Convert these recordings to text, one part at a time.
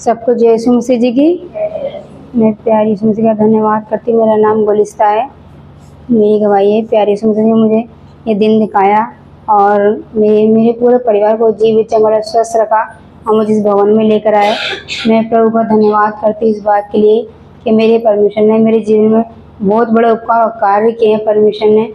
सबको जय यीशु मसीह जी की। मैं प्यारी यीशु मसीह का धन्यवाद करती हूँ। मेरा नाम गुलिस्ता है, मेरी गवाही है। प्यारी यीशु मसीह ने मुझे ये दिन दिखाया और मेरे पूरे परिवार को जीवित चंगा स्वस्थ रखा और मुझे इस भवन में लेकर आए। मैं प्रभु का धन्यवाद करती हूँ इस बात के लिए कि मेरे परमेश्वर ने मेरे जीवन में बहुत बड़े उपकार और कार्य किए हैं। परमेश्वर ने,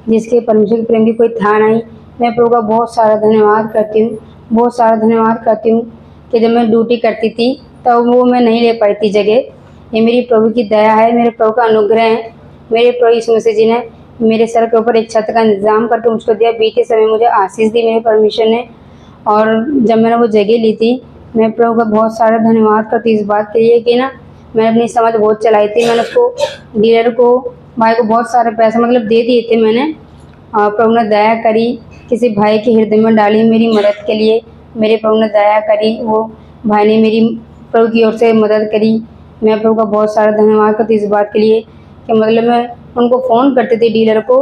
जिसके परमेश्वर के प्रेम की कोई था नहीं। मैं प्रभु का बहुत सारा धन्यवाद करती हूँ, बहुत सारा धन्यवाद करती हूँ कि जब मैं ड्यूटी करती थी तब वो मैं नहीं ले पाई थी जगह। ये मेरी प्रभु की दया है, मेरे प्रभु का अनुग्रह है। मेरे प्रभु यीशु मसीह जी ने मेरे सर के ऊपर एक छत का इंतजाम करके मुझको दिया। बीते समय मुझे आशीष दी मेरे परमेश्वर ने। और जब मैंने वो जगह ली थी, मैं प्रभु का बहुत सारा धन्यवाद करती इस बात के लिए कि ना मैंने अपनी समझ बहुत चलाई थी। मैंने उसको डीलर को, भाई को बहुत सारे पैसे मतलब दे दिए थे मैंने। और प्रभु ने दया करी, किसी भाई के हृदय में डाली मेरी मदद के लिए। मेरे प्रभु ने दया करी, वो भाई ने मेरी प्रभु की ओर से मदद करी। मैं प्रभु का बहुत सारा धन्यवाद करती इस बात के लिए कि मतलब मैं उनको फ़ोन करती थी डीलर को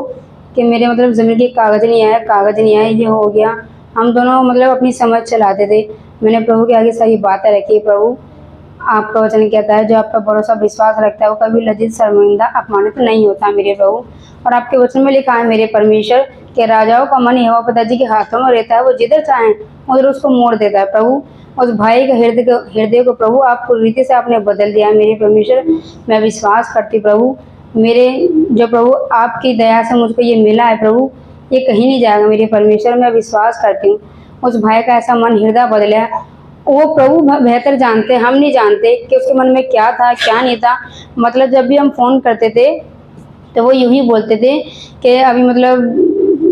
कि मेरे मतलब ज़मीन के कागज़ नहीं आए, ये हो गया। हम दोनों मतलब अपनी समझ चलाते थे। मैंने प्रभु के आगे सारी बातें रखी। प्रभु, आपका वचन कहता है जो आपका भरोसा विश्वास रखता है वो कभी लज्जित शर्मिंदा अपमानित नहीं होता मेरे प्रभु। और आपके वचन में लिखा है मेरे परमेश्वर के राजाओं का मन यहोवा पिताजी के हाथों में रहता है, वो जिधर चाहे उधर उसको मोड़ देता है। प्रभु, उस भाई के हृदय को प्रभु आप पूरी रीति से आपने बदल दिया मेरे परमेश्वर। मैं विश्वास करती प्रभु, मेरे जो प्रभु आपकी दया से मुझको ये मिला है प्रभु, ये कहीं नहीं जाएगा मेरे परमेश्वर। मैं विश्वास करती हूँ उस भाई का ऐसा मन हृदय बदला। वो प्रभु बेहतर जानते, हम नहीं जानते कि उसके मन में क्या था क्या नहीं था। मतलब जब भी हम फ़ोन करते थे तो वो यूँ ही बोलते थे कि अभी मतलब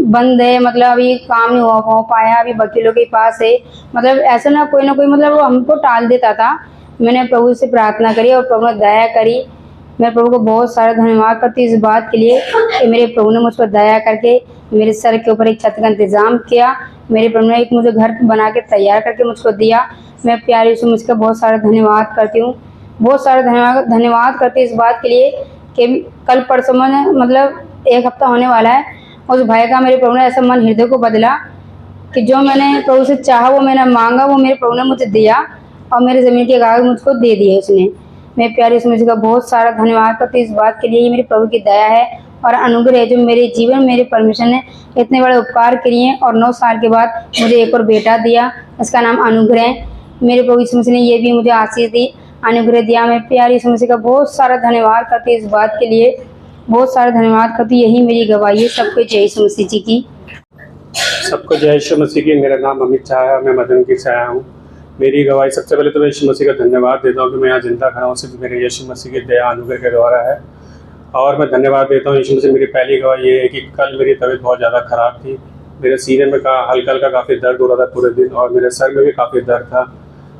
बंद है, मतलब अभी काम नहीं हो पाया, अभी वकीलों के पास है। मतलब ऐसा ना कोई मतलब वो हमको टाल देता था। मैंने प्रभु से प्रार्थना करी और प्रभु ने दया करी। मैं प्रभु को बहुत सारा धन्यवाद करती हूँ इस बात के लिए कि मेरे प्रभु ने मुझ पर दया करके मेरे सर के ऊपर एक छत का इंतज़ाम किया। मेरे प्रभु ने एक मुझे घर बना के तैयार करके मुझको दिया। मैं प्यारी से मुझका बहुत सारा धन्यवाद करती हूँ, बहुत सारा धन्यवाद करती हूँ इस बात के लिए कि कल परसों में मतलब एक हफ्ता होने वाला है, उस भाई का मेरे प्रभु ने ऐसा मन हृदय को बदला कि जो मैंने प्रभु से चाहा, वो मैंने मांगा, वो मेरे प्रभु ने मुझे दिया और मेरे ज़मीन के कागज मुझको दे दिए उसने। मैं प्यारी से मुझका बहुत सारा धन्यवाद करती हूँ इस बात के लिए। ये मेरे प्रभु की दया है और अनुग्रह है जो मेरे जीवन मेरे परमेश्वर ने इतने बड़े उपकार किए हैं। और 9 साल के बाद मुझे एक और बेटा दिया, उसका नाम अनुग्रह। मेरे प्रभु यीशु मसीह ने ये भी मुझे आशीष दी, अनुग्रह दिया। मैं प्यारी यीशु मसीह का बहुत सारा धन्यवाद करती हूँ इस बात के लिए, बहुत सारा धन्यवाद करती। यही मेरी गवाही है। सबको जय यीशु मसीह जी की। सबको जय यीशु मसीह की। मेरा नाम अमित शाह है, मैं मदनपुर से आया हूँ। मेरी गवाही सबसे पहले तो मैं यीशु मसीह का धन्यवाद देता हूँ कि मैं यहाँ जिंदा खड़ा हूँ, सिर्फ मेरे यीशु मसीह की दया अनुग्रह के द्वारा है। और मैं धन्यवाद देता हूँ यीशु मसीह। मेरी पहली गवाही ये है कि कल मेरी तबीयत बहुत ज़्यादा ख़राब थी। मेरे सीने में हल्का हल्का काफ़ी दर्द हो रहा था पूरे दिन, और मेरे सर में भी काफ़ी दर्द था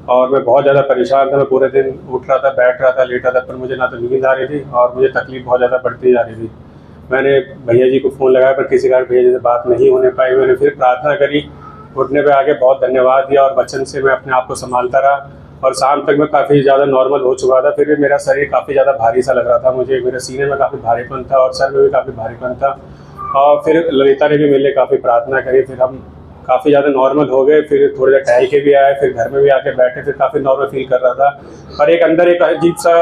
और मैं बहुत ज़्यादा परेशान था। मैं पूरे दिन उठ रहा था, बैठ रहा था, लेटा था, पर मुझे ना तो नींद आ रही थी और मुझे तकलीफ बहुत ज़्यादा बढ़ती जा रही थी। मैंने भैया जी को फ़ोन लगाया पर किसी कारण भैया जी से बात नहीं होने पाई। मैंने फिर प्रार्थना करी, उठने पे आके बहुत धन्यवाद दिया और वचन से मैं अपने आप को संभालता रहा और शाम तक मैं काफ़ी ज़्यादा नॉर्मल हो चुका था। फिर भी मेरा शरीर काफ़ी ज़्यादा भारी सा लग रहा था मुझे, मेरे सीने में काफ़ी भारीपन था और सर में भी काफ़ी भारीपन था। और फिर ललिता ने भी मेरे लिए काफ़ी प्रार्थना करी। फिर हम काफ़ी ज़्यादा नॉर्मल हो गए। फिर थोड़ी देर टहल के भी आए, फिर घर में भी आके बैठे, फिर काफ़ी नॉर्मल फील कर रहा था। पर एक अंदर एक अजीब सा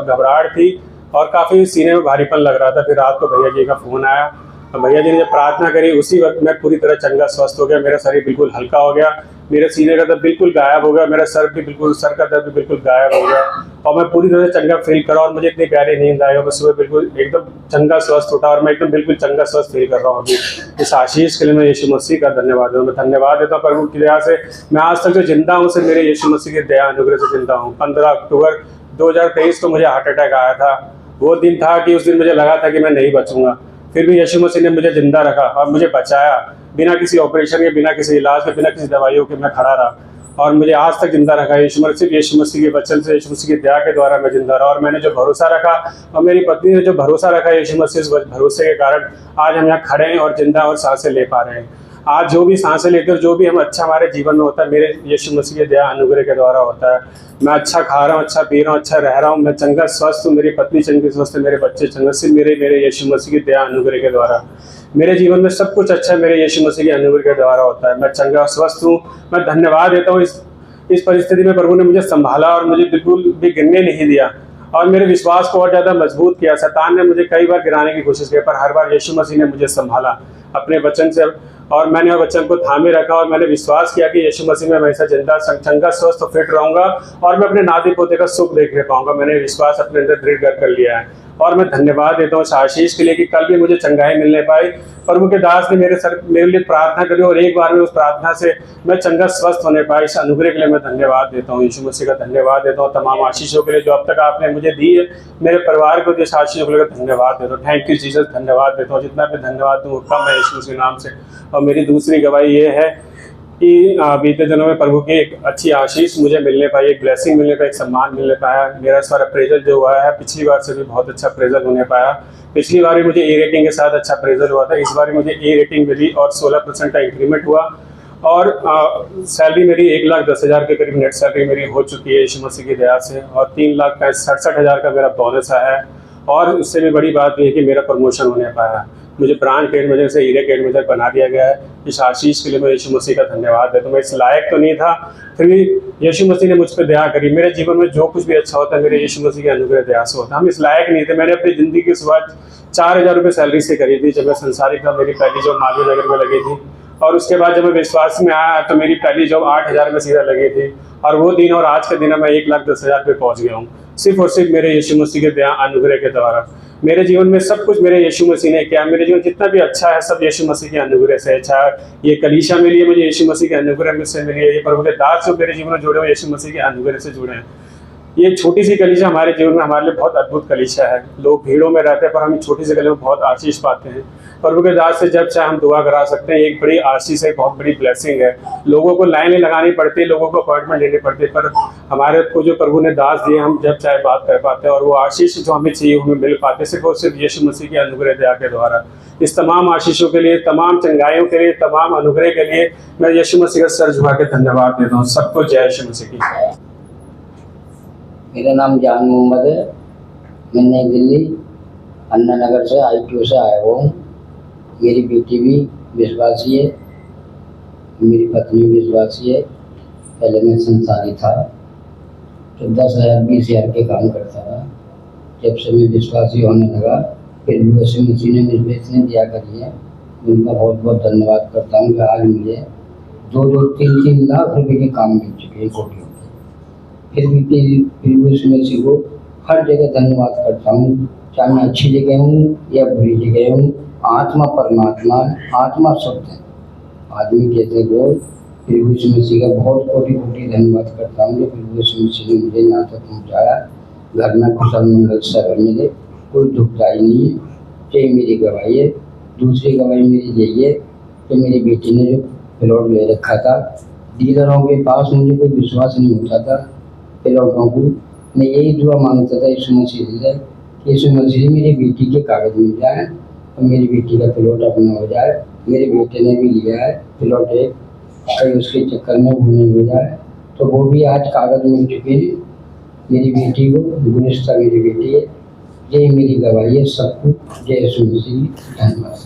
घबराहट थी और काफ़ी सीने में भारीपन लग रहा था। फिर रात को भैया जी का फ़ोन आया, तो भैया जी ने जब प्रार्थना करी उसी वक्त मैं पूरी तरह चंगा स्वस्थ हो गया। मेरा शरीर बिल्कुल हल्का हो गया, मेरे सीने का दर्द बिल्कुल गायब हो गया, मेरा सर का दर्द भी बिल्कुल गायब हो गया और मैं पूरी तरह से चंगा फील करा। और मुझे इतनी प्यारी नींद आई और मैं सुबह बिल्कुल एकदम चंगा स्वस्थ उठा और मैं एकदम बिल्कुल चंगा स्वस्थ फील कर रहा हूँ अभी। इस आशीष के लिए मैं यीशु मसीह का धन्यवाद देता हूँ। मैं धन्यवाद देता हूँ प्रभु की दया से मैं आज तक जो जिंदा हूँ सिर्फ मेरे यीशु मसीह की दया अनुग्रह से जिंदा हूँ। 15 अक्टूबर 2023 को मुझे हार्ट अटैक आया था। वो दिन था कि उस दिन मुझे लगा था कि मैं नहीं बचूंगा, फिर भी यीशु मसीह ने मुझे जिंदा रखा और मुझे बचाया। बिना किसी ऑपरेशन के, बिना किसी इलाज के, बिना किसी दवाइयों के मैं खड़ा रहा और मुझे आज तक जिंदा रखा है सिर्फ यीशु मसीह के वचन से, यीशु मसीह की दया के द्वारा मैं जिंदा रहा। और मैंने जो भरोसा रखा और मेरी पत्नी ने जो भरोसा रखा यीशु मसीह, इस भरोसे के कारण आज हम यहाँ खड़े हैं और जिंदा और सांसें ले पा रहे हैं। आज जो भी सांसें लेते हैं, जो भी हम अच्छा हमारे जीवन में होता है, मेरे यीशु मसीह की दया अनुग्रह के द्वारा होता है। मैं अच्छा खा रहा हूँ, अच्छा पी रहा हूँ, अच्छा रह रहा हूँ, मैं चंगा स्वस्थ हूँ, मेरी पत्नी चंगी स्वस्थ है, मेरे बच्चे चंगे, सिर्फ मेरे यीशु मसीह की दया अनुग्रह के द्वारा। मेरे जीवन में सब कुछ अच्छा मेरे यीशु मसीह के अनुग्रह के द्वारा होता है। मैं चंगा स्वस्थ हूँ। मैं धन्यवाद देता हूँ इस परिस्थिति में प्रभु ने मुझे संभाला और मुझे बिल्कुल भी गिरने नहीं दिया और मेरे विश्वास को और ज़्यादा मजबूत किया। शैतान ने मुझे कई बार गिराने की कोशिश की, पर हर बार यीशु मसीह ने मुझे संभाला अपने वचन से और मैंने वचन को थामे रखा और मैंने विश्वास किया कि यीशु मसीह में हमेशा जिंदा, चंगा, स्वस्थ और फिट रहूंगा और मैं अपने नाती पोते का सुख देखने पाऊंगा। मैंने विश्वास अपने अंदर दृढ़ कर लिया है और मैं धन्यवाद देता हूँ इस आशीष के लिए कि कल भी मुझे चंगाई मिलने पाई। प्रभु के दास ने मेरे लिए प्रार्थना करी और एक बार में उस प्रार्थना से मैं चंगा स्वस्थ होने पाया। इस अनुग्रह के लिए मैं धन्यवाद देता हूँ, यीशु मसीह का धन्यवाद देता हूँ। तमाम आशीषों के लिए जो अब तक आपने मुझे दी है, मेरे परिवार को इस आशीषों के लिए धन्यवाद देता हूँ। थैंक यू जीसस, धन्यवाद देता हूँ। जितना भी धन्यवाद दूँ कम है यीशु मसीह के नाम से। और मेरी दूसरी गवाही ये है कि बीते दिनों में प्रभु की एक अच्छी आशीष मुझे मिलने पाई, एक ब्लेसिंग मिलने पाई, एक सम्मान मिलने पाया। मेरा इस बार अप्रेजल जो हुआ है पिछली बार से भी बहुत अच्छा अप्रेजल होने पाया। पिछली बार भी मुझे ए रेटिंग के साथ अच्छा अप्रेजल हुआ था, इस बार मुझे ए रेटिंग मिली और 16% का इंक्रीमेंट हुआ और सैलरी मेरी 1,10,000 के करीब नेट सैलरी मेरी हो चुकी है यीशु मसीह की दया से और 3,67,000 का मेरा बोनस आया है। और उससे भी बड़ी बात यह है कि मेरा प्रमोशन होने पाया, मुझे ब्रांच हेड मैनेजर से हीरे हेड मैनेजर बना दिया गया है। इस आशीष के लिए मैं यीशु मसीह का धन्यवाद देता हूँ। मैं इस लायक तो नहीं था, फिर भी यीशु मसीह ने मुझ पर दया करी। मेरे जीवन में जो कुछ भी अच्छा होता है मेरे यीशु मसीह के अनुग्रह दया से होता है। हम इस लायक नहीं थे। मैंने अपनी ज़िंदगी की शुरुआत 4,000 रुपये सैलरी से करी थी जब मैं संसारिक था। मेरी पहली जॉब माधवी नगर में लगी थी और उसके बाद जब मैं विश्वास में आया तो मेरी पहली जॉब 8,000 में सीधा लगी थी और वो दिन और आज के दिन मैं 1,10,000 पे पहुंच गया हूँ, सिर्फ और सिर्फ मेरे यीशु मसीह के दया अनुग्रह के द्वारा। मेरे जीवन में सब कुछ मेरे यीशु मसीह ने किया। मेरे जीवन जितना भी अच्छा है सब यीशु मसीह के अनुग्रह से। चाहे ये कलीसिया मिली है मुझे यीशु मसीह के अनुग्रह में से मिली है, ये प्रभु के दास जो मेरे जीवन में जुड़े हुए यीशु मसीह के अनुग्रह से जुड़े हैं। ये छोटी सी कलीसिया हमारे जीवन में हमारे लिए बहुत अद्भुत कलीसिया है। लोग भीड़ों में रहते हैं पर हम छोटी सी गली में बहुत आशीष पाते हैं। प्रभु के दास से जब चाहे हम दुआ करा सकते हैं, एक बड़ी आशीष है, बहुत बड़ी ब्लेसिंग है। लोगों को लाइनें लगानी पड़ती है, लोगों को अपॉइंटमेंट लेने पड़ते हैं, पर हमारे को जो प्रभु ने दास दिए हम जब चाहे बात कर पाते हैं और वो आशीष जो हमें चाहिए हमें मिल पाते सिर्फ और सिर्फ यीशु मसीह के अनुग्रह दया के द्वारा। इस तमाम आशीषों के लिए, तमाम चंगाइयों के लिए, तमाम अनुग्रह के लिए मैं यीशु मसीह का सर झुका के धन्यवाद देता हूँ। सबको जय यीशु मसीह की। मेरा नाम जान मोहम्मद है। मैं नई दिल्ली अन्ना नगर से ITO से आया हुआ हूँ। मेरी बेटी भी विश्वासी है, मेरी पत्नी भी विश्वासी है। पहले मैं संसारी था तो 10,000 20,000 के काम करता था। जब से मैं विश्वासी होने लगा फिर भी यीशु मसीह ने मुझे इतनी दया करी है, उनका बहुत बहुत धन्यवाद करता हूँ कि आज मुझे 2-3 लाख रुपए के काम मिल चुके हैं कोटियों। फिर भी यीशु मसीह को हर जगह धन्यवाद करता हूँ, चाहे मैं अच्छी जगह हूँ या बुरी जगह हूँ। आत्मा परमात्मा, आत्मा शुद्ध है। आदमी कहते हो फिर यीशु मसीह का बहुत कोटि कोटि धन्यवाद करता हूँ कि फिर यीशु मसीह ने मुझे यहाँ तक पहुँचाया। घर में कुशल मंगल सब मिले, कोई दुखदाई नहीं है। यही मेरी गवाही है। दूसरी गवाही मेरी यही है कि मेरी बेटी ने जो प्लॉट ले रखा था, डीलरों के पास मुझे कोई विश्वास नहीं होता था। प्लॉटों को मैं यही दुआ मांगता था यीशु मसीह से कि यीशु मसीह मेरी बेटी के कागज मिल जाए और मेरी बेटी का प्लॉट अपना हो जाए। मेरे बेटे ने भी लिया है प्लॉट एक, कहीं उसके चक्कर में वो नहीं हो जाए, तो वो भी आज कागज मिल चुके हैं मेरी बेटी को। गुलिस्ता मेरी बेटी है। यही मेरी गवाही है। सबको जय यीशु मसीह। धन्यवाद।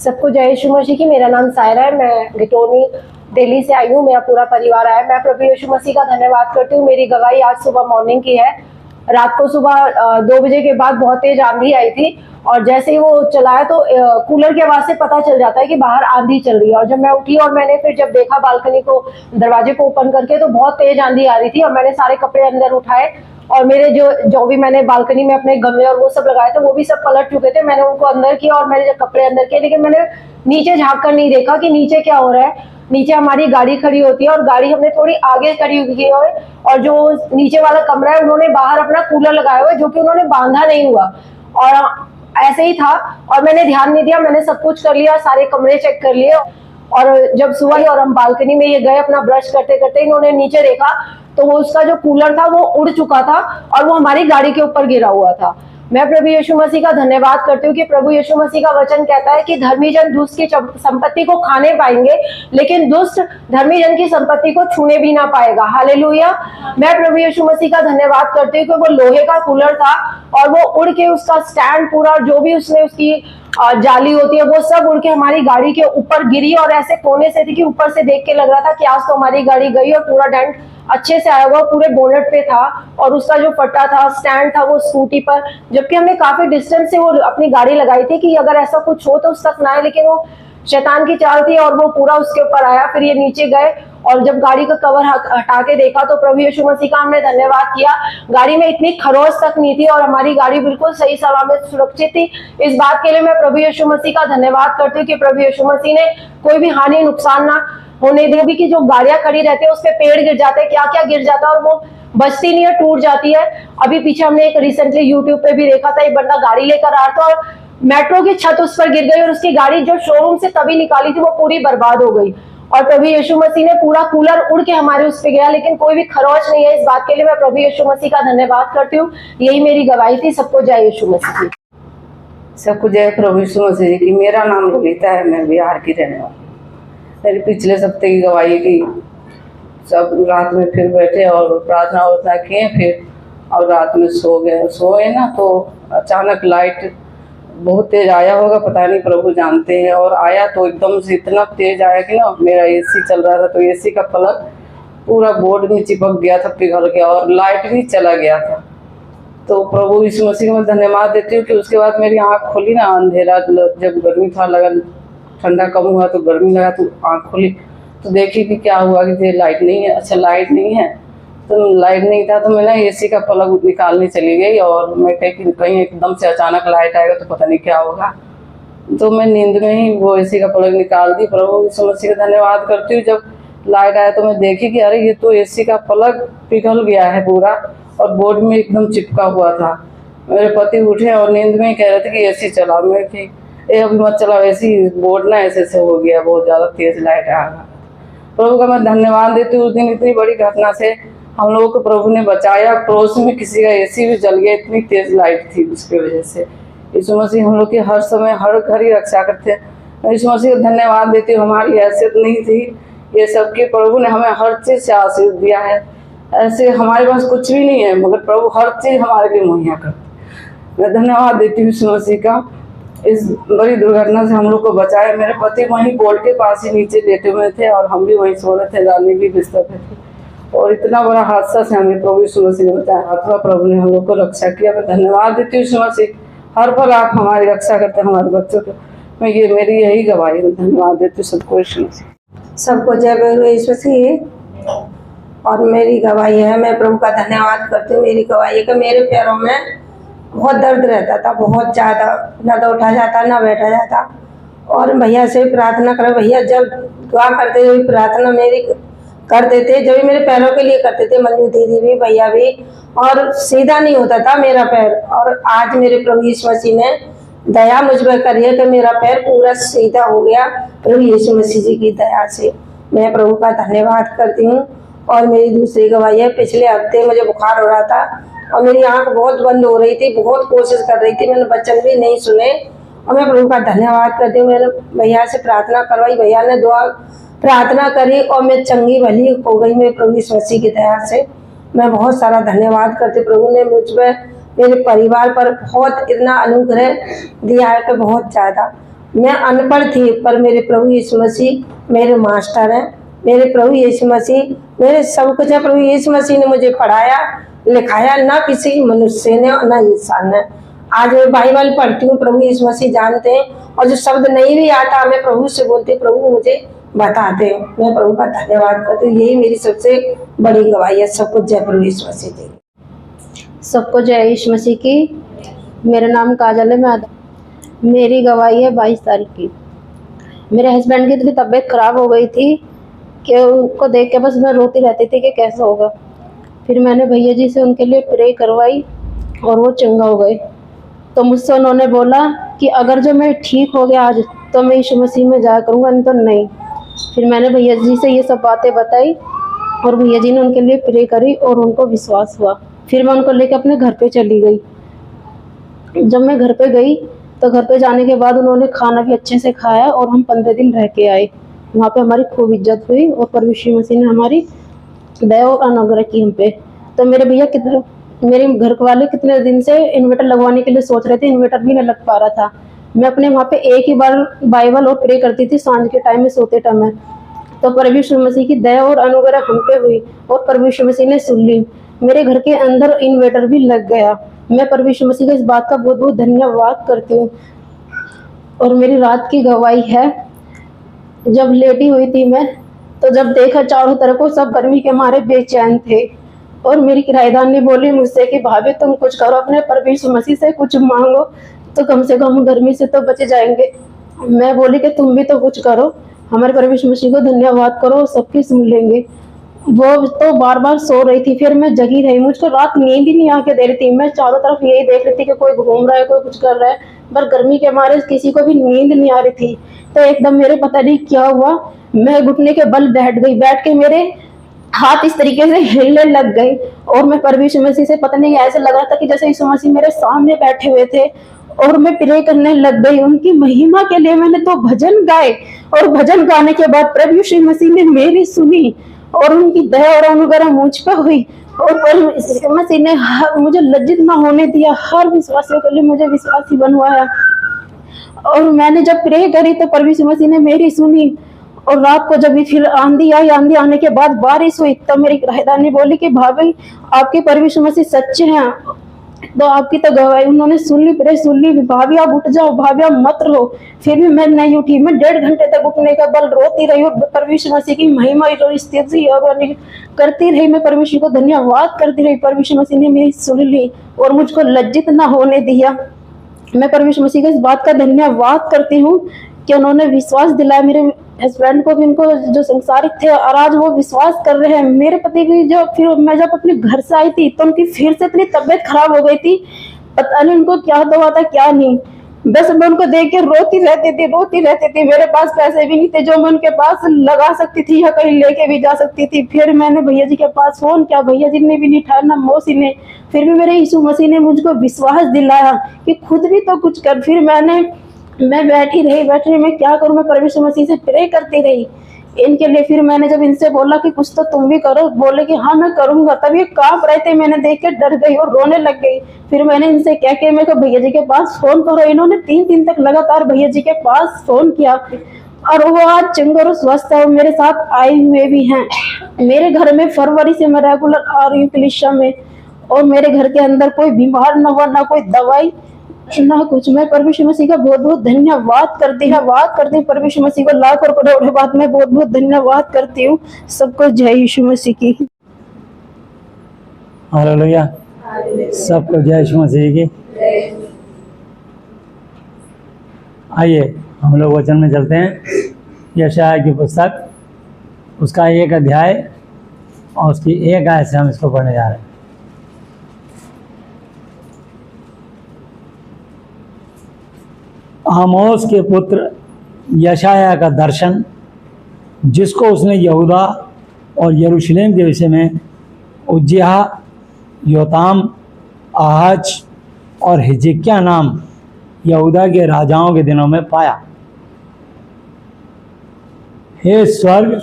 सबको जय यीशु मसीह की। मेरा नाम सायरा है, मैं गिटोनी दिल्ली से आई हूँ, मेरा पूरा परिवार आया है। मैं प्रभु यीशु मसीह का धन्यवाद करती हूँ। मेरी गवाही आज सुबह मॉर्निंग की है। रात को सुबह 2 बजे के बाद बहुत तेज आंधी आई थी और जैसे ही वो चलाया तो कूलर की आवाज से पता चल जाता है कि बाहर आंधी चल रही है। और जब मैं उठी और मैंने फिर जब देखा बालकनी को, दरवाजे को ओपन करके, तो बहुत तेज आंधी आ रही थी और मैंने सारे कपड़े अंदर उठाए और मेरे जो भी मैंने बालकनी में अपने गमले और वो सब लगाए थे वो भी सब पलट चुके थे। मैंने उनको अंदर किया और मैंने जब कपड़े अंदर किए, लेकिन मैंने नीचे झाँक कर नहीं देखा कि नीचे क्या हो रहा है। नीचे हमारी गाड़ी खड़ी होती है और गाड़ी हमने थोड़ी आगे खड़ी की है और जो नीचे वाला कमरा है उन्होंने बाहर अपना कूलर लगाया हुआ है, जो कि उन्होंने बांधा नहीं हुआ और ऐसे ही था और मैंने ध्यान नहीं दिया। मैंने सब कुछ कर लिया, सारे कमरे चेक कर लिए और जब सुबह और हम बालकनी में ये गए अपना ब्रश करते करते, इन्होंने नीचे देखा तो वो उसका जो कूलर था वो उड़ चुका था और वो हमारी गाड़ी के ऊपर गिरा हुआ था। मैं प्रभु यीशु मसीह का धन्यवाद करती हूँ कि प्रभु यीशु मसीह का वचन कहता है कि धर्मी जन दुष्ट की संपत्ति को खाने पाएंगे, लेकिन दुष्ट धर्मी जन की संपत्ति को छूने भी ना पाएगा। हालेलुया। मैं प्रभु यीशु मसीह का धन्यवाद करती हूँ कि वो लोहे का कूलर था और वो उड़ के उसका स्टैंड पूरा जो भी उसमें उसकी जाली होती है वो सब उड़ के हमारी गाड़ी के ऊपर गिरी और ऐसे कोने से थी कि ऊपर से देख के लग रहा था कि आज तो हमारी गाड़ी गई और पूरा डेंट अच्छे से आया हुआ पूरे बोनेट पे था और उसका जो फटा था स्टैंड था वो स्कूटी पर, जबकि हमने काफी डिस्टेंस से वो अपनी गाड़ी लगाई थी कि अगर ऐसा कुछ हो तो उस तक ना आए, लेकिन वो शैतान की चाल थी और वो पूरा उसके ऊपर आया। फिर ये नीचे गए और जब गाड़ी का कवर हटा के देखा तो प्रभु यीशु मसीह का हमने धन्यवाद किया। गाड़ी में इतनी खरोच तक नहीं थी और हमारी गाड़ी बिल्कुल सही सलामत सुरक्षित थी। इस बात के लिए मैं प्रभु यीशु मसीह का धन्यवाद करती हूँ कि प्रभु यीशु मसीह ने कोई भी हानि नुकसान ना होने दी। भी कि जो गाड़ियां खड़ी रहती है उस पे पेड़ गिर जाते हैं, क्या क्या गिर जाता है और वो बचती नहीं है, टूट जाती है। अभी पीछे हमने एक रिसेंटली यूट्यूब पे भी देखा था, एक बंदा गाड़ी लेकर आ रहा था और मेट्रो की छत उस पर गिर गई और उसकी गाड़ी जो शोरूम से तभी निकाली थी वो पूरी बर्बाद हो गई। और प्रभु यीशु मसीह ने पूरा कूलर उड़ के हमारे उस पे गया, लेकिन कोई भी खरोच नहीं है। इस बात के लिए मैं प्रभु यीशु मसीह का धन्यवाद करती हूँ। यही मेरी गवाही थी। सबको जय यीशु मसीह की। सबको जय प्रभु यीशु मसीह की। मेरा नाम ललिता है, मैं बिहार की रहने वाली। मेरी पिछले हफ्ते की गवाही की, सब रात में फिर बैठे और प्रार्थना वार्थना किए, फिर और रात में सोए ना तो अचानक लाइट बहुत तेज आया होगा, पता नहीं, प्रभु जानते हैं। और आया तो एकदम से इतना तेज आया कि ना, मेरा एसी चल रहा था तो एसी का प्लग पूरा बोर्ड में चिपक गया था, पिघल गया और लाइट भी चला गया था। तो प्रभु यीशु मसीह को मैं धन्यवाद देती हूँ कि उसके बाद मेरी आँख खुली ना, अंधेरा जब गर्मी था लगा, ठंडा कम हुआ तो गर्मी लगा तो आँख खुली तो देखी कि क्या हुआ कि लाइट नहीं है। अच्छा लाइट नहीं है तो लाइट नहीं था तो मैं ना एसी का प्लग निकालने चली गई और मैं कहीं एकदम से अचानक लाइट आएगा तो पता नहीं क्या होगा, तो मैं नींद में ही वो एसी का प्लग निकाल दी। प्रभु यीशु मसीह का धन्यवाद करती हूँ। जब लाइट आया तो मैं देखी कि अरे ये तो एसी का प्लग पिघल गया है पूरा और बोर्ड में एकदम चिपका हुआ था। मेरे पति उठे और नींद में ही कह रहे थे कि एसी चलाओ। मैं कि अभी मत चलाओ एसी, बोर्ड ना ऐसे हो गया, बहुत ज़्यादा तेज लाइट आ गया। प्रभु का मैं धन्यवाद देती हूँ। उस दिन इतनी बड़ी घटना से हम लोगों को प्रभु ने बचाया। पड़ोस में किसी का एसी भी जल गया, इतनी तेज लाइट थी उसकी वजह से। यीशु मसीह हम लोग की हर समय हर घर ही रक्षा करते हैं। मैं यीशु मसीह को धन्यवाद देती हूँ। हमारी हैसियत नहीं थी ये सब की, प्रभु ने हमें हर चीज़ से आशीष दिया है। ऐसे हमारे पास कुछ भी नहीं है मगर प्रभु हर चीज़ हमारे लिए मुहैया करते। मैं धन्यवाद देती हूँ यीशु मसीह का। इस बड़ी दुर्घटना से हम लोग को बचाया। मेरे पति वहीं बोर्ड के पास ही नीचे लेटे हुए थे और हम भी वहीं सो रहे थे, रानी भी बिस्तर पे थी और इतना बड़ा हादसा से हमें प्रभु यीशु मसीह ने बचाया। अथवा प्रभु ने हम लोग को रक्षा किया। मैं धन्यवाद देती हूँ यीशु मसीह। हर पल आप हमारी रक्षा करते हैं, हमारे बच्चों को। मैं ये मेरी यही गवाही है। धन्यवाद देती हूँ सबको यीशु मसीह। सबको जय प्रभु यीशु मसीह। और मेरी गवाही है, मैं प्रभु का धन्यवाद करती हूँ। मेरी गवाही है कि मेरे पैरों में बहुत दर्द रहता था, बहुत ज़्यादा, ना तो उठा जाता ना बैठा जाता। और भैया से भी प्रार्थना करें, भैया जब दुआ करते थे प्रार्थना मेरी करते थे, जब भी मेरे पैरों के लिए करते थे, मंजू दीदी भी भैया भी, और सीधा नहीं होता था मेरा पैर। और आज मेरे प्रभु यीशु मसीह ने दया मुझ पर करी है कि मेरा पैर पूरा सीधा हो गया प्रभु यीशु मसीह जी की दया से। मैं प्रभु का धन्यवाद करती हूँ। और मेरी दूसरी गवाही है, पिछले हफ्ते मुझे बुखार हो रहा था और मेरी आंख बहुत बंद हो रही थी, बहुत कोशिश कर रही थी, मैंने वचन भी नहीं सुने। और मैं प्रभु का धन्यवाद करती हूँ। मैंने भैया से प्रार्थना करवाई, भैया ने दुआ प्रार्थना करी और मैं चंगी भली हो गई। मैं प्रभु यीशु मसीह की दया से मैं बहुत सारा धन्यवाद करती। प्रभु ने मुझ पर मेरे परिवार पर बहुत इतना अनुग्रह दिया है कि बहुत ज़्यादा। मैं अनपढ़ थी पर मेरे प्रभु यीशु मसीह मेरे मास्टर हैं। मेरे प्रभु यीशु मसीह मेरे सब कुछ है। प्रभु यीशु मसीह ने मुझे पढ़ाया लिखाया, ना किसी मनुष्य ने और ना इंसान ने। आज मैं बाइबल पढ़ती हूँ, प्रभु यीशु मसीह जानते हैं, और जो शब्द नहीं भी आता मैं प्रभु से बोलती हूँ, प्रभु मुझे बताते हैं। मैं प्रभु का धन्यवाद करती हूँ। यही मेरी सबसे बड़ी गवाही है। सब कुछ जय प्रभु यीशु मसीह जी। सबको जय यीशु मसीह की। मेरा नाम काजल है। मेरी गवाही है 22 तारीख की। मेरे हस्बैंड की इतनी तबीयत खराब हो गई थी कि उनको देख के बस मैं रोती रहती थी कि कैसा होगा। फिर मैंने भैया जी से उनके लिए प्रे करवाई और वो चंगा हो गए। तो मुझसे उन्होंने बोला कि अगर जो मैं ठीक हो गया आज तो मैं यीशु मसीह में जाया करूँगा, नहीं तो नहीं। फिर मैंने भैया जी से ये सब बातें बताई और भैया जी ने उनके लिए प्रे करी और उनको विश्वास हुआ। फिर मैं उनको लेकर अपने घर पे चली गई। जब मैं घर पे गई तो घर पे जाने के बाद उन्होंने खाना भी अच्छे से खाया और हम 15 दिन रह के आए। वहाँ पे हमारी खूब इज्जत हुई और प्रभु यीशु मसीह ने हमारी दया और अनुग्रह की हम पे। तो मेरे घर वाले कितने दिन से इन्वर्टर लगवाने के लिए सोच रहे थे, इन्वर्टर भी नहीं लग पा रहा था। मैं अपने वहाँ पे एक ही बार बाइबल और प्रे करती थी सांझ के टाइम में, सोते टाइम में। तो प्रभु यीशु मसीह की दया और अनुग्रह हम पे हुई और प्रभु यीशु मसीह ने सुन ली। मेरे घर के अंदर इन्वर्टर भी लग गया। मैं प्रभु यीशु मसीह का इस बात का बहुत बहुत धन्यवाद करती हूँ। और मेरी रात की गवाही है, जब लेटी हुई थी मैं तो जब देखा चारों तरफ को सब गर्मी के मारे बेचैन थे और मेरी किराएदार ने बोली मुझसे कि भाभी तुम कुछ करो, अपने प्रभु यीशु मसीह से कुछ मांगो तो कम से कम गर्मी से तो बचे जाएंगे। मैं बोली कि तुम भी तो कुछ करो, हमारे प्रभु यीशु मसीह को धन्यवाद करो, सबकी सुन लेंगे। वो तो बार बार सो रही थी, फिर मैं जगी रही। मुझको रात नींद ही नहीं आके दे रही थी। मैं चारों तरफ यही देख रही थी कि कोई घूम रहा है, कोई कुछ कर रहा है, पर गर्मी के मारे किसी को भी नींद नहीं आ रही थी। तो एकदम मेरे पता नहीं क्या हुआ, मैं घुटने के बल बैठ गई। बैठ के मेरे हाथ इस तरीके से हिलने लग गए और मैं प्रभु यीशु मसीह से पता नहीं ऐसे लग रहा था कि जैसे यीशु मसीह मेरे सामने बैठे हुए थे और मैं प्रे करने लग गई। उनकी महिमा के लिए मैंने तो भजन गाए और भजन गाने के बाद प्रभु यीशु मसीह ने मेरी सुनी और उनकी दया और अनुग्रह मुझ पर हुई और प्रभु यीशु मसीह ने मुझे लज्जित ना होने दिया। हर विश्वासियों के लिए मुझे विश्वासी बनवाया और मैंने जब प्रे करी तो प्रभु यीशु मसीह ने मेरी सुनी। और रात को जब भी फिर आंधी आई, आंधी आने के बाद बारिश हुई, तब मेरी किराएदार ने बोली कि भाभी आपके प्रभु यीशु मसीह सच्चे हैं, तो आपकी तो गवाही उन्होंने सुन ली, प्रे सुन ली। भाभी आप उठ जाओ, भाभी आप मत रहो। फिर भी मैं नहीं उठी। मैं 1.5 घंटे तक उठने का बल रोती रही और प्रभु यीशु मसीह की महिमा जो स्थिति करती रही। मैं प्रभु यीशु को धन्यवाद करती रही। प्रभु यीशु मसीह ने मेरी सुन ली और मुझको लज्जित ना होने दिया। मैं प्रभु यीशु मसीह का इस बात का धन्यवाद करती हूँ कि उन्होंने विश्वास दिलाया मेरे हस्बैंड को भी, इनको जो संसारिक थे, और आज वो विश्वास कर रहे हैं। मेरे पति की जो फिर मैं जब अपने घर से आई थी तो उनकी फिर से इतनी तबीयत खराब हो गई थी, पता नहीं उनको क्या हुआ था क्या नहीं। बस मैं उनको देख के रोती रहती थी। मेरे पास पैसे भी नहीं थे जो मैं उनके पास लगा सकती थी या कहीं लेके भी जा सकती थी। फिर मैंने भैया जी के पास फोन किया, भैया जी ने भी नहीं उठाया, ना मौसी ने। फिर भी मेरे यीशु मसीह ने मुझको विश्वास दिलाया कि खुद भी तो कुछ कर। फिर मैं बैठी रही, मैं क्या करूं, मैं प्रभु यीशु मसीह से प्रे करती रही इनके लिए। फिर मैंने जब इनसे बोला कि कुछ तो तुम भी करो, बोले कि हाँ मैं करूंगा। तब ये कांप रहे थे, मैंने देख के डर गई और रोने लग गई। फिर मैंने इनसे कह के मेरे को भैया जी के पास फोन करो। इन्होंने 3 दिन तक लगातार भैया जी के पास फोन किया और वो आज चंगे और स्वस्थ है और मेरे साथ आए हुए भी हैं। मेरे घर में फरवरी से मैं रेगुलर आ रही हूँ कलीसिया में और मेरे घर के अंदर कोई बीमार न हुआ, ना कोई दवाई ना कुछ। मैं प्रभु यीशु मसीह का बहुत बहुत धन्यवाद करती हूँ। प्रभु यीशु मसीह को लाख और करोड़ों बात मैं बहुत बहुत धन्यवाद करती हूँ। सबको जय यीशु मसीह की। हालेलुया। सबको जय यीशु मसीह की। आइए हम लोग वचन में चलते हैं। यशायाह की पुस्तक, उसका 1 अध्याय और उसकी 1 आयत से हम इसको पढ़ने जा रहे हैं। आमोस के पुत्र यशायाह का दर्शन, जिसको उसने यहूदा और यरूशलेम के विषय में उज्जियाह, योताम, आहज और हिजकिय्याह नाम यहूदा के राजाओं के दिनों में पाया। हे स्वर्ग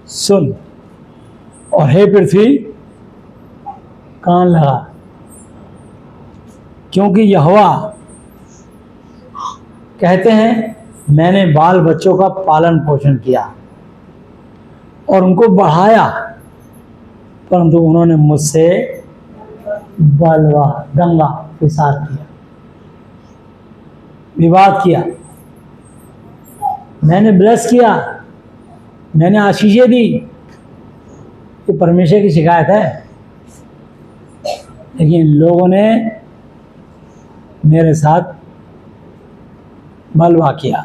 सुन और हे पृथ्वी कान लगा। क्योंकि यहोवा कहते हैं मैंने बाल बच्चों का पालन पोषण किया और उनको बढ़ाया, परंतु उन्होंने मुझसे बलवा दंगा फिसाद किया, विवाद किया। मैंने ब्लेस किया, मैंने आशीषें दी। ये परमेश्वर की शिकायत है, लेकिन लोगों ने मेरे साथ बलवा किया।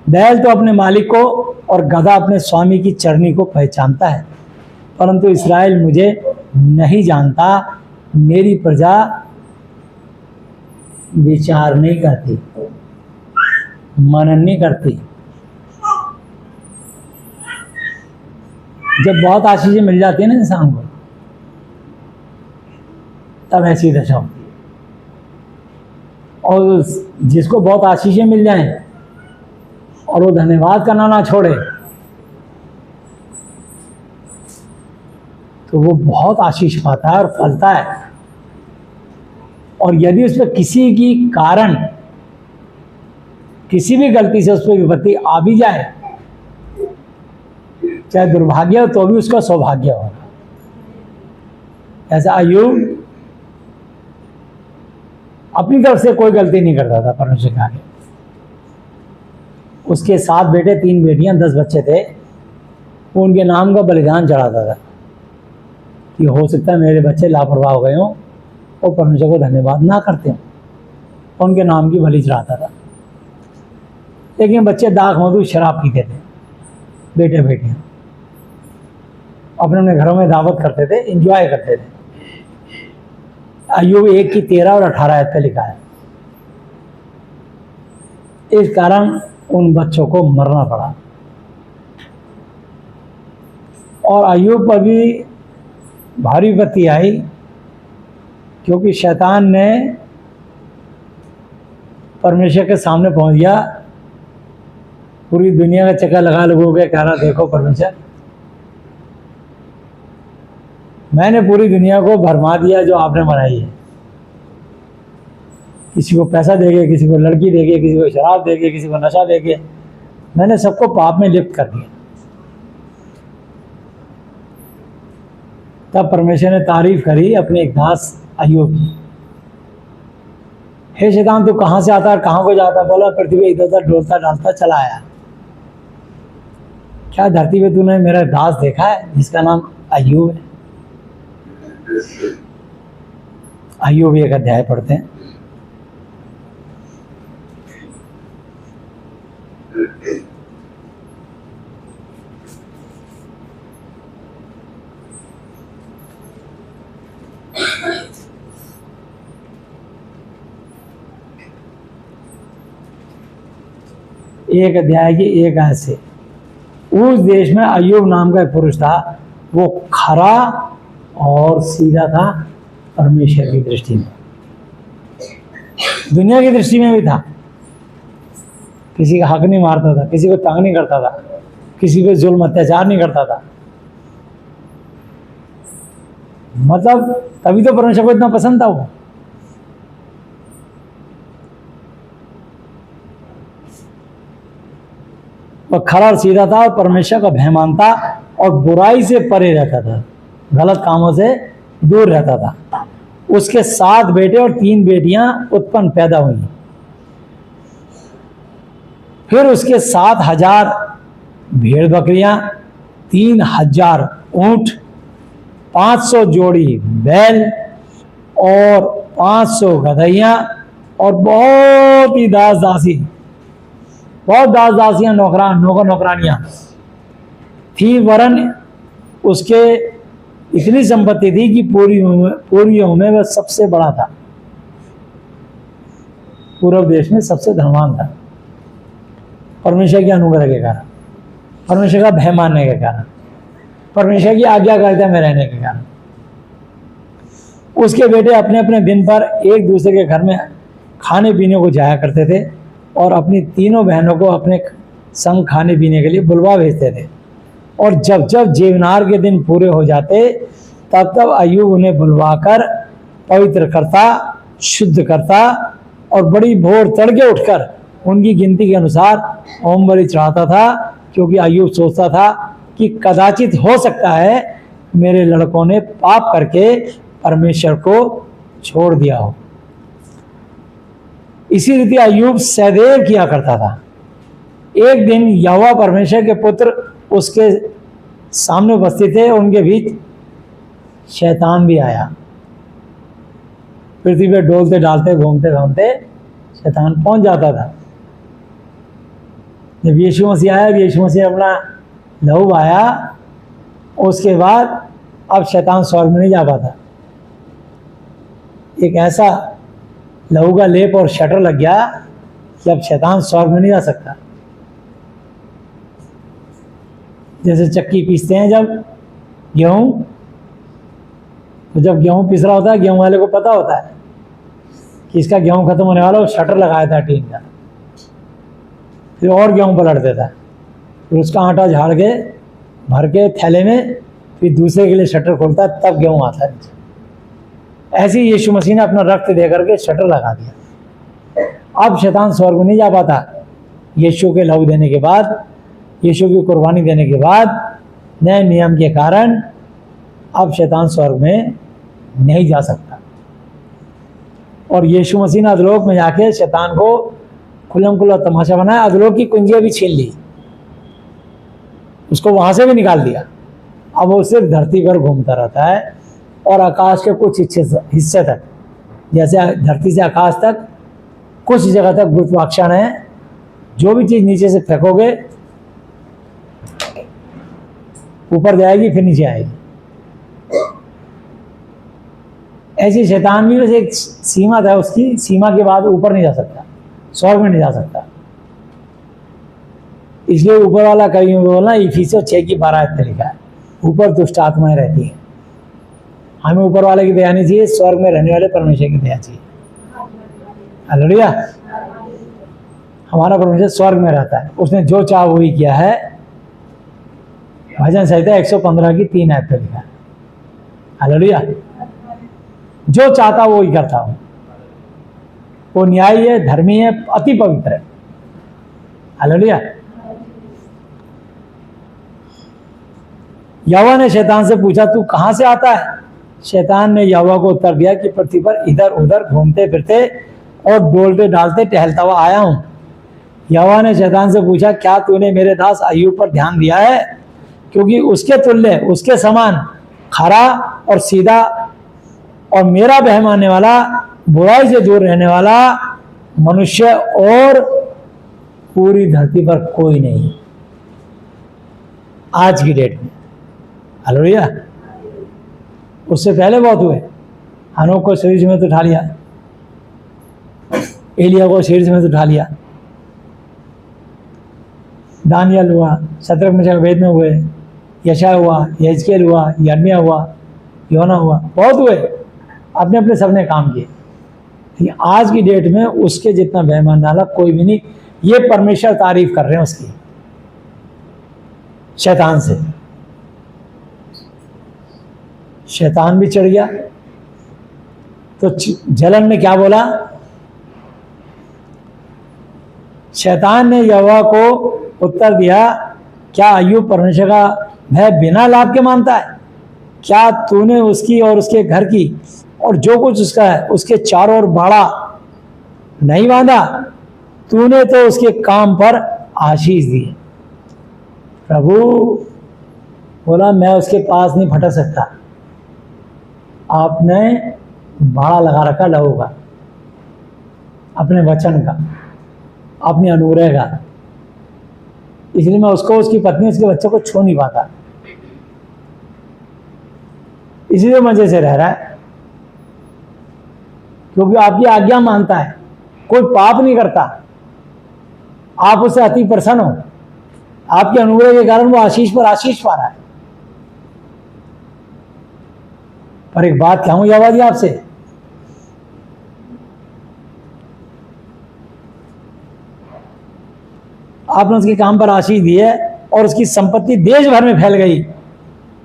बैल तो अपने मालिक को और गधा अपने स्वामी की चरनी को पहचानता है, परंतु इस्राएल मुझे नहीं जानता। मेरी प्रजा विचार नहीं करती, मनन नहीं करती। जब बहुत आशीषें मिल जाती है ना इंसान को, तब ऐसी दशा होती है। और जिसको बहुत आशीषें मिल जाएं और वो धन्यवाद करना ना छोड़े, तो वो बहुत आशीष पाता है और फलता है। और यदि उस पर किसी की कारण, किसी भी गलती से उस पर विपत्ति आ भी जाए, चाहे दुर्भाग्य हो तो भी उसका सौभाग्य होगा। ऐसा अय्यूब अपनी तरफ से कोई गलती नहीं करता था परमेश्वर के आगे। उसके 7 बेटे 3 बेटियां 10 बच्चे थे। वो उनके नाम का बलिदान चढ़ाता था कि हो सकता है मेरे बच्चे लापरवाह हो गए हों और परमेश्वर को धन्यवाद ना करते हों, उनके नाम की बलि चढ़ाता था। लेकिन बच्चे दाख मधु शराब पीते थे, बेटे बेटियां अपने अपने घरों में दावत करते थे, एंजॉय करते थे। अय्यूब 1 की 13 और 18 आयत पे लिखा है। इस कारण उन बच्चों को मरना पड़ा। और अय्यूब पर भी भारी विपत्ति आई, क्योंकि शैतान ने परमेश्वर के सामने पहुंच गया, पूरी दुनिया का चक्कर लगा लोगों के कह रहा देखो परमेश्वर, मैंने पूरी दुनिया को भरमा दिया जो आपने बनाई है। किसी को पैसा देके, किसी को लड़की देके, किसी को शराब देके, किसी को नशा देके, मैंने सबको पाप में लिप्त कर दिया। तब परमेश्वर ने तारीफ करी अपने एक दास अय्यूब की। हे शैतान, तू कहाँ से आता है, कहाँ को जाता? बोला पृथ्वी पे इधर उधर डोलता डालता चला आया। क्या धरती पे तूने मेरा दास देखा है जिसका नाम अय्यूब है? अय्यूब 1 अध्याय पढ़ते हैं। एक अध्याय की 1 आयत से। उस देश में अय्यूब नाम का एक पुरुष था, वो खरा और सीधा था परमेश्वर की दृष्टि में, दुनिया की दृष्टि में भी था। किसी का हक नहीं मारता था, किसी को तंग नहीं करता था, किसी पे जुल्म अत्याचार नहीं करता था। मतलब तभी तो परमेश्वर को इतना पसंद था वो। खरा और सीधा था और परमेश्वर का भय मानता और बुराई से परे रहता था, गलत कामों से दूर रहता था। उसके 7 बेटे और 3 बेटियां उत्पन्न पैदा हुई। फिर उसके 7,000 भेड़ बकरियां, 3,000 ऊंट, 500 जोड़ी बैल और 500 गधैयां और बहुत ही दास दासी, बहुत दास दासियां, नौकर नौकरानियां थी। वरन उसके इतनी संपत्ति थी कि पूर्वियों में वह सबसे बड़ा था, पूर्व देश में सबसे धनवान था। परमेश्वर के अनुग्रह के कारण, परमेश्वर का भय मानने के कारण, परमेश्वर की आज्ञाकारिता में रहने के कारण। उसके बेटे अपने अपने दिन पर एक दूसरे के घर में खाने पीने को जाया करते थे और अपनी तीनों बहनों को अपने संग खाने पीने के लिए बुलवा भेजते थे। और जब जब जेवनार के दिन पूरे हो जाते तब तब अय्यूब उन्हें बुलवाकर पवित्र करता, शुद्ध करता और बड़ी भोर तड़के उठकर उनकी गिनती के अनुसार होम बलि चढ़ाता था, क्योंकि अय्यूब सोचता था कि कदाचित हो सकता है मेरे लड़कों ने पाप करके परमेश्वर को छोड़ दिया हो। इसी रीति अय्यूब सदैव किया करता था। एक दिन यहोवा परमेश्वर के पुत्र उसके सामने उपस्थित थे, उनके बीच शैतान भी आया। पृथ्वी पे डोलते डालते घूमते घूमते शैतान पहुंच जाता था। जब यीशु मसीह आया, यीशु मसीह अपना लहू आया, उसके बाद अब शैतान स्वर्ग में नहीं जा पाता। एक ऐसा लहू का लेप और शटर लग गया कि अब शैतान स्वर्ग में नहीं जा सकता। जैसे चक्की पीसते हैं जब गेहूं, तो जब गेहूं पिस रहा होता है, गेहूं वाले को पता होता है कि इसका गेहूं खत्म होने वाला, वो शटर लगाया था टीन का, फिर और गेहूं पलट देता है, फिर उसका आटा झाड़ के भर के थैले में, फिर दूसरे के लिए शटर खोलता है, तब गेहूं आता है। ऐसे ही यीशु मसीह ने अपना रक्त दे करके शटर लगा दिया। अब शैतान स्वर्ग में नहीं जा पाता। यीशु के लहू देने के बाद, यीशु की कुर्बानी देने के बाद, नए नियम के कारण अब शैतान स्वर्ग में नहीं जा सकता। और यीशु मसीह ने अधोलोक में जाके शैतान को खुल्लम खुल्ला तमाशा बनाया, अधोलोक की कुंजियां भी छीन ली, उसको वहां से भी निकाल दिया। अब वो सिर्फ धरती पर घूमता रहता है और आकाश के कुछ हिस्से तक, जैसे धरती से आकाश तक कुछ जगह तक गुरुत्वाकर्षण है, जो भी चीज नीचे से फेंकोगे ऊपर जाएगी, फिर नीचे आएगी। ऐसी शैतान भी वैसे एक सीमा था, उसकी सीमा के बाद ऊपर नहीं जा सकता, स्वर्ग में नहीं जा सकता। इसलिए ऊपर वाला कभी बोलना इफिसियों 6:12 में लिखा है, ऊपर दुष्ट आत्माएं रहती हैं। हमें ऊपर वाले की दया नहीं चाहिए, स्वर्ग में रहने वाले परमेश्वर की दया चाहिए। हालेलुया। हमारा परमेश्वर स्वर्ग में रहता है, उसने जो चाह वही किया है। भजन संहिता 115 की 3 आयत पे लिखा है। हालेलुया। जो चाहता वो ही करता हूं। वो न्यायी है, धर्मी है, अति पवित्र है। हालेलुया। यहोवा ने शैतान से पूछा, तू कहां से आता है? शैतान ने यहोवा को उत्तर दिया कि पृथ्वी पर इधर उधर घूमते फिरते और डोलते डालते टहलता हुआ आया हूं। यहोवा ने शैतान से पूछा, क्या तूने मेरे दास अय्यूब पर ध्यान दिया है? क्योंकि उसके तुल्य, उसके समान खरा और सीधा और मेरा वह मानने वाला, बुराई से दूर रहने वाला मनुष्य और पूरी धरती पर कोई नहीं आज की डेट में। हालेलुया। उससे पहले बहुत हुए। हनोक को शरीर में तो उठा लिया, एलिया को शरीर में तो उठा लिया, दानियल हुआ, शद्रक मेशक अबेदनगो हुए, यशायाह हुआ, यहेजकेल हुआ, यिर्मयाह हुआ, योना हुआ, बहुत हुए। अपने अपने सबने काम किए। लेकिन आज की डेट में उसके जितना बेईमान वाला कोई भी नहीं। ये परमेश्वर तारीफ कर रहे हैं उसकी, शैतान से। शैतान भी चढ़ गया तो जलन में क्या बोला? शैतान ने यहोवा को उत्तर दिया, क्या अय्यूब परमेश्वर का भय बिना लाभ के मानता है? क्या तूने उसकी और उसके घर की और जो कुछ उसका है उसके चारों ओर बाड़ा नहीं बांधा? तूने तो उसके काम पर आशीष दी। प्रभु बोला, मैं उसके पास नहीं फटक सकता। आपने बाड़ा लगा रखा लहू का, अपने वचन का, अपने अनुग्रह का, इसलिए मैं उसको, उसकी पत्नी, उसके बच्चों को छू नहीं पाता। इसलिए मजे से रह रहा है, क्योंकि आपकी आज्ञा मानता है, कोई पाप नहीं करता। आप उससे अति प्रसन्न हो, आपके अनुग्रह के कारण वो आशीष पर आशीष पा रहा है। पर एक बात कहूं यहोवा जी आपसे, आपने उसके काम पर आशीष दी है और उसकी संपत्ति देश भर में फैल गई,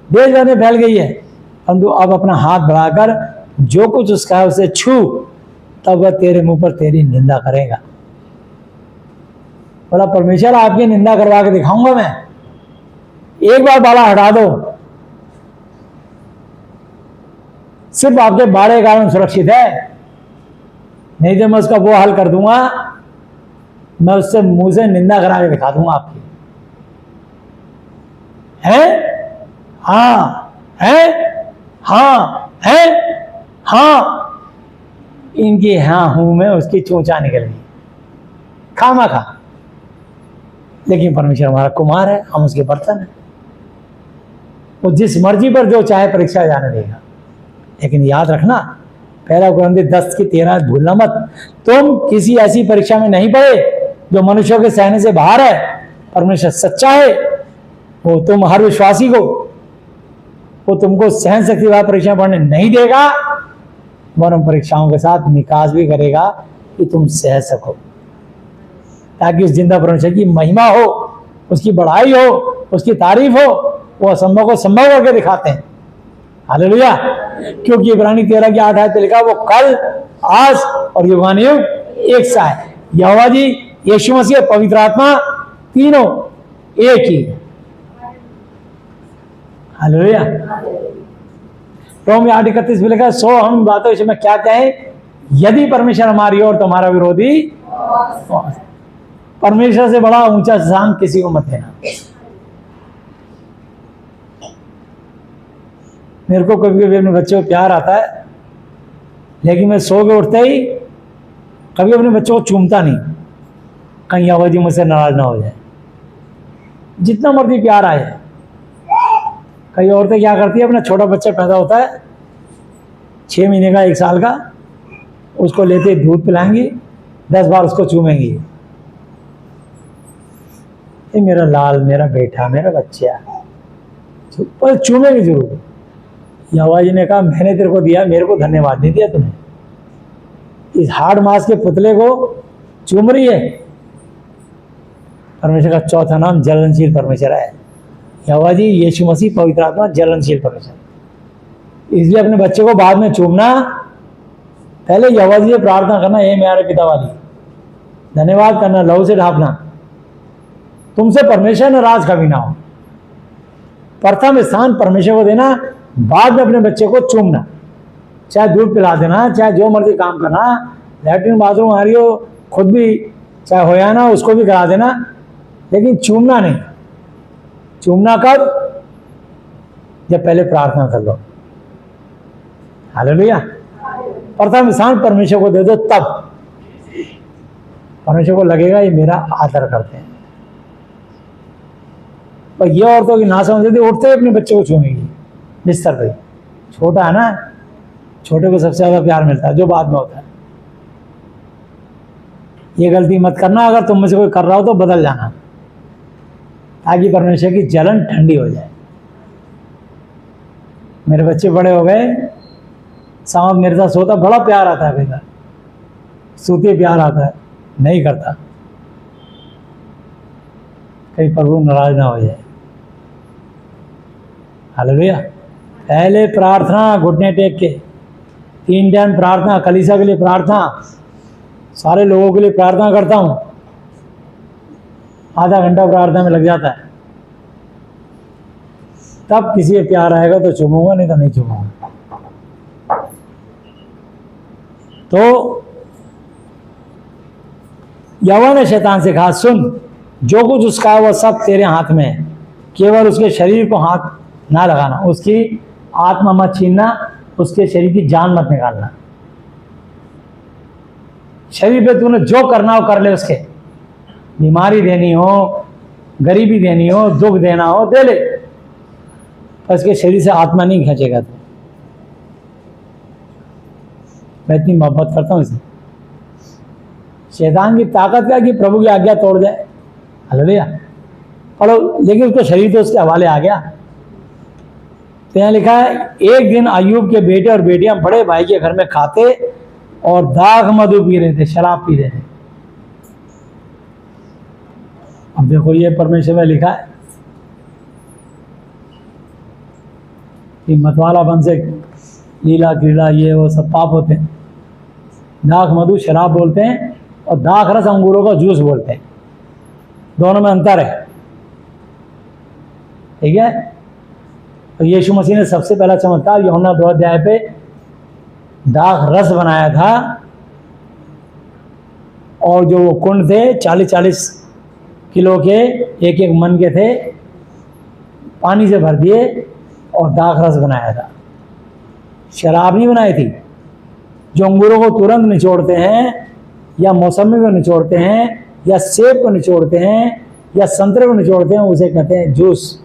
देश भर में फैल गई है। परंतु अब अपना हाथ बढ़ाकर जो कुछ उसका है उसे छू, तब वह तेरे मुंह पर तेरी निंदा करेगा। बोला परमेश्वर आपकी निंदा करवा के दिखाऊंगा मैं, एक बार बाला हटा दो, सिर्फ आपके बाड़े कारण सुरक्षित है, नहीं तो मैं उसका वो हाल कर दूंगा, मैं उससे मुंह से निंदा करा के दिखा दूंगा आपकी। है हाँ, है हाँ, है हाँ, इनकी हाँ हूं में उसकी चोंचा निकल गई खामा खा। लेकिन परमेश्वर हमारा कुमार है, हम उसके बर्तन हैं, वो जिस मर्जी पर जो चाहे परीक्षा जाने देगा। लेकिन याद रखना, पहला कुरिन्थियों 10:13 भूलना मत, तुम किसी ऐसी परीक्षा में नहीं पड़े जो मनुष्यों के सहने से बाहर है। परमेश्वर सच्चा है, वो तुम हर विश्वासी को, वो तुमको सहन शक्ति वाली परीक्षा पढ़ने नहीं देगा, वरन परीक्षाओं के साथ निकास भी करेगा कि तुम सह सको, ताकि उस जिंदा परमेश्वर की महिमा हो, उसकी बढ़ाई हो, उसकी तारीफ हो। वो असंभव को संभव करके दिखाते हैं। हालेलुया। क्योंकि इब्रानी 13:8 पे लिखा, वो कल, आज और युगानुयुग एक सा है। यहोवा जी, यीशु मसीह, पवित्र आत्मा, तीनों एक ही है। हालेलुया। रोम 8:31 में लिखा, सो हम बातों में क्या कहें, यदि परमेश्वर हमारी और तुम्हारा विरोधी, परमेश्वर से बड़ा ऊंचा स्थान किसी को मत देना। मेरे को कभी कभी अपने बच्चों को प्यार आता है, लेकिन मैं सो के उठते ही कभी अपने बच्चों को चूमता नहीं, कहीं आवाज मुझसे नाराज ना हो जाए, जितना मर्जी प्यार आए। कई औरतें क्या करती है, अपना छोटा बच्चा पैदा होता है 6 महीने का, 1 साल का, उसको लेते दूध पिलाएंगी, 10 बार उसको चूमेंगी, ये मेरा लाल, मेरा बेटा, मेरा बच्चा, पर चूमेंगी जरूर। यहोवा जी ने कहा, मैंने तेरे को दिया, मेरे को धन्यवाद नहीं दिया तूने, इस हाड़ मांस के पुतले को चूम रही है। परमेश्वर का चौथा नाम जलनशील परमेश्वर है। यहोवा जी, यीशु मसीह, पवित्र आत्मा, जलनशील परमेश्वर। इसलिए अपने बच्चे को बाद में चूमना, पहले यहोवा जी से प्रार्थना करना, हे मेरे पिता वाली, धन्यवाद करना, लहू से ढांपना, तुमसे परमेश्वर नाराज कभी ना हो। प्रथम स्थान परमेश्वर को देना, बाद में अपने बच्चे को चूमना, चाहे दूध पिला देना, चाहे जो मर्जी काम करना, लैट्रिन बाथरूम आ रही हो, खुद भी चाहे हो या ना, उसको भी करा देना, लेकिन चूमना नहीं। चूमना कब? जब पहले प्रार्थना कर लो। हालेलुया। प्रथम स्थान परमेश्वर को दे दो, तब परमेश्वर को लगेगा ये मेरा आदर करते हैं। और ये औरतों की ना समझ थी, उठते ही अपने बच्चे को चूमेगी बिस्तर पे। छोटा है ना, छोटे को सबसे ज्यादा प्यार मिलता है, जो बाद में होता है। ये गलती मत करना, अगर तुम में से कोई कर रहा हो तो बदल जाना, ताकि परमेश्वर की जलन ठंडी हो जाए। मेरे बच्चे बड़े हो गए, सांप मेरे साथ सोता, बड़ा प्यार आता है बेटा, सूते प्यार आता है, नहीं करता, कहीं प्रभु नाराज ना हो जाए। हालेलुया। पहले प्रार्थना, घुटने टेक के, 3 टाइम प्रार्थना, कलीसिया के लिए प्रार्थना, सारे लोगों के लिए प्रार्थना करता हूँ, आधा घंटा प्रार्थना में लग जाता है, तब किसी पे प्यार आएगा तो चूमूंगा, नहीं तो नहीं चूमूंगा। तो यहोवा ने शैतान से कहा, सुन, जो कुछ उसका है वह सब तेरे हाथ में है, केवल उसके शरीर को हाथ ना लगाना, उसकी आत्मा मत छीनना, उसके शरीर की जान मत निकालना। शरीर पे तूने जो करना हो कर ले, उसके बीमारी देनी हो, गरीबी देनी हो, दुख देना हो, दे ले, पर इसके शरीर से आत्मा नहीं खींचेगा तू। मैं इतनी मोहब्बत करता हूँ इसे। शैतान की ताकत क्या कि प्रभु की आज्ञा तोड़ जाए। हालेलुया। और लेकिन उसका शरीर तो उसके हवाले आ गया। तो यहाँ लिखा है, एक दिन अय्यूब के बेटे और बेटियां बड़े भाई के घर में खाते और दाख मधु पी रहे थे, शराब पी रहे थे। अब देखो ये परमेश्वर में लिखा है, कि मतवालापन से लीला क्रीड़ा ये वो सब पाप होते हैं। दाख मधु शराब बोलते हैं और दाख रस अंगूरों का जूस बोलते हैं, दोनों में अंतर है। ठीक है। तो यीशु मसीह ने सबसे पहला चमत्कार यूहन्ना 2 अध्याय पे दाख रस बनाया था, और जो वो कुंड थे 40-40 किलो के, एक एक मन के थे, पानी से भर दिए और दाख रस बनाया था। शराब नहीं बनाई थी। जो अंगूरों को तुरंत निचोड़ते हैं या मौसमी को निचोड़ते हैं या सेब को निचोड़ते हैं या संतरे को निचोड़ते हैं, उसे कहते हैं जूस।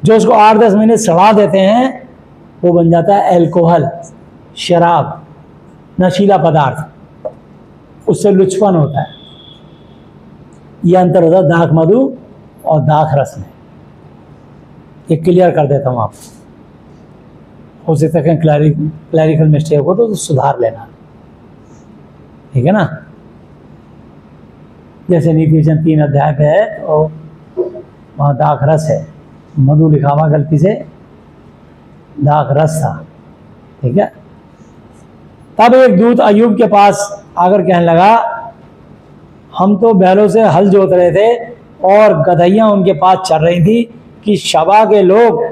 जो उसको 8-10 महीने सड़ा देते हैं वो बन जाता है अल्कोहल, शराब, नशीला पदार्थ, उससे लुचपन होता है। यह अंतर होता है दाख मधु और दाख रस में। ये क्लियर कर देता हूँ आपको, हो सकता है क्लैरिकल मिस्टेक हो तो सुधार लेना। ठीक है ना। जैसे नीति वचन 3 अध्याय पे है तो वहाँ दाख रस है, मधु लिखा हुआ गलती से, दाख रस था। ठीक है। तब एक दूत अय्यूब के पास आकर कहने लगा, हम तो बैलों से हल जोत रहे थे और गधैयाँ उनके पास चल रही थी कि शबा के लोग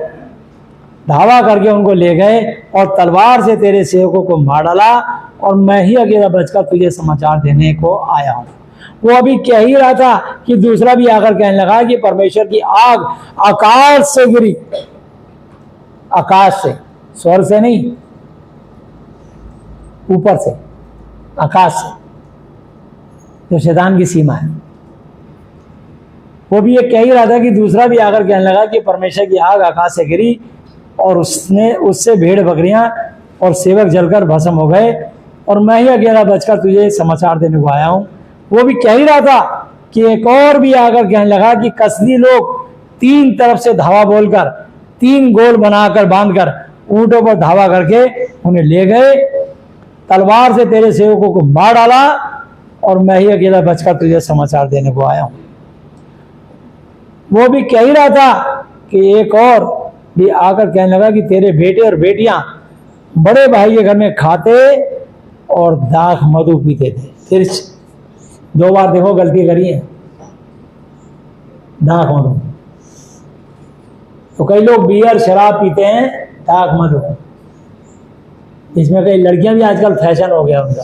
धावा करके उनको ले गए और तलवार से तेरे सेवकों को मार डाला, और मैं ही अकेला बचकर तुझे समाचार देने को आया हूँ। वो अभी कह ही रहा था कि दूसरा भी आकर कहने लगा कि परमेश्वर की आग आकाश से गिरी, आकाश से, स्वर्ग से नहीं, ऊपर से, आकाश से, जो शैतान की सीमा है। वो भी ये कह ही रहा था कि दूसरा भी आकर कहने लगा कि परमेश्वर की आग आकाश से गिरी और उससे भेड़ बकरियां और सेवक जलकर भस्म हो गए, और मैं ही अकेला बचकर तुझे समाचार देने को आया हूं। वो भी कह ही रहा था कि एक और भी आकर कहने लगा कि कसदी लोग 3 तरफ से धावा बोलकर 3 गोल बनाकर बांधकर ऊंटों पर धावा करके उन्हें ले गए, तलवार से तेरे सेवकों को मार डाला, और मैं ही अकेला बचकर तुझे समाचार देने को आया हूं। वो भी कह ही रहा था कि एक और भी आकर कहने लगा कि तेरे बेटे और बेटियां बड़े भाई के घर में खाते और दाख मधु पीते थे। फिर 2 बार देखो गलती करी है, दाख मधु। तो कई लोग बियर शराब पीते हैं, दाख मधु। इसमें कई लड़कियां भी आजकल फैशन हो गया उनका।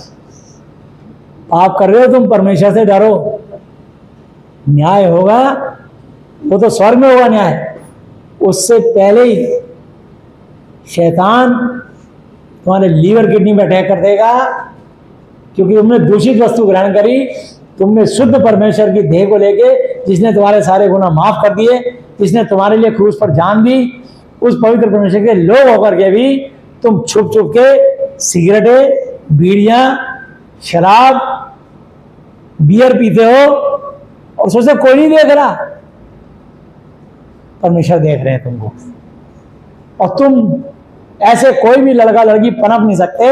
पाप कर रहे हो तुम, परमेश्वर से डरो, न्याय होगा वो तो स्वर्ग में होगा न्याय। उससे पहले ही शैतान तुम्हारे लीवर किडनी में अटैक कर देगा, क्योंकि तुमने दूषित वस्तु ग्रहण करी। तुमने शुद्ध परमेश्वर की देह को लेके, जिसने तुम्हारे सारे गुनाह माफ कर दिए, जिसने तुम्हारे लिए क्रूस पर जान दी, उस पवित्र परमेश्वर के लोग होकर के भी तुम छुप छुप के सिगरेटें, बीड़ियां, शराब, बियर पीते हो और सोचते कोई नहीं देख रहा। परमेश्वर देख रहे हैं तुमको, और तुम ऐसे कोई भी लड़का लड़की पनप नहीं सकते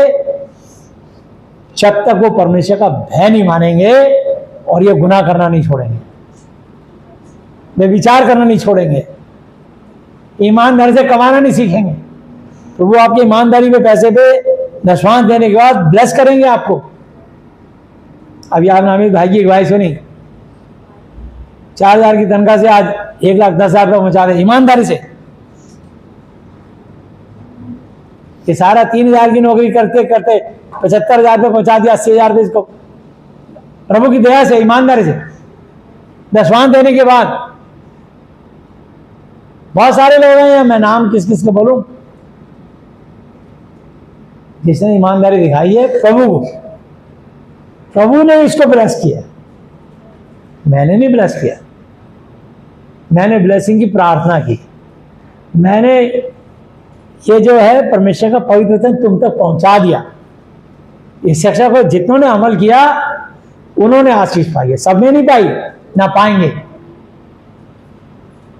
जब तक वो परमेश्वर का भय नहीं मानेंगे और ये गुनाह करना नहीं छोड़ेंगे, वे विचार करना नहीं छोड़ेंगे, ईमानदारी से कमाना नहीं सीखेंगे। तो वो आपकी ईमानदारी के पैसे पे दशवांश देने के बाद ब्लेस करेंगे आपको। अभी आपने अमित भाई की गवाही सुनी, 4,000 की तनख्वाह से आज 1,10,000 रुपये पहुंचा दे ईमानदारी से। ये सारा 3,000 की नौकरी करते करते 75,000 रुपये पहुंचा दिया, 80,000 रुपये इसको, प्रभु की दया से, ईमानदारी से, दशवांश देने के बाद। बहुत सारे लोग हैं, मैं नाम किस किस को बोलूं, जिसने ईमानदारी दिखाई है प्रभु ने इसको ब्लेस किया, मैंने नहीं ब्लेस किया। मैंने ब्लेसिंग की प्रार्थना की, मैंने ये जो है परमेश्वर का पवित्र वचन तुम तक पहुंचा दिया। इस शिक्षा को जितनों ने अमल किया उन्होंने आशीष पाई है, सबने नहीं पाई, ना पाएंगे।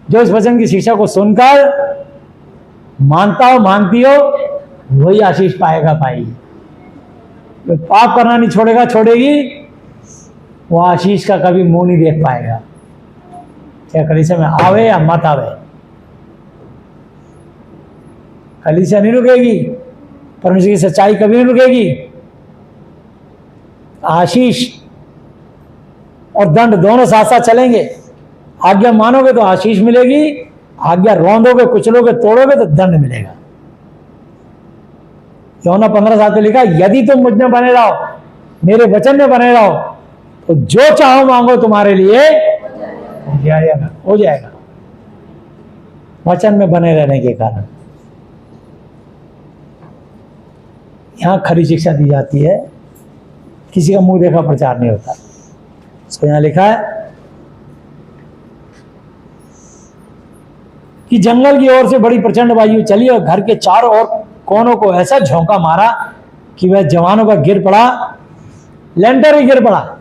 जो इस वचन की शिक्षा को सुनकर मानता हो, मानती हो, वही आशीष पाएगा, पाएगी। तो पाप करना नहीं छोड़ेगा, छोड़ेगी, वो आशीष का कभी मुंह नहीं देख पाएगा, चाहे कलीसिया में आवे या मत आवे। कलीसिया नहीं रुकेगी, परमेश्वर की सच्चाई कभी नहीं रुकेगी। आशीष और दंड दोनों साथ साथ चलेंगे। आज्ञा मानोगे तो आशीष मिलेगी, आज्ञा रौंदोगे, कुचलोगे, तोड़ोगे तो दंड मिलेगा। यूहन्ना 15:7 पे लिखा, यदि तुम मुझ में बने रहो, मेरे वचन में बने रहो, तो जो चाहो मांगो तुम्हारे लिए हो जाएगा। वचन में बने रहने के कारण यहां खरी शिक्षा दी जाती है, किसी का मुंह देखा प्रचार नहीं होता। इसको यहां लिखा है कि जंगल की ओर से बड़ी प्रचंड वायु चली और घर के चारों ओर कोनों को ऐसा झोंका मारा कि वह जवानों का गिर पड़ा, लेंटर ही गिर पड़ा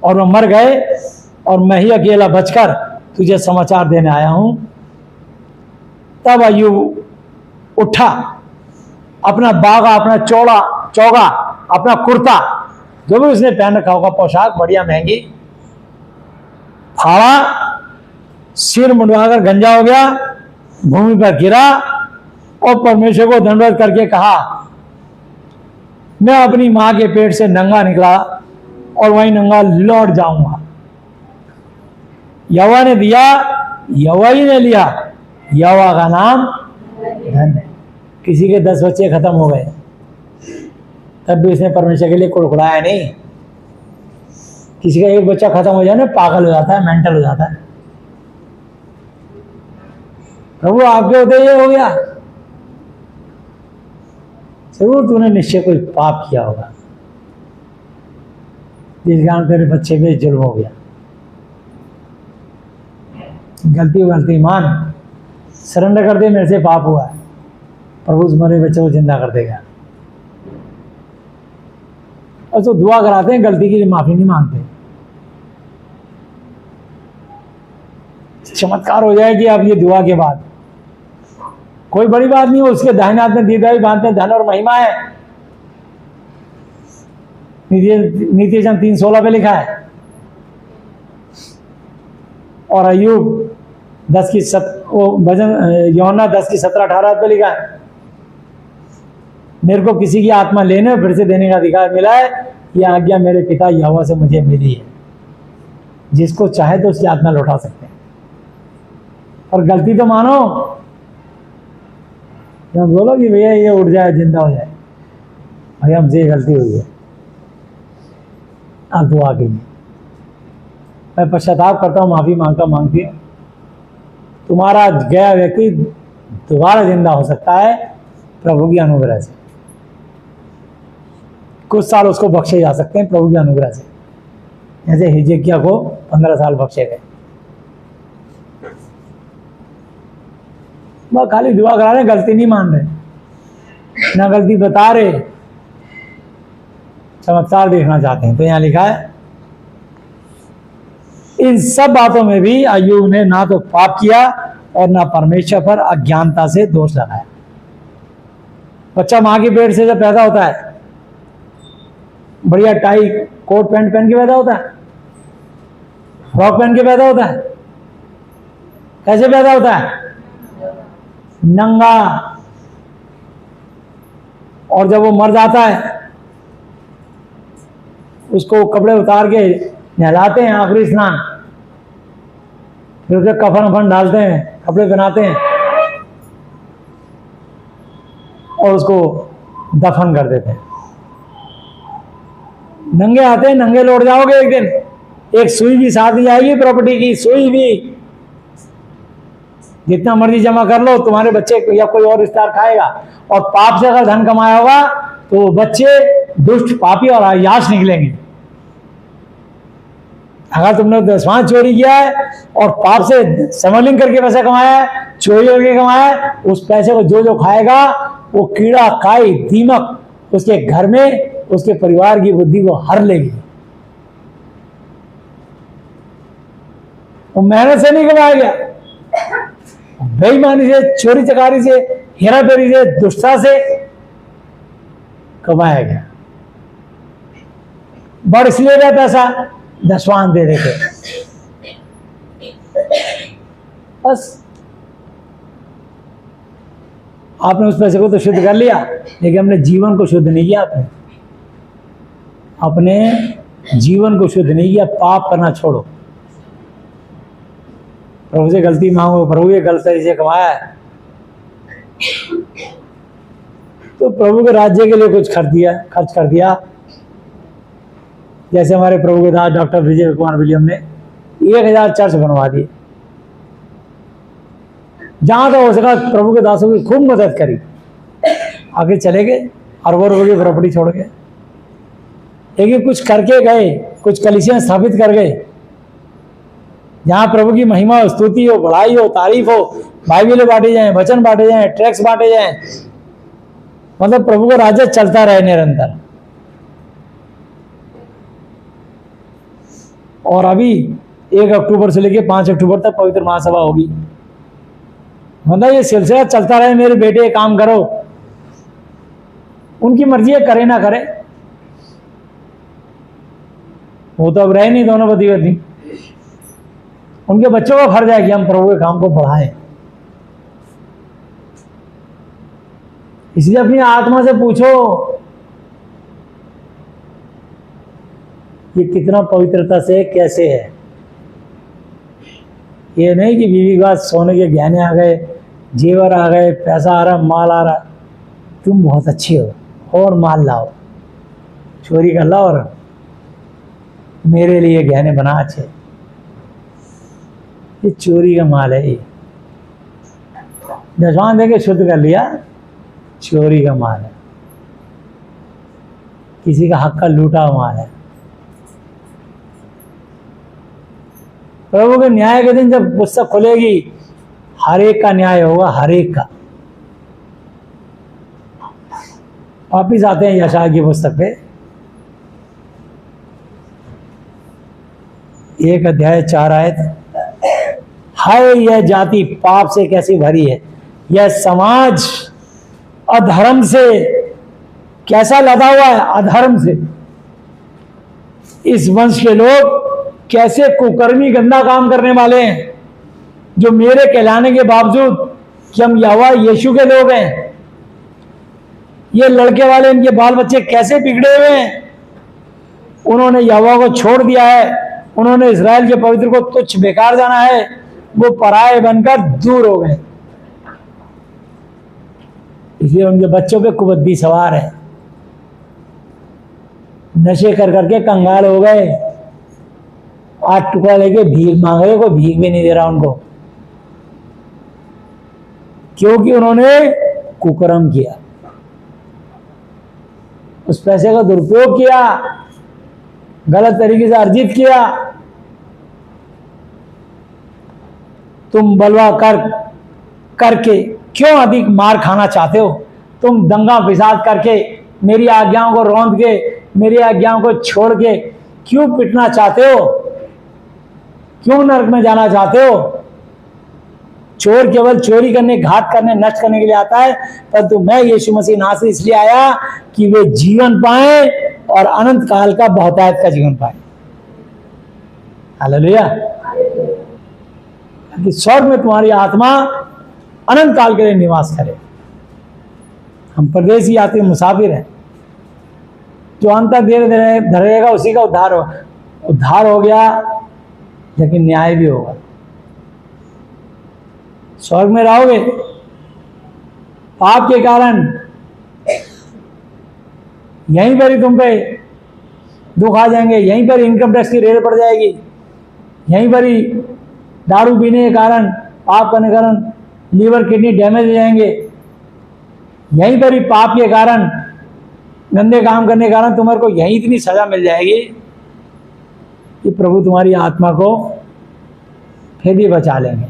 और वह मर गए, और मैं ही अकेला बचकर तुझे समाचार देने आया हूं। तब अय्यूब उठा, अपना बागा, अपना चौगा, अपना कुर्ता, जो भी उसने पहन रखा होगा पोशाक बढ़िया महंगी, फाड़ा, सिर मुंडवाकर गंजा हो गया, भूमि पर गिरा और परमेश्वर को दंडवत करके कहा, मैं अपनी मां के पेट से नंगा निकला और वहीं नंगा लौट जाऊंगा। यहोवा ने दिया, यहोवा ही ने लिया, यहोवा का नाम धन्य। किसी के 10 बच्चे खत्म हो गए, तब भी उसने परमेश्वर के लिए कुड़कुड़ाया नहीं। किसी का एक बच्चा खत्म हो जाए ना, पागल हो जाता है, मेंटल हो जाता है। प्रभु आपके होते ये हो गया, जरूर तूने निश्चय कोई पाप किया होगा जिस कारण तेरे बच्चे पे जुल्म हो गया। गलती मान, सरेंडर कर दे, मेरे से पाप हुआ है, प्रभु उस मरे बच्चे को जिंदा कर देगा। और तो दुआ कराते हैं, गलती की माफी नहीं मांगते। चमत्कार हो जाएगी आप ये दुआ के बाद, कोई बड़ी बात नहीं है। उसके दाहिने हाथ में दीर्घायु बांधते हैं, धन और महिमा है। नीति वचन 3:16 पे लिखा है। और अय्यूब 10 यूहन्ना 10:17-18 पे लिखा है, मेरे को किसी की आत्मा लेने और फिर से देने का अधिकार मिला है, यह आज्ञा मेरे पिता यहोवा से मुझे मिली है। जिसको चाहे तो उसकी आत्मा लौटा सकते हैं, और गलती तो मानो। जब बोलो कि भैया ये उठ जाए, जिंदा हो जाए, भैया हमसे ये गलती हुई है, आप दुआ कीजिए, मैं पश्चाताप करता हूँ, माफी मांगती हूँ। तुम्हारा गया व्यक्ति दोबारा जिंदा हो सकता है प्रभु की अनुग्रह से। कुछ साल उसको बख्शे जा सकते हैं प्रभु की अनुग्रह से, जैसे हिजकिय्याह को 15 साल बख्शे गए। वह खाली दुआ करा रहे, गलती नहीं मान रहे, ना गलती बता रहे, चमत्कार देखना चाहते हैं। तो यहां लिखा है, इन सब बातों में भी अय्यूब ने ना तो पाप किया और ना परमेश्वर पर अज्ञानता से दोष लगाया। बच्चा मां के पेट से जब पैदा होता है, बढ़िया टाई कोट पैंट पहन के पैदा होता है, फ्रॉक पहन के पैदा होता है। कैसे पैदा होता है? नंगा। और जब वो मर जाता है, उसको कपड़े उतार के नहलाते हैं, आखिरी स्नान, फिर उसे कफन वफन डालते हैं, कपड़े पहनाते हैं और उसको दफन कर देते हैं। नंगे आते हैं, नंगे लौट जाओगे एक दिन। एक सुई भी साथ ही आएगी, प्रॉपर्टी की सुई भी। जितना मर्जी जमा कर लो, तुम्हारे बच्चे या कोई और रिश्तेदार खाएगा। और पाप से अगर धन कमाया होगा तो बच्चे दुष्ट, पापी और अय्याश निकलेंगे। अगर तुमने दशमांश चोरी किया है और पाप से स्मगलिंग करके पैसा कमाया है, चोरी करके कमाया है, उस पैसे को जो जो खाएगा वो कीड़ा, काई, दीमक उसके घर में, उसके परिवार की बुद्धि को हर लेगी। वो मेहनत से नहीं कमाया गया, बेईमानी से, चोरी चकारी से, हेराफेरी से, दुष्टता से कमाया गया। बड़ इसलिए गया पैसा, दशवान दे देते बस। आपने उस पैसे को तो शुद्ध कर लिया, लेकिन अपने जीवन को शुद्ध नहीं किया। आपने अपने जीवन को शुद्ध नहीं किया। पाप करना छोड़ो, प्रभु से गलती मांगो, प्रभु ये गलत तरीके से कमाया है तो प्रभु के राज्य के लिए कुछ खर्च कर दिया। जैसे हमारे प्रभु के दास डॉक्टर विजय कुमार विलियम ने 1000 चर्च बनवा दिए। जहां तक हो सका प्रभु के दासों की खूब मदद करी, आगे चले गए, अरबों रुपए की प्रॉपर्टी छोड़ गए। लेकिन कुछ करके गए, कुछ कलीसियां स्थापित कर गए, जहां प्रभु की महिमा हो, स्तुति हो, बढ़ाई हो, तारीफ हो, बाइबलें बांटे जाएं, वचन बांटे जाएं, ट्रैक्ट्स बांटे जाएं, मतलब प्रभु का राज्य चलता रहे निरंतर। और अभी 1 अक्टूबर से लेकर 5 अक्टूबर तक पवित्र महासभा होगी। मतलब ये सिलसिला चलता रहे। मेरे बेटे काम करो, उनकी मर्जी है, करे ना करे, वो तो अब रहे नहीं दोनों पति पत्नी। उनके बच्चों का फर्ज है कि हम प्रभु के काम को बढ़ाएं। इसलिए अपनी आत्मा से पूछो ये कितना पवित्रता से कैसे है। ये नहीं कि बीवी के बाद सोने के गहने आ गए, जेवर आ गए, पैसा आ रहा, माल आ रहा, तुम बहुत अच्छे हो और माल लाओ, चोरी कर लाओ और मेरे लिए गहने बना अच्छे। ये चोरी का माल है। ये दशवान देके शुद्ध कर लिया, चोरी का माल है, किसी का हक का लूटा हुआ माल है। प्रभु के न्याय के दिन जब पुस्तक खुलेगी, हर एक का न्याय होगा, हर एक का। वापिस आते हैं यशायाह की पुस्तक पे, 1 अध्याय 4 आयत। हाय यह जाति पाप से कैसी भरी है, यह समाज अधर्म से कैसा लदा हुआ है, अधर्म से। इस वंश के लोग कैसे कुकर्मी गंदा काम करने वाले हैं, जो मेरे कहलाने के बावजूद कि हम यहोवा यीशु के लोग हैं, ये लड़के वाले इनके बाल बच्चे कैसे बिगड़े हुए हैं। उन्होंने यहोवा को छोड़ दिया है, उन्होंने इस्राएल के पवित्र को तुच्छ बेकार जाना है, वो पराये बनकर दूर हो गए। इसलिए उनके बच्चों पे कुबद्दी सवार है, नशे कर करके कंगाल हो गए। 8 टुकड़ा लेके भीख मांग रहे, कोई भीख भी नहीं दे रहा उनको, क्योंकि उन्होंने कुकर्म किया, उस पैसे का दुरुपयोग किया, गलत तरीके से अर्जित किया। तुम बलवा करके क्यों अधिक मार खाना चाहते हो? तुम दंगा फिसाद करके, मेरी आज्ञाओं को रौंद के, मेरी आज्ञाओं को छोड़ के क्यों पिटना चाहते हो? क्यों नरक में जाना चाहते हो? चोर केवल चोरी करने, घात करने, नष्ट करने के लिए आता है, परंतु मैं यीशु मसीह नासरी इसलिए आया कि वे जीवन पाए और अनंत काल का बहुतायत का जीवन पाए। हालेलुया। कि स्वर्ग में तुम्हारी आत्मा अनंत काल के लिए निवास करे। हम परदेसी यात्री मुसाफिर हैं, जो अंत देर धरेगा उसी का उद्धार हो गया, लेकिन न्याय भी होगा। स्वर्ग में रहोगे, पाप के कारण यहीं पर ही तुम पे दुख आ जाएंगे, यहीं पर इनकम टैक्स की रेड पड़ जाएगी, यहीं पर ही दारू पीने के कारण, पाप करने के कारण लीवर किडनी डैमेज हो जाएंगे, यहीं पर ही पाप के कारण, गंदे काम करने के कारण तुम्हारे को यहीं इतनी सजा मिल जाएगी कि प्रभु तुम्हारी आत्मा को फिर भी बचा लेंगे,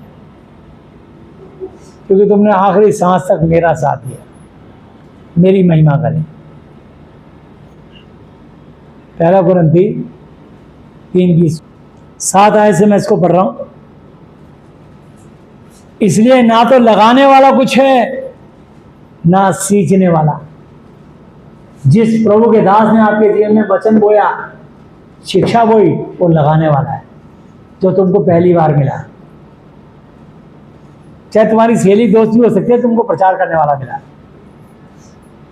क्योंकि तुमने आखिरी सांस तक मेरा साथ दिया। मेरी महिमा करें। 1 कुरिन्थी 3:7 आयत से मैं इसको पढ़ रहा हूं। इसलिए ना तो लगाने वाला कुछ है, ना सींचने वाला। जिस प्रभु के दास ने आपके जीवन में वचन बोया, शिक्षा बोई, वो लगाने वाला है, जो तुमको पहली बार मिला। चाहे तुम्हारी सहेली दोस्त भी हो सकती है, तुमको प्रचार करने वाला मिला,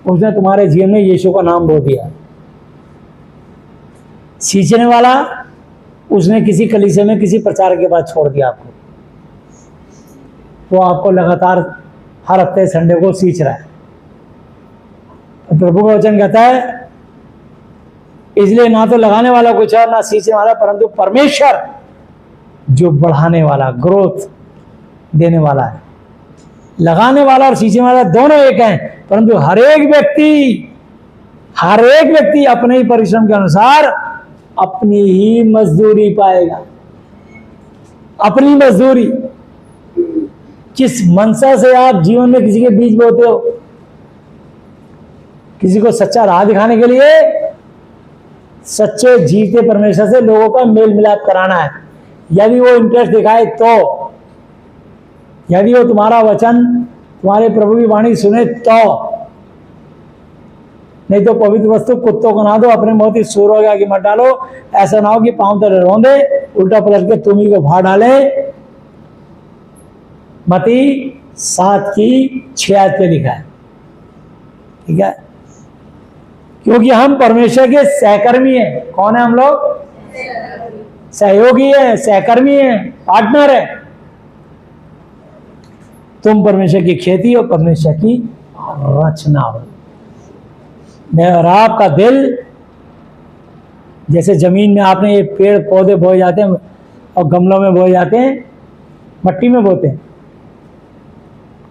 उसने तुम्हारे जीवन में यीशु का नाम बो दिया। सींचने वाला, उसने किसी कलीसिया में किसी प्रचार के बाद छोड़ दिया आपको, वो आपको लगातार हर हफ्ते संडे को सींच रहा है। तो प्रभु का वचन कहता है, इसलिए ना तो लगाने वाला कुछ है ना सींचने वाला, परंतु परमेश्वर जो बढ़ाने वाला, ग्रोथ देने वाला है। लगाने वाला और सींचने वाला दोनों एक हैं, परंतु हर एक व्यक्ति अपने ही परिश्रम के अनुसार अपनी ही मजदूरी पाएगा। अपनी मजदूरी, किस मनसा से आप जीवन में किसी के बीच बोते हो, किसी को सच्चा राह दिखाने के लिए, सच्चे जीते परमेश्वर से लोगों का मेल मिलाप कराना है। यदि वो इंटरेस्ट दिखाए तो, यदि वो तुम्हारा वचन, तुम्हारे प्रभु की वाणी सुने तो, नहीं तो पवित्र वस्तु कुत्तों को ना दो, अपने बहुत ही सूर हो गया कि मत डालो। ऐसा ना हो कि पांव तले रौंदे, उल्टा पलट के तुम ही को भाड़ डाले। मती 7:6 पे लिखा है, ठीक है। क्योंकि हम परमेश्वर के सहकर्मी हैं। कौन है हम लोग? सहयोगी है, सहकर्मी है, पार्टनर है। तुम परमेश्वर की खेती और परमेश्वर की रचना हो। मैं और आपका दिल, जैसे जमीन में आपने ये पेड़ पौधे बोए जाते हैं और गमलों में बोए जाते हैं, मट्टी में बोते हैं,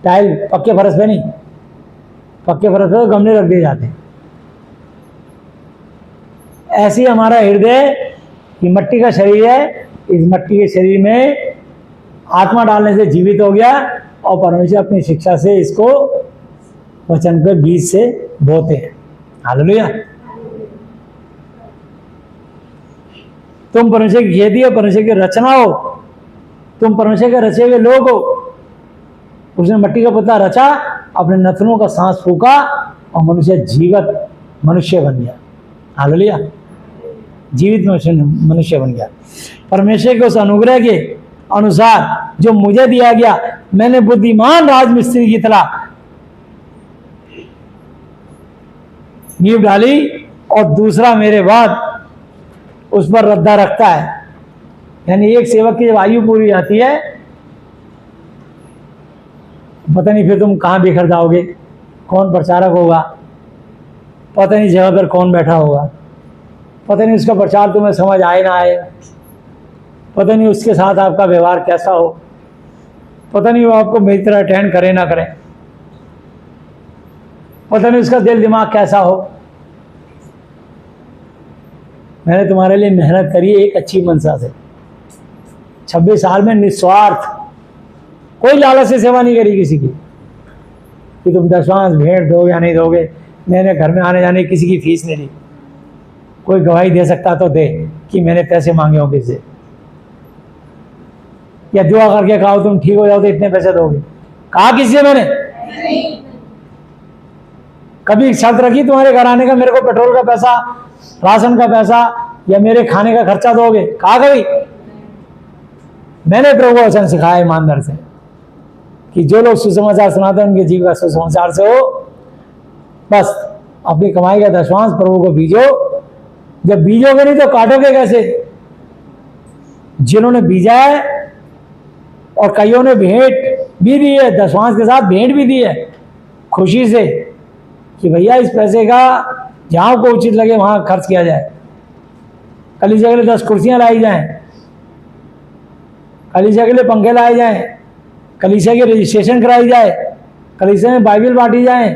टाइल पक्के फर्श पे नहीं, पक्के फर्श पे गमले रख दिए जाते हैं। ऐसे ही हमारा हृदय, ये मट्टी का शरीर है, इस मट्टी के शरीर में आत्मा डालने से जीवित हो गया और परमेश्वर अपनी शिक्षा से इसको वचन के बीज से बोते हैं। हालेलुया। तुम परमेश्वर की खेती और परमेश्वर की रचना हो, तुम परमेश्वर के रचे हुए लोग हो। उसने मट्टी का पुतला रचा, अपने नथनों का सांस फूका और मनुष्य जीवित मनुष्य बन गया। हालेलुया। जीवित मनुष्य बन गया। परमेश्वर के उस अनुग्रह के अनुसार जो मुझे दिया गया, मैंने बुद्धिमान राजमिस्त्री की तरह नींव डाली और दूसरा मेरे बाद उस पर रद्दा रखता है। यानी एक सेवक की जब आयु पूरी जाती है, पता नहीं फिर तुम कहाँ बिखर जाओगे, कौन प्रचारक होगा, पता नहीं जगह पर कौन बैठा होगा, पता नहीं उसका प्रचार तुम्हें समझ आए ना आए, पता नहीं उसके साथ आपका व्यवहार कैसा हो, पता नहीं वो आपको मेरी तरह अटेंड करे ना करे, पता नहीं उसका दिल दिमाग कैसा हो। मैंने तुम्हारे लिए मेहनत करी एक अच्छी मनसा से, 26 साल में निस्वार्थ, कोई लालच से सेवा नहीं करी किसी की कि तुम दशवांश भेंट दोगे या नहीं दोगे। मैंने घर में आने जाने किसी की फीस नहीं ली। कोई गवाही दे सकता तो दे कि मैंने पैसे मांगे हो किसी से, या दुआ करके कहा तुम ठीक हो जाओ तो इतने पैसे दोगे। कहा किसी से मैंने? कभी शर्त रखी तुम्हारे घर आने का, मेरे को पेट्रोल का पैसा, राशन का पैसा या मेरे खाने का खर्चा दोगे? कहा कभी? मैंने प्रभु वचन सिखाया ईमानदार से कि जो लोग सुसमाचार सुनाते हैं उनके जीव का सुसमाचार से हो। बस अपनी कमाई का दशवांश प्रभु को बीजो। जब बीजोगे नहीं तो काटोगे कैसे? जिन्होंने बीजा है और कईयों ने भेंट भी दी है, दशवांश के साथ भेंट भी दी है खुशी से कि भैया इस पैसे का जहाँ को उचित लगे वहाँ खर्च किया जाए। कलीसिया के लिए 10 कुर्सियाँ लाई जाएं, कलीसिया के लिए पंखे लाए जाएं, कलीसिया की रजिस्ट्रेशन कराई जाए, कलीसिया में बाइबिल बांटी जाए,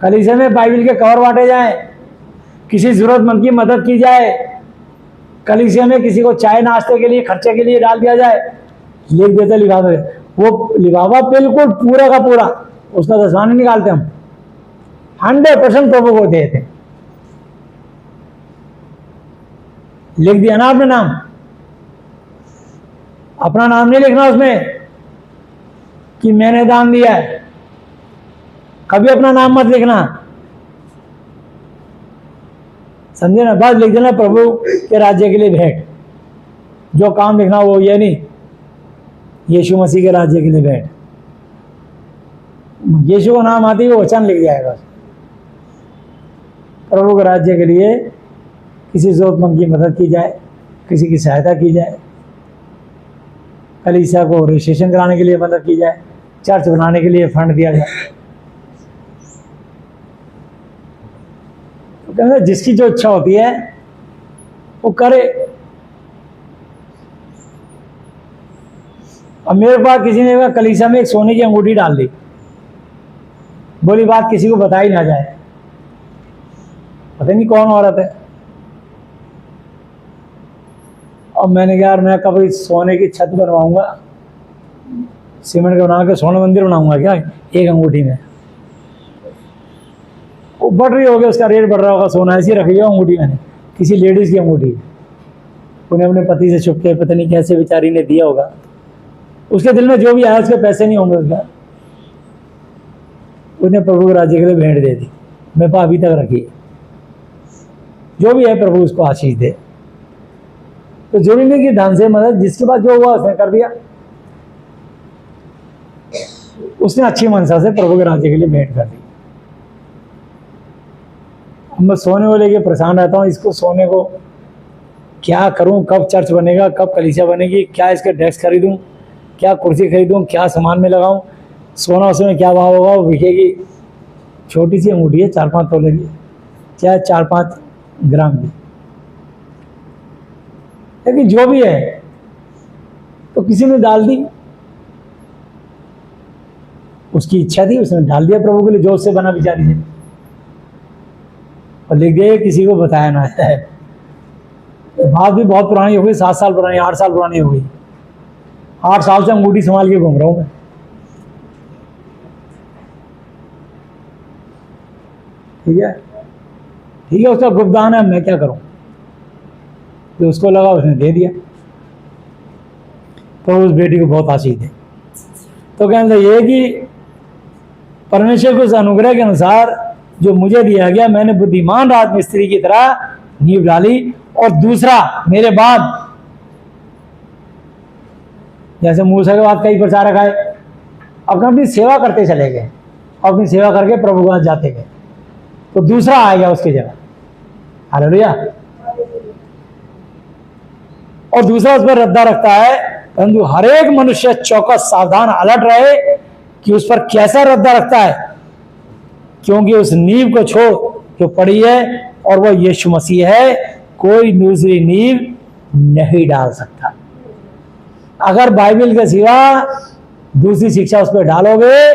कलीसिया में बाइबिल के कवर बांटे जाएं, किसी जरूरतमंद की मदद की जाए, कलीसिया में किसी को चाय नाश्ते के लिए खर्चे के लिए डाल दिया जाए। लिख देते लिफाफे, वो लिफाफा बिल्कुल पूरा का पूरा, उसका दशवां नहीं निकालते हम, 100% प्रभु को देते। लिख दिया ना आपने नाम, अपना नाम नहीं लिखना उसमें कि मैंने दान दिया है। कभी अपना नाम मत लिखना, समझे ना? बस लिख देना प्रभु के राज्य के लिए भेंट। जो काम लिखना वो ये नहीं, यीशु मसीह के राज्य के लिए भेंट। यीशु का नाम आते ही वो वचन लिख जाएगा। प्रभु के राज्य के लिए किसी जरूरतमंद की मदद की जाए, किसी की सहायता की जाए, कलीसिया को रजिस्ट्रेशन कराने के लिए मदद की जाए, चर्च बनाने के लिए फंड दिया जाए। तो कहते हैं जिसकी जो इच्छा होती है वो करे। अब मेरे पास किसी ने कलीसिया में एक सोने की अंगूठी डाल दी, बोली बात किसी को बताई ना जाए, पता नहीं कौन औरत है। अब मैंने कहा यार मैं कभी सोने की छत बनवाऊंगा, सीमेंट का बना के सोना मंदिर बनाऊंगा क्या एक अंगूठी में। वो बढ़ रही होगी, उसका रेट बढ़ रहा होगा, सोना ऐसी रखी है अंगूठी मैंने, किसी लेडीज़ की अंगूठी, उन्हें अपने पति से छुप के पता नहीं कैसे बेचारी ने दिया होगा। उसके दिल में जो भी आया उसके पैसे नहीं होंगे उसका, उन्हें प्रभु के राज्य के लिए भेंट दे दी। मेरे पास अभी तक रखी है। जो भी है प्रभु उसको आशीष दे। तो जरूरी नहीं कि धन से मदद, जिसके पास जो हुआ उसने कर दिया, उसने अच्छी मनसा से प्रभु के राज्य के लिए भेंट कर दी। मैं सोने को लेके परेशान रहता हूँ, इसको सोने को क्या करूँ, कब चर्च बनेगा, कब कलीसिया बनेगी, क्या इसके डेस्क खरीदूँ, क्या कुर्सी खरीदूँ, क्या सामान में लगाऊँ, सोना उसमें क्या भाव होगा, वो बिकेगी। छोटी सी अंगूठी है 4-5 तोले की, चाहे 4-5 ग्राम की, लेकिन जो भी है तो किसी ने डाल दी, उसकी इच्छा थी उसने डाल दिया प्रभु के लिए, जो उससे बना बेचारी ने, और लिख दिया किसी को बताया ना है। बात भी बहुत पुरानी हो गई, 7 साल पुरानी, 8 साल पुरानी हो गई। 8 साल से अंगूठी संभाल के घूम रहा हूँ मैं। ठीक है, उसका गुप्तदान है, मैं क्या करूं। तो उसको लगा, उसने दे दिया। तो उस बेटी को बहुत आशीष दे। तो कहना ये कि परमेश्वर के उस अनुग्रह के अनुसार जो मुझे दिया गया, मैंने बुद्धिमान राजमिस्त्री की तरह नींव डाली। और दूसरा, मेरे बाद जैसे मूसा के बाद कई प्रचारक आए, अपना अपनी सेवा करते चले गए, अपनी सेवा करके प्रभु के पास जाते गए, तो दूसरा आ गया उसकी जगह। हालेलुया। और दूसरा उस पर रद्दा रखता है, परंतु हर एक मनुष्य चौकस सावधान अलर्ट रहे कि उस पर कैसा रद्दा रखता है, क्योंकि उस नींव को छोड़ जो पड़ी है और वह यीशु मसीह है, कोई दूसरी नींव नहीं डाल सकता। अगर बाइबल के सिवा दूसरी शिक्षा उस पर डालोगे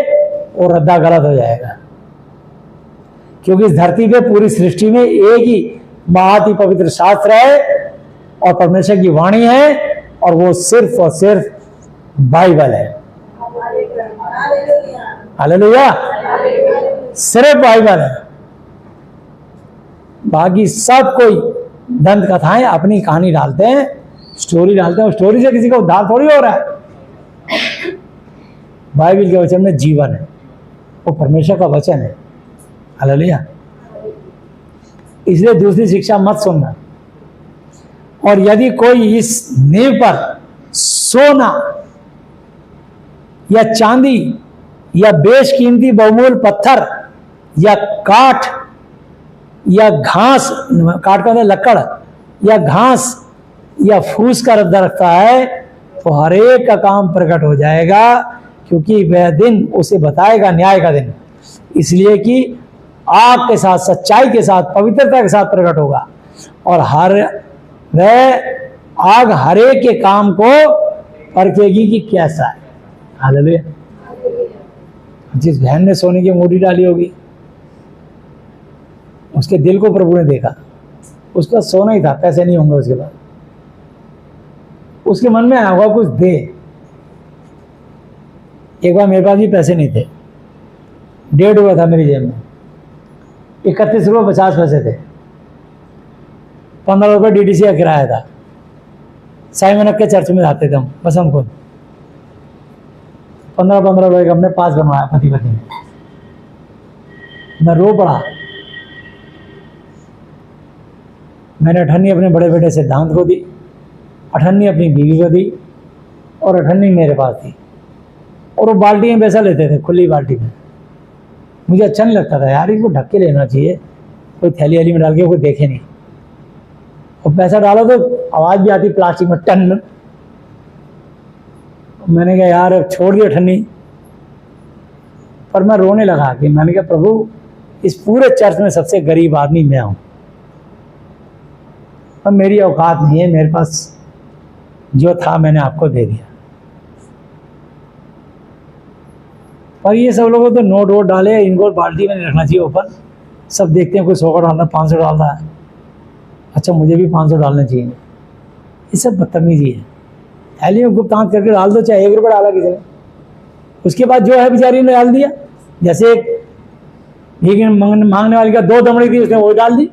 वो रद्दा गलत हो जाएगा, क्योंकि इस धरती पे पूरी सृष्टि में एक ही बहुत ही पवित्र शास्त्र है और परमेश्वर की वाणी है, और वो सिर्फ और सिर्फ बाइबल है। हालेलुया। सिर्फ बाइबल है। बाकी सब कोई दंत कथाएं अपनी कहानी डालते हैं, स्टोरी डालते हैं, स्टोरी से किसी का उद्धार थोड़ी हो रहा है। बाइबल के वचन में जीवन है, वो परमेश्वर का वचन है। हालेलुया। इसलिए दूसरी शिक्षा मत सुनना। और यदि कोई इस नींव पर सोना या चांदी या बेशकीमती बहुमूल्य पत्थर या काठ या घास, काठ का लकड़ या घास या फूस का रद्दा रखता है, तो हर एक का काम प्रकट हो जाएगा, क्योंकि वह दिन उसे बताएगा न्याय का दिन। इसलिए कि आग के साथ, सच्चाई के साथ, पवित्रता के साथ प्रकट होगा, और वह आग हर एक के काम को परखेगी कि कैसा है। हालेलुया। जिस बहन ने सोने की अंगूठी डाली होगी, उसके दिल को प्रभु ने देखा, उसका सोना ही था, पैसे नहीं होंगे उसके बाद। उसके मन में आया होगा कुछ दे। एक बार मेरे पास भी पैसे नहीं थे, 1.5 रुपया था मेरी जेब में, 31 रुपये 50 पैसे थे, 15 रुपये DDC का किराया था। साइमन के चर्च में जाते थे हम, बस हमको 15 रुपये का हमने पास बनवाया पति पत्नी ने। मैं रो पड़ा। मैंने 98 अपने बड़े बेटे सिद्धांत को दी, 98 अपनी बीवी को दी, और 98 मेरे पास थी। और वो बाल्टी में पैसा लेते थे, खुली बाल्टी में। मुझे अच्छा नहीं लगता था यार, इसको ढक के लेना चाहिए, कोई थैली वैली में डाल के कोई देखे नहीं। और पैसा डालो तो आवाज़ भी आती प्लास्टिक में टन। मैंने कहा यार अब छोड़ दिया ठन्नी, पर मैं रोने लगा कि मैंने कहा प्रभु इस पूरे चर्च में सबसे गरीब आदमी मैं हूँ, और मेरी औकात नहीं है, मेरे पास जो था मैंने आपको दे दिया। और ये सब लोगों तो नोट वोट डाले, इनको बाल्टी में नहीं रखना चाहिए ऊपर, सब देखते हैं कोई 100 का डालता है, 500 डालता है, अच्छा मुझे भी 500 डालना चाहिए। ये सब बदतमीजी है। थैली में गुप्तांत करके डाल दो, चाहे 1 रुपये डाला किसी ने, उसके बाद जो है बेचारी ने डाल दिया। जैसे भीख मांगने वाली का 2 दमड़ी थी, उसने वो डाल दी।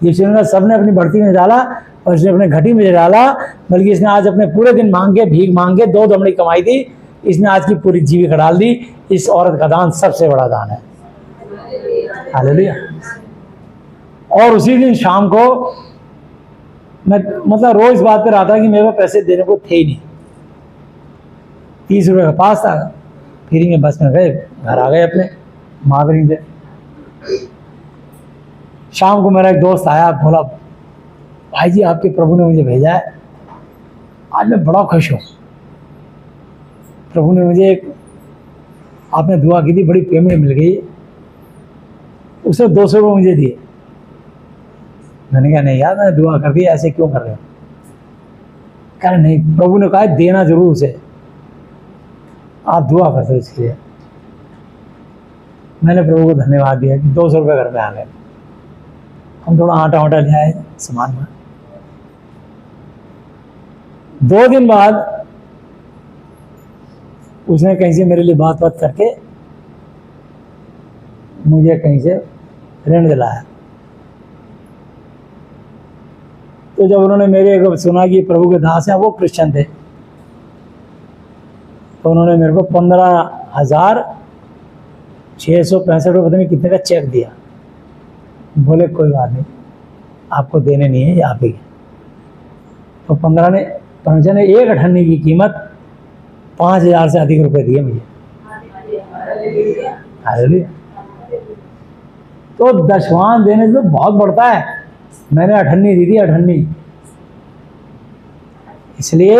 ये सब ने अपनी बढ़ती में डाला और इसने अपने घटी में डाला, बल्कि इसने आज अपने पूरे दिन मांग के भीख मांग के 2 दमड़ी कमाई थी, इसने आज की पूरी जीविका डाल दी। इस औरत का दान सबसे बड़ा दान है। हालेलुया। और उसी दिन शाम को मैं मतलब रोज इस बात पे रहा था कि मेरे को पैसे देने को थे ही नहीं। 30 रुपये का पास था, फ्री में बस में गए, घर आ गए अपने महावरी से। शाम को मेरा एक दोस्त आया, बोला भाई जी आपके प्रभु ने मुझे भेजा है, आज मैं बड़ा खुश हूँ। प्रभु ने मुझे आपने दुआ की थी, बड़ी पेमेंट मिल गई। उसने 200 रुपये मुझे दिए। मैंने कहा नहीं यार, मैंने दुआ कर दी, ऐसे क्यों कर रहे हो? कह रहे नहीं, प्रभु ने कहा देना जरूर उसे, आप दुआ करते हो इसके लिए। मैंने प्रभु को धन्यवाद दिया कि 200 रुपये घर में आ गए। हम थोड़ा आटा वाटा ले आए सामान में। 2 दिन बाद उसने कहीं से मेरे लिए बात करके मुझे कहीं से ऋण दिलाया। तो जब उन्होंने मेरे को सुना कि प्रभु के दास हैं, वो क्रिश्चियन थे, तो उन्होंने मेरे को 15,665 रुपये पता नहीं कितने का चेक दिया। बोले कोई बात नहीं, आपको देने नहीं है, ये आप ही। तो 15 ने एक अठन्नी की कीमत 5,000 से अधिक रुपए दिए मुझे। हालेलुया। तो दशवान देने से तो बहुत बढ़ता है। मैंने अठन्नी दी थी, अठन्नी। इसलिए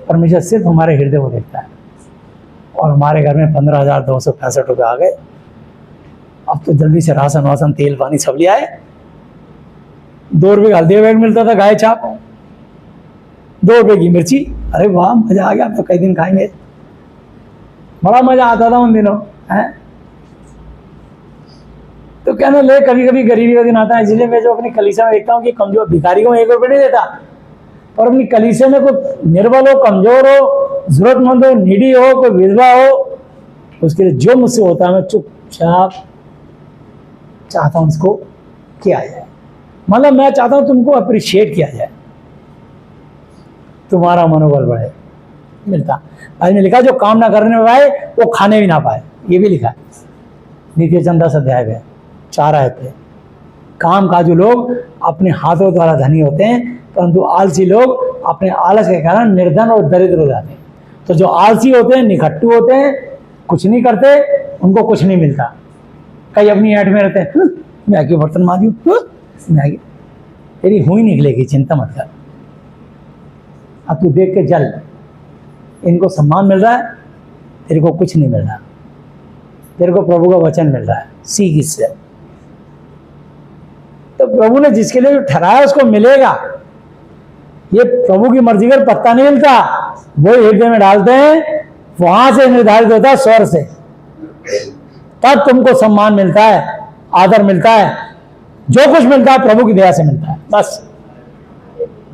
परमेश्वर सिर्फ हमारे हृदय को देखता है। और हमारे घर में 15,265 रुपये आ गए। अब तो जल्दी से राशन वासन तेल पानी सब ले आए। 2 रुपये का हल्दी बैग मिलता था, गाय छाप, 2 रुपये की मिर्ची। अरे वाह, मजा आ गया, तो कई दिन खाएंगे। बड़ा मजा आता था उन दिनों है। तो कहने ले कभी कभी गरीबी का दिन आता है, इसलिए मैं जो अपनी कलीसिया में देखता हूँ कि कमजोर भिखारी को 1 रुपये नहीं देता, और अपनी कलीसिया में कोई निर्बल हो, कमजोर हो, जरूरतमंद हो, नीडी हो, कोई विधवा हो, उसके लिए जो मुझसे होता है मैं चुपचाप चाहता हूँ उसको किया जाए। मतलब मैं चाहता हूँ तुमको अप्रिशिएट किया जाए, तुम्हारा मनोबल बढ़े। मिलता आज में लिखा जो काम ना करने पाए वो खाने भी ना पाए, ये भी लिखा है नीति चंद 10 अध्याय में 4 आयत पे। काम काजू लोग अपने हाथों द्वारा धनी होते हैं, परंतु आलसी लोग अपने आलस के कारण निर्धन और दरिद्र हो जाते हैं। तो जो आलसी होते हैं, निखट्टू होते हैं, कुछ नहीं करते, उनको कुछ नहीं मिलता। कई अपनी ऐट में रहते हैं, मैं क्यों बर्तन मांजूं, मैं तेरी हुई निकलेगी, चिंता मत कर। अब तू देख के जल, इनको सम्मान मिल रहा है, तेरे को कुछ नहीं मिल रहा। तेरे को प्रभु का वचन मिल रहा है, सीख इससे। तो प्रभु ने जिसके लिए ठहराया उसको मिलेगा। ये प्रभु की मर्जी का पत्ता नहीं मिलता, वो हृदय में डालते हैं, वहां से निर्धारित होता है स्वर से, तब तुमको सम्मान मिलता है, आदर मिलता है, जो कुछ मिलता है प्रभु की दया से मिलता है, बस।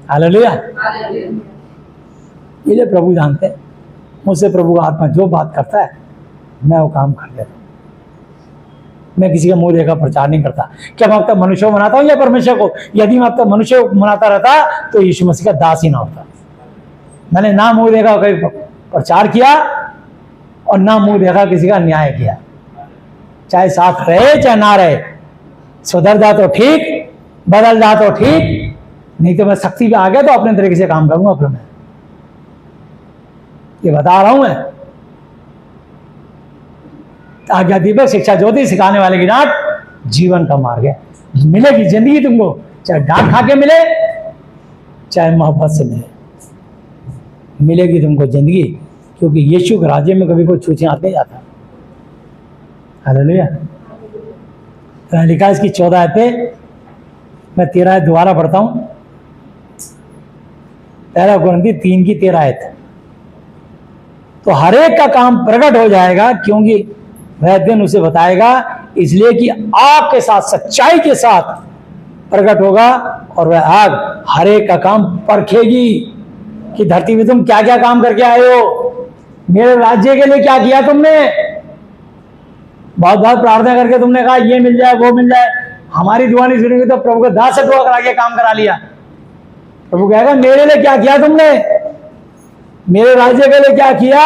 हालेलुया। ये प्रभु जानते हैं। मुझसे प्रभु का आत्मा जो बात करता है मैं वो काम कर देता हूँ। मैं किसी का मुंह देखा प्रचार नहीं करता। क्या मैं अब तक मनुष्य को मनाता हूँ या परमेश्वर को? यदि मैं अब तक मनुष्य को मनाता रहता तो यीशु मसीह का दास ही ना होता। मैंने ना मुंह देखा कहीं प्रचार किया और ना मुंह देखा किसी का न्याय किया। चाहे साथ रहे चाहे ना रहे, सुधर जा तो ठीक, बदल जा तो ठीक, नहीं तो मैं सख्ती पे आ गया तो अपने तरीके से काम करूंगा। फिर मैं ये बता रहा हूं मैं। आज्ञा दीपक शिक्षा ज्योति सिखाने वाले की डांट जीवन का मार्ग है। मिलेगी जिंदगी तुमको, चाहे डांट खा के मिले चाहे मोहब्बत से मिले, मिलेगी तुमको जिंदगी, क्योंकि यीशु के राज्य में कभी कोई छूछे हाथ नहीं जाता। हालेलुया। तो लिखा इसकी 14 आयतें, मैं 13 आयत दोबारा पढ़ता हूं। 1 कुरिन्थी 3 की 13 आयत। तो हर एक का काम प्रकट हो जाएगा, क्योंकि वह दिन उसे बताएगा, इसलिए कि आग के साथ, सच्चाई के साथ प्रकट होगा, और वह आग हर एक का काम परखेगी कि धरती में तुम क्या क्या काम करके आए हो, मेरे राज्य के लिए क्या किया तुमने। बहुत बहुत प्रार्थना करके तुमने कहा ये मिल जाए वो मिल जाए, हमारी दुआ नहीं सुनेगी तो प्रभु के दास से दुआ करा के काम करा लिया। प्रभु कहेगा मेरे लिए क्या किया तुमने, मेरे राज्य के लिए क्या किया।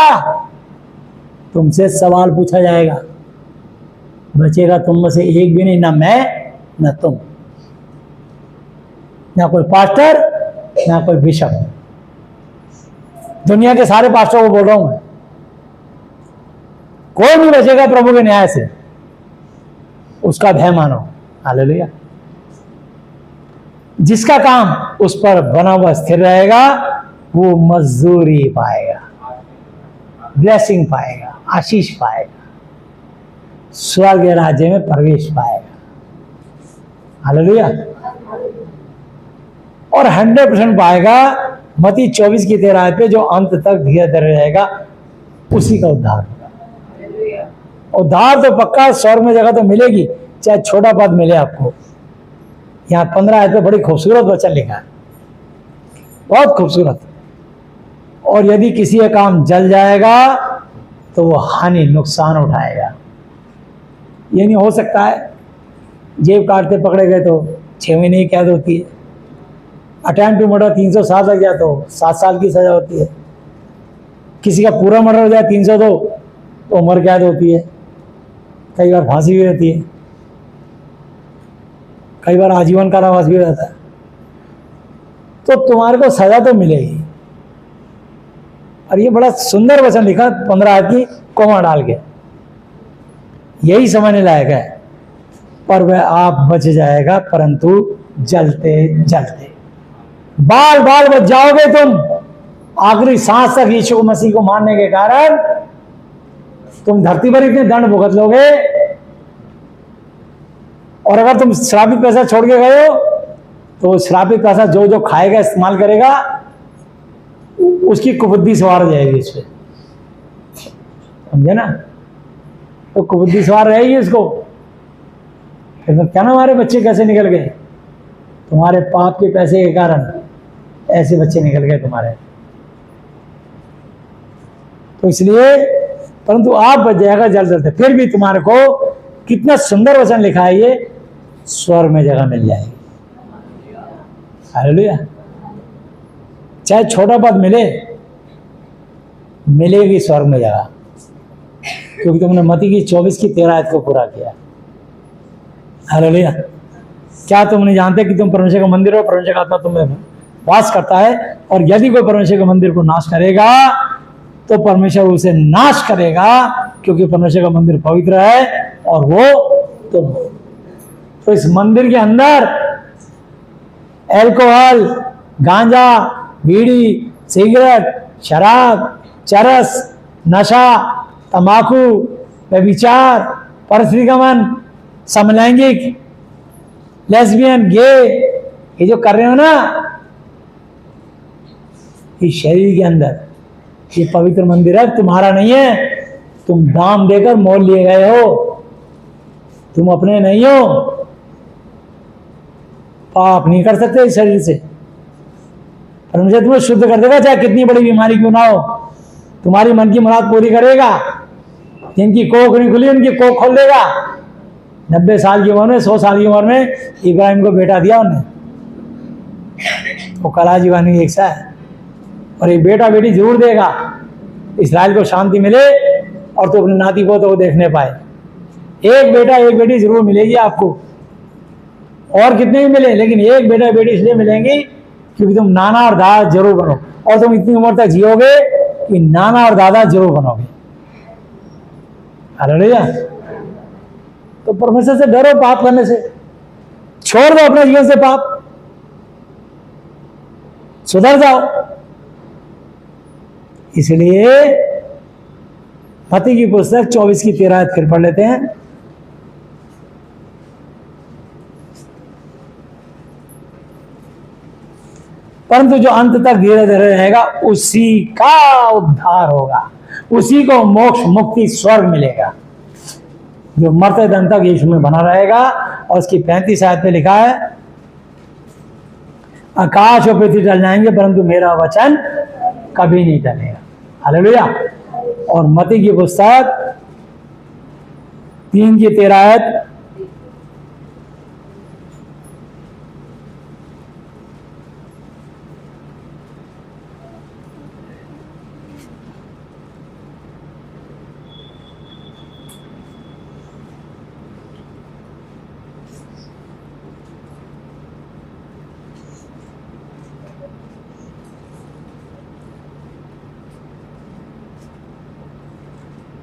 तुमसे सवाल पूछा जाएगा, बचेगा तुम में से एक भी नहीं, ना मैं ना तुम, ना कोई पास्टर ना कोई बिशप। दुनिया के सारे पास्टरों को बोल रहा हूं मैं, कोई नहीं बचेगा प्रभु के न्याय से, उसका भय मानो। हालेलुया। जिसका काम उस पर बना हुआ स्थिर रहेगा वो मजदूरी पाएगा, ब्लेसिंग पाएगा, आशीष पाएगा, स्वर्ग राज्य में प्रवेश पाएगा। हालेलुया। और 100% पाएगा। मत्ती 24 की 13 आयत पे, जो अंत तक धीरे धीरे रहेगा उसी का उद्धार होगा। उद्धार तो पक्का, स्वर्ग में जगह तो मिलेगी, चाहे छोटा पद मिले आपको। यहाँ 15 आयत पे बड़ी खूबसूरत वचन लिखा है, बहुत खूबसूरत। और यदि किसी का काम जल जाएगा तो वो हानि नुकसान उठाएगा। ये नहीं हो सकता है जेब काटते पकड़े गए तो 6 महीने की कैद होती है, अटेम्प्ट टू मर्डर 307 लग जाए तो 7 साल की सजा होती है, किसी का पूरा मर्डर हो जाए 302 तो उम्र कैद होती है, कई बार फांसी भी रहती है, कई बार आजीवन कारावास भी हो जाता है। तो तुम्हारे को सजा तो मिलेगी। और ये बड़ा सुंदर वचन लिखा 15 आयत की कोमा डाल के, यही समझने लायक है। पर वह आप बच जाएगा, परंतु जलते जलते बाल बाल बच जाओगे तुम। आखिरी सांस तक यीशु मसीह को मानने के कारण तुम धरती पर इतने दंड भुगत लोगे। और अगर तुम श्रापित पैसा छोड़ के गए हो तो श्रापित पैसा जो जो खाएगा, इस्तेमाल करेगा, उसकी कुबुद्धि सवार हो जाएगी इस पे, समझे ना। तो कुबुद्धि सवार रहेगी इसको। फिर क्या ना, हमारे बच्चे कैसे निकल गए, तुम्हारे पाप के पैसे के कारण ऐसे बच्चे निकल गए तुम्हारे। तो इसलिए, परंतु आप बच जाएगा जल जलते। फिर भी तुम्हारे को कितना सुंदर वचन लिखा है, ये स्वर्ग में जगह मिल जाएगी। हालेलुया। चाहे छोटा पद मिले, मिलेगी स्वर्ग में जगह, क्योंकि तुमने मत्ती की 24 की 13 आयत को पूरा किया। हालेलुया। क्या तुम नहीं जानते कि तुम परमेश्वर का मंदिर हो, परमेश्वर का आत्मा तुम में वास करता है। और यदि कोई परमेश्वर के मंदिर को नाश करेगा तो परमेश्वर उसे नाश करेगा, क्योंकि परमेश्वर का मंदिर पवित्र है और वो तुम। तो इस मंदिर के अंदर अल्कोहल, गांजा, बीड़ी, सिगरेट, शराब, चरस, नशा, तंबाकू, व्यभिचार, परस्त्रीगमन, समलैंगिक, लेस्बियन, गे, ये जो कर रहे हो ना, इस शरीर के अंदर, ये पवित्र मंदिर है, तुम्हारा नहीं है। तुम दाम देकर मोल लिए गए हो, तुम अपने नहीं हो। पाप नहीं कर सकते इस शरीर से। परमेश्वर तुम्हें शुद्ध कर देगा, चाहे कितनी बड़ी बीमारी क्यों ना हो। तुम्हारी मन की मुराद पूरी करेगा। जिनकी कोख नहीं खुली उनकी कोख खोल देगा। 90 साल की उम्र में, 100 साल की उम्र में इब्राहिम को बेटा दिया उन्हें, वो कला जीवानी एक सा है। और एक बेटा बेटी जरूर देगा, इस्राएल को शांति मिले और तो अपने नाती को तो देखने पाए। एक बेटा एक बेटी जरूर मिलेगी आपको, और कितने भी मिले, लेकिन एक बेटा बेटी इसलिए मिलेंगी क्योंकि तुम नाना और दादा जरूर बनो। और तुम इतनी उम्र तक जियोगे कि नाना और दादा जरूर बनोगे। हालेलुया। तो परमेश्वर से डरो पाप करने से, छोड़ दो अपने जीवन से पाप, सुधर जाओ। इसलिए मत्ती की पुस्तक 24 की 13 फिर पढ़ लेते हैं। परंतु जो अंत तक धीरे धीरे रहेगा उसी का उद्धार होगा, उसी को मोक्ष मुक्ति स्वर्ग मिलेगा। जो मरते दम तक यीशु में बना रहेगा। और उसकी 35 आयत पे लिखा है, आकाश और पृथ्वी टल जाएंगे परंतु मेरा वचन कभी नहीं टलेगा। हालेलुया। और मत्ती की पुस्तक 3 की 13 आयत,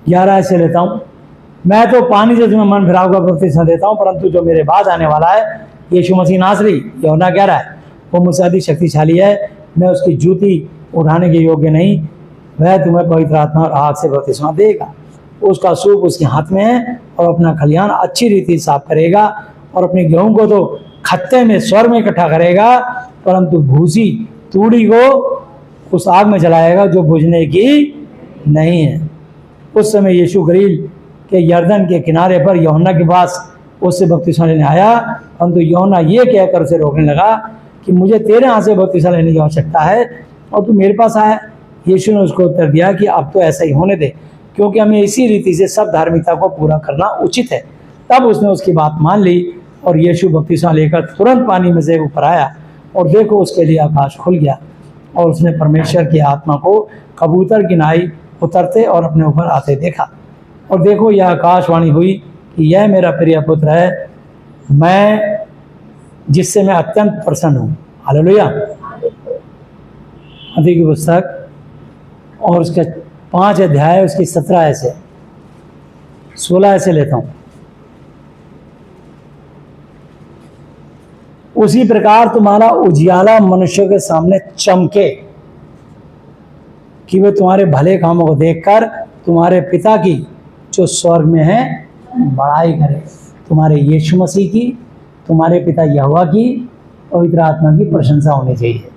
ग्यारह से लेता हूं। मैं तो पानी से तुम्हें मन फिराव का बपतिस्मा देता हूं, परंतु जो मेरे बाद आने वाला है यीशु मसीह नासरी, यूहन्ना कह रहा है, वो मुझसे अधिक शक्तिशाली है, मैं उसकी जूती उठाने के योग्य नहीं। वह तुम्हें पवित्र आत्मा और आग से बपतिस्मा देगा। उसका सूप उसके हाथ में है और अपना खलिहान अच्छी रीति साफ करेगा और अपने गेहूं को तो खत्ते में स्वर में इकट्ठा करेगा, परंतु भूसी तूड़ी को उस आग में जलाएगा जो बुझने की नहीं है। उस समय यीशु गलील के यरदन के किनारे पर यूहन्ना के पास उससे बपतिस्मा लेने आया, परंतु यूहन्ना ये कहकर उसे रोकने लगा कि मुझे तेरे हाथ से बपतिस्मा लेने की आवश्यकता है और तू मेरे पास आया। यीशु ने उसको उत्तर दिया कि अब तो ऐसा ही होने दे, क्योंकि हमें इसी रीति से सब धार्मिकता को पूरा करना उचित है। तब उसने उसकी बात मान ली और यीशु बपतिस्मा लेकर तुरंत पानी में से ऊपर आया और देखो उसके लिए आकाश खुल गया और उसने परमेश्वर की आत्मा को कबूतर की नाई उतरते और अपने ऊपर आते देखा। और देखो यह आकाशवाणी हुई कि यह मेरा प्रिय पुत्र है, मैं जिससे मैं अत्यंत प्रसन्न हूँ। हालेलुया। मत्ती की पुस्तक और उसके 5 अध्याय उसकी 17 ऐसे 16 ऐसे लेता हूँ। उसी प्रकार तुम्हारा उजियाला मनुष्य के सामने चमके कि वे तुम्हारे भले कामों को देखकर तुम्हारे पिता की जो स्वर्ग में है बड़ाई करे। तुम्हारे यीशु मसीह की, तुम्हारे पिता यहोवा की, पवित्र आत्मा की प्रशंसा होनी चाहिए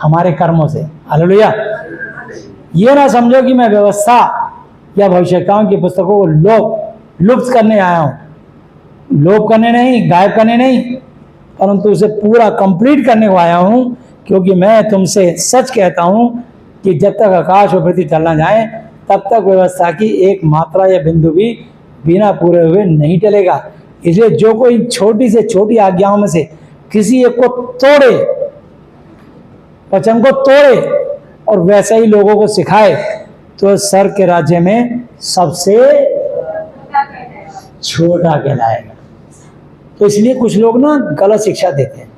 हमारे कर्मों से। हालेलुया। ये ना समझो कि मैं व्यवस्था या भविष्यताओं की पुस्तकों को लुप्त करने आया हूँ। लोप करने नहीं, गायब करने नहीं, परंतु उसे पूरा कंप्लीट करने को आया हूँ। क्योंकि मैं तुमसे सच कहता हूँ कि जब तक आकाश और पृथ्वी टल ना जाए तब तक व्यवस्था की एक मात्रा या बिंदु भी बिना पूरे हुए नहीं टलेगा। इसलिए जो कोई छोटी से छोटी आज्ञाओं में से किसी एक को तोड़े, वचन को तोड़े और वैसे ही लोगों को सिखाए तो स्वर्ग के राज्य में सबसे छोटा कहलाएगा। तो इसलिए कुछ लोग ना गलत शिक्षा देते हैं।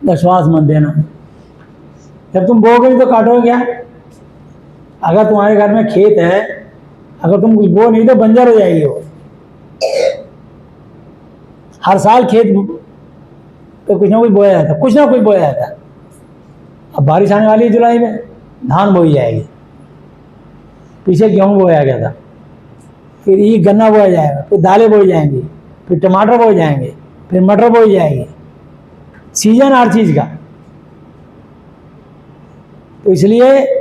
विश्वास मत देना, जब तुम बोओगे तो काटोगे क्या? अगर तुम्हारे घर में खेत है, अगर तुम कुछ बो नहीं तो बंजर हो जाएगी वो। हर साल खेत तो कुछ ना कुछ बोया जाता, कुछ ना कुछ बोया जाता। अब बारिश आने वाली है जुलाई में, धान बोई जाएगी। पीछे गेहूं बोया गया था, फिर ये गन्ना बोया जाएगा, फिर दालें बोई जाएंगी, फिर टमाटर बोए जाएंगे, फिर मटर बोई जाएगी। सीजन हर चीज का। तो इसलिए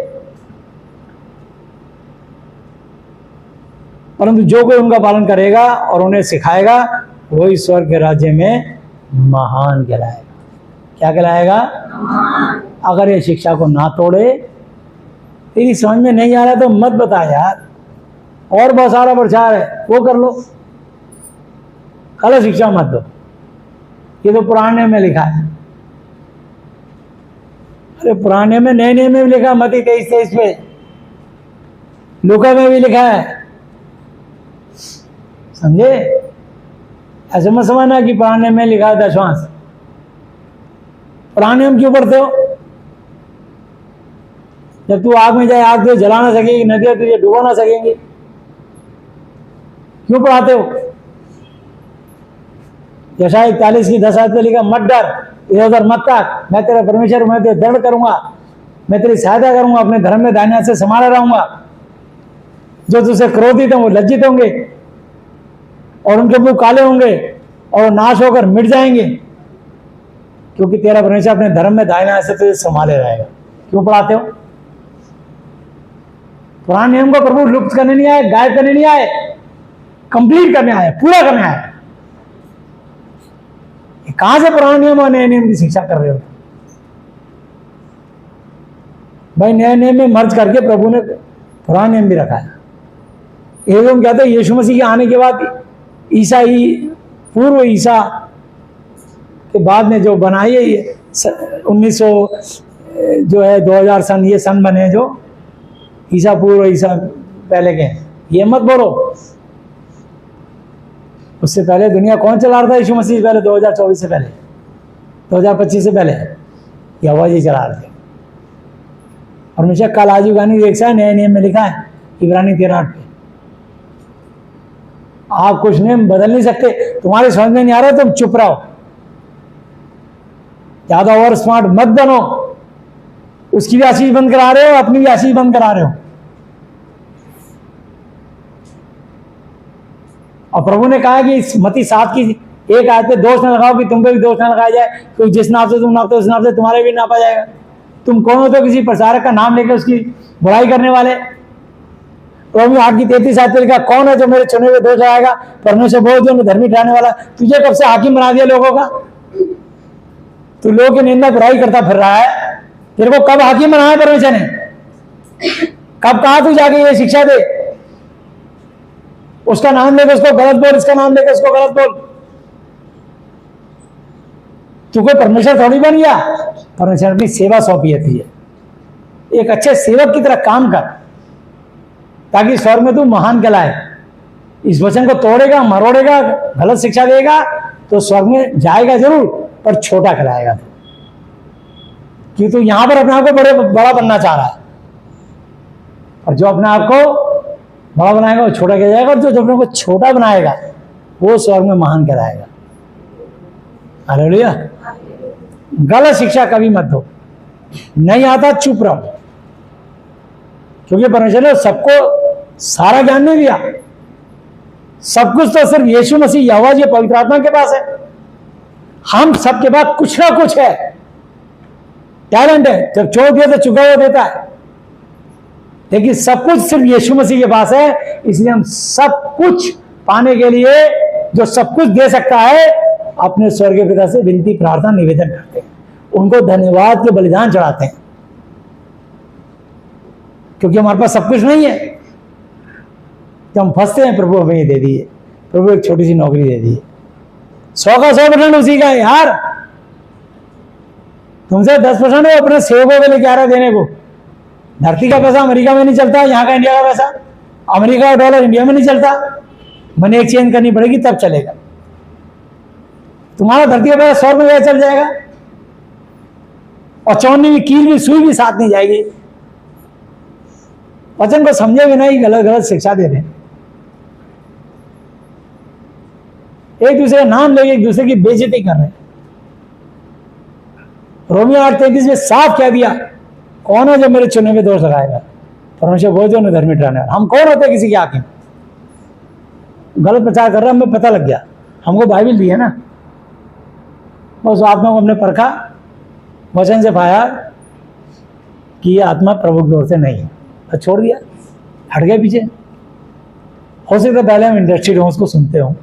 परंतु जो कोई उनका पालन करेगा और उन्हें सिखाएगा वही स्वर्ग के राज्य में महान कहलाएगा। क्या कहलाएगा? अगर ये शिक्षा को ना तोड़े, तेरी समझ में नहीं आ रहा तो मत बता यार, और बहुत सारा प्रचार है वो कर लो, गलत शिक्षा मत दो। ये तो पुराने में लिखा है। अरे पुराने में, नए नए में भी लिखा है, मत्ती 23:23 पे, लूका में भी लिखा है। समझे? ऐसे मत समझना कि पुराने में लिखा है दशवांश। पुराने हम क्यों पढ़ते हो? जब तू आग में जाए आग तुझे जला ना सकेगी, नदियां तुझे डुबो ना सकेंगी। क्यों पढ़ाते हो? यशाया 41 की 10 आयत में लिखा, मत डर, इधर उधर मत ताक, मैं तेरा परमेश्वर हूं, मैं तुझे दृढ़ करूंगा, मैं तेरी सहायता करूंगा, अपने धर्म में दाहिने हाथ से संभाला रहूंगा। जो तुझसे क्रोधित हैं वो लज्जित होंगे और उनके मुंह काले होंगे और वो नाश होकर मिट जाएंगे, क्योंकि तेरा परमेश्वर अपने धर्म में दाहिने हाथ से तुझे संभाले रहेगा। क्यों पढ़ाते हो? पुराने नियम को प्रभु लुप्त करने नहीं आए, गायब करने नहीं आए, कंप्लीट करने आए, पूरा करने आए। कहां से पुराने नियम और नए नियम की शिक्षा कर रहे हो भाई? नए नियम में मर्ज करके प्रभु ने पुराना नियम भी रखा है। एवं कहते हैं यीशु मसीह के आने के बाद ईसाई, पूर्व ईसा के बाद में जो बनाई है ये 1900 जो है 2000 सन, ये सन बने जो ईसा पूर्व ईसा पहले के, ये मत बोलो। उससे पहले दुनिया कौन चला रहा था? यीशु मसीह से पहले, 2024 से पहले, 2025 से पहले यहोवा जी चला रहे थे। और हमेशा कल आज गानी देखा है, नए नियम में लिखा है इब्रानी 13:8 पे, आप कुछ नियम बदल नहीं सकते। तुम्हारे समझ में नहीं आ रहा तुम चुप रहो, ज्यादा और स्मार्ट मत बनो। उसकी भी आशीष बंद करा रहे हो, अपनी भी आशीष बंद करा रहे हो। और प्रभु ने कहा कि इस मत्ती 7 की 1 आयत पे दोष न लगाओ कि तुम पे भी दोष न लगाया जाए, क्योंकि जिस नाप से तुम नापते हो उस नाप से तुम्हारे भी नापा जाएगा। तुम कौन हो तो किसी प्रचारक का नाम लेकर उसकी बुराई करने वाले? प्रभु 8 की 33 आयत पे लिखा, कौन है जो मेरे चुने हुए दोष लगाएगा? परमेश्वर बोल जो धर्मी ठहराने वाला। तुझे कब से हाकिम बना दिया लोगों का? तू लोगों की निंदा बुराई करता फिर रहा है। तेरे को कब हाकिम बनाया परमेश्वर ने? कब कहा तू जाके ये शिक्षा दे? उसका नाम लेकर उसको गलत बोल, इसका नाम लेकर उसको गलत बोल। तू कोई परमेश्वर थोड़ी बन गया। परमेश्वर अपनी सेवा सौंपी है तुझे। एक अच्छे सेवक की तरह काम कर, ताकि स्वर्ग में तू महान कहलाए। इस वचन को तोड़ेगा, मरोड़ेगा, गलत शिक्षा देगा तो स्वर्ग में जाएगा जरूर, पर छोटा कहलाएगा तू, कि तू यहां पर अपने आप को बड़ा बनना चाह रहा है। और जो अपने आप को बड़ा बनाएगा वो छोटा कह जाएगा, और जो अपने को छोटा बनाएगा वो स्वर्ग में महान कहलाएगा। हालेलुया। गलत शिक्षा कभी मत दो। नहीं आता चुप रहो, क्योंकि परमेश्वर ने सबको सारा ज्ञान नहीं दिया। सब कुछ तो सिर्फ यीशु मसीह यहोवा जी पवित्र आत्मा के पास है। हम सबके पास कुछ ना कुछ है, टैलेंट है। जब छोड़ दिया तो चुका हुआ देता है, लेकिन सब कुछ सिर्फ यीशु मसीह के पास है। इसलिए हम सब कुछ पाने के लिए जो सब कुछ दे सकता है, अपने स्वर्गीय पिता से विनती प्रार्थना निवेदन करते हैं, उनको धन्यवाद के बलिदान चढ़ाते हैं, क्योंकि हमारे पास सब कुछ नहीं है। जब हम फंसते हैं, प्रभु हमें ये दे दिए, प्रभु एक छोटी सी नौकरी दे दी, 100 का 100% उसी का है यार। तुमसे 10% वो अपने सेवकों के लिए क्या रहा देने को। धरती का पैसा अमेरिका में नहीं चलता, यहाँ का इंडिया का पैसा, अमेरिका का डॉलर इंडिया में नहीं चलता। मनी एक्सचेंज करनी पड़ेगी तब चलेगा। तुम्हारा धरती का पैसा 100 में चल जाएगा, और 54 में कील भी सुई भी साथ नहीं जाएगी। वचन को समझे बिना ही गलत गलत शिक्षा दे रहे, एक दूसरे का नाम लेके एक दूसरे की बेइज्जती कर रहे। रोमियो 8:33 में साफ कह दिया, कौन है जो मेरे चुने में दोष लगाएगा? परमेश्वर वो जो धर्मी ठहराने वाला। हम कौन होते किसी के हाकिम? गलत प्रचार कर रहा है, हमें पता लग गया। हमको बाइबल दी है ना, उस आत्मा को हमने परखा, वचन से पाया कि ये आत्मा प्रभु की ओर से नहीं है, और छोड़ दिया, हट गए पीछे। हो सकता पहले हम इंटरेस्टेड हों, उसको सुनते हों,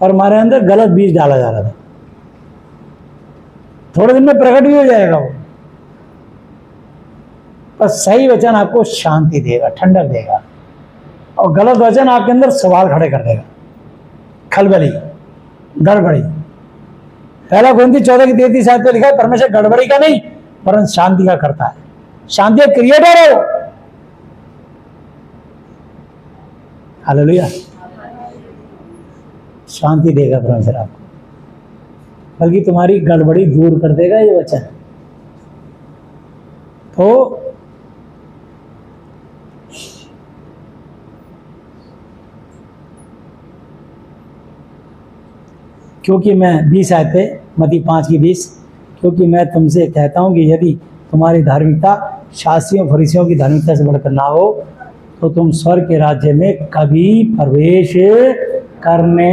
और हमारे अंदर गलत बीज डाला जा रहा था। थोड़े दिन में प्रकट भी हो जाएगा वो, पर सही वचन आपको शांति देगा, ठंडक देगा, और गलत वचन आपके अंदर सवाल खड़े कर देगा, खलबली, गड़बड़ी। पहला कोरिन्थी 14 की 33 आयत पे लिखा है, परमेश्वर गड़बड़ी का नहीं परंतु शांति का करता है। शांति का क्रिएटर है वो। हालेलुया। शांति देगा परमेश्वर आपको, बल्कि तुम्हारी गड़बड़ी दूर कर देगा ये वचन। तो क्योंकि मैं 20 आए थे, मत्ती 5 की 20, क्योंकि मैं तुमसे कहता हूं कि यदि तुम्हारी धार्मिकता शास्त्रियों फरीसियों की धार्मिकता से बढ़कर ना हो तो तुम स्वर्ग के राज्य में कभी प्रवेश करने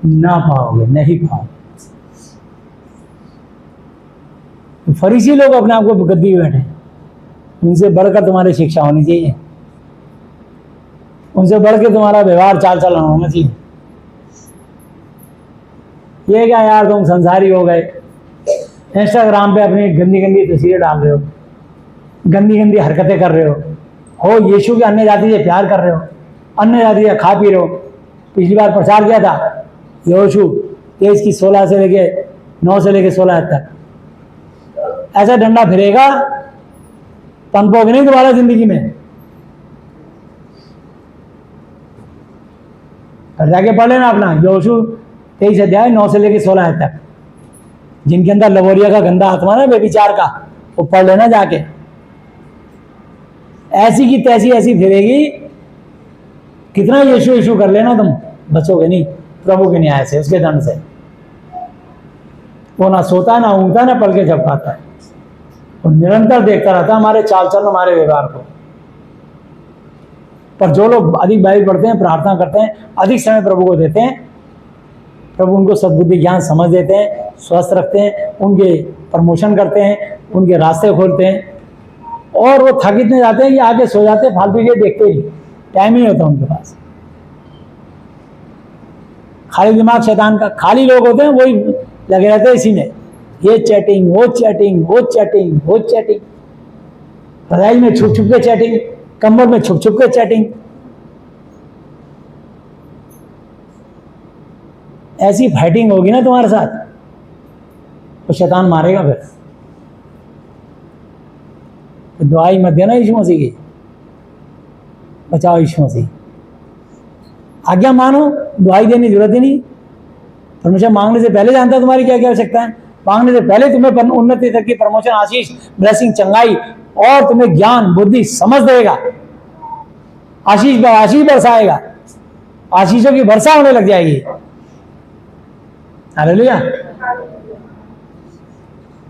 ना पाओगे, नहीं पाओगे। तो फरीसी लोग अपने आप को गद्दी में बैठे, उनसे बढ़कर तुम्हारी शिक्षा होनी चाहिए, उनसे बढ़ के तुम्हारा व्यवहार चाल चलन होना चाहिए। ये क्या यार, तुम संसारी हो गए, इंस्टाग्राम पे अपनी गंदी गंदी तस्वीरें डाल रहे हो, गंदी गंदी हरकतें कर रहे हो यीशु के अन्य जाति से प्यार कर रहे हो, अन्य जाति से खा पी रहे हो। पिछली बार प्रचार किया था यहोशू 23 की 16 से लेके 9 से लेके 16 तक, ऐसा डंडा फिरेगा पनपोगे नहीं दोबारा जिंदगी में। और जाके पढ़ लेना अपना यहोशू 23 अध्याय 9 से लेके 16 तक, जिनके अंदर लवोरिया का गंदा आत्मा है, व्यभिचार का, वो पढ़ लेना जाके। ऐसी की तैसी ऐसी फिरेगी, कितना यीशु यीशु कर लेना तुम, बचोगे नहीं प्रभु के न्याय से, उसके दंड से। वो ना सोता ना ऊँगता ना पल के झपकाता है, वो निरंतर देखता रहता हमारे चाल चलन हमारे व्यवहार को। पर जो लोग अधिक बाइबल पढ़ते हैं, प्रार्थना करते हैं, अधिक समय प्रभु को देते हैं, प्रभु उनको सद्बुद्धि ज्ञान समझ देते हैं, स्वस्थ रखते हैं, उनके प्रमोशन करते हैं, उनके रास्ते खोलते हैं। और वो थक इतने जाते हैं कि आगे सो जाते हैं, फालतू ये देखते ही, टाइम ही होता उनके पास। खाली दिमाग शैतान का, खाली लोग होते हैं वही लगे रहते हैं इसी में, ये चैटिंग वो चैटिंग वो चैटिंग वो चैटिंग, रजाई में छुप छुप के चैटिंग, कंबल में छुप छुप के चैटिंग। ऐसी फाइटिंग होगी ना तुम्हारे साथ तो शैतान मारेगा फिर। तो दुआई मत देना यीशु मसीह की, बचाओ यीशु मसीह। आज्ञा मानो, दुआई देने की जरूरत ही नहीं। परमेश्वर मांगने से पहले जानता है तुम्हारी क्या क्या आवश्यकता है, मांगने से पहले तुम्हें उन्नति तक की प्रमोशन, आशीष, ब्लेसिंग, चंगाई और तुम्हें ज्ञान बुद्धि समझ देगा। आशीष बरसाएगा, आशीषों की वर्षा होने लग जाएगी। हालेलुया।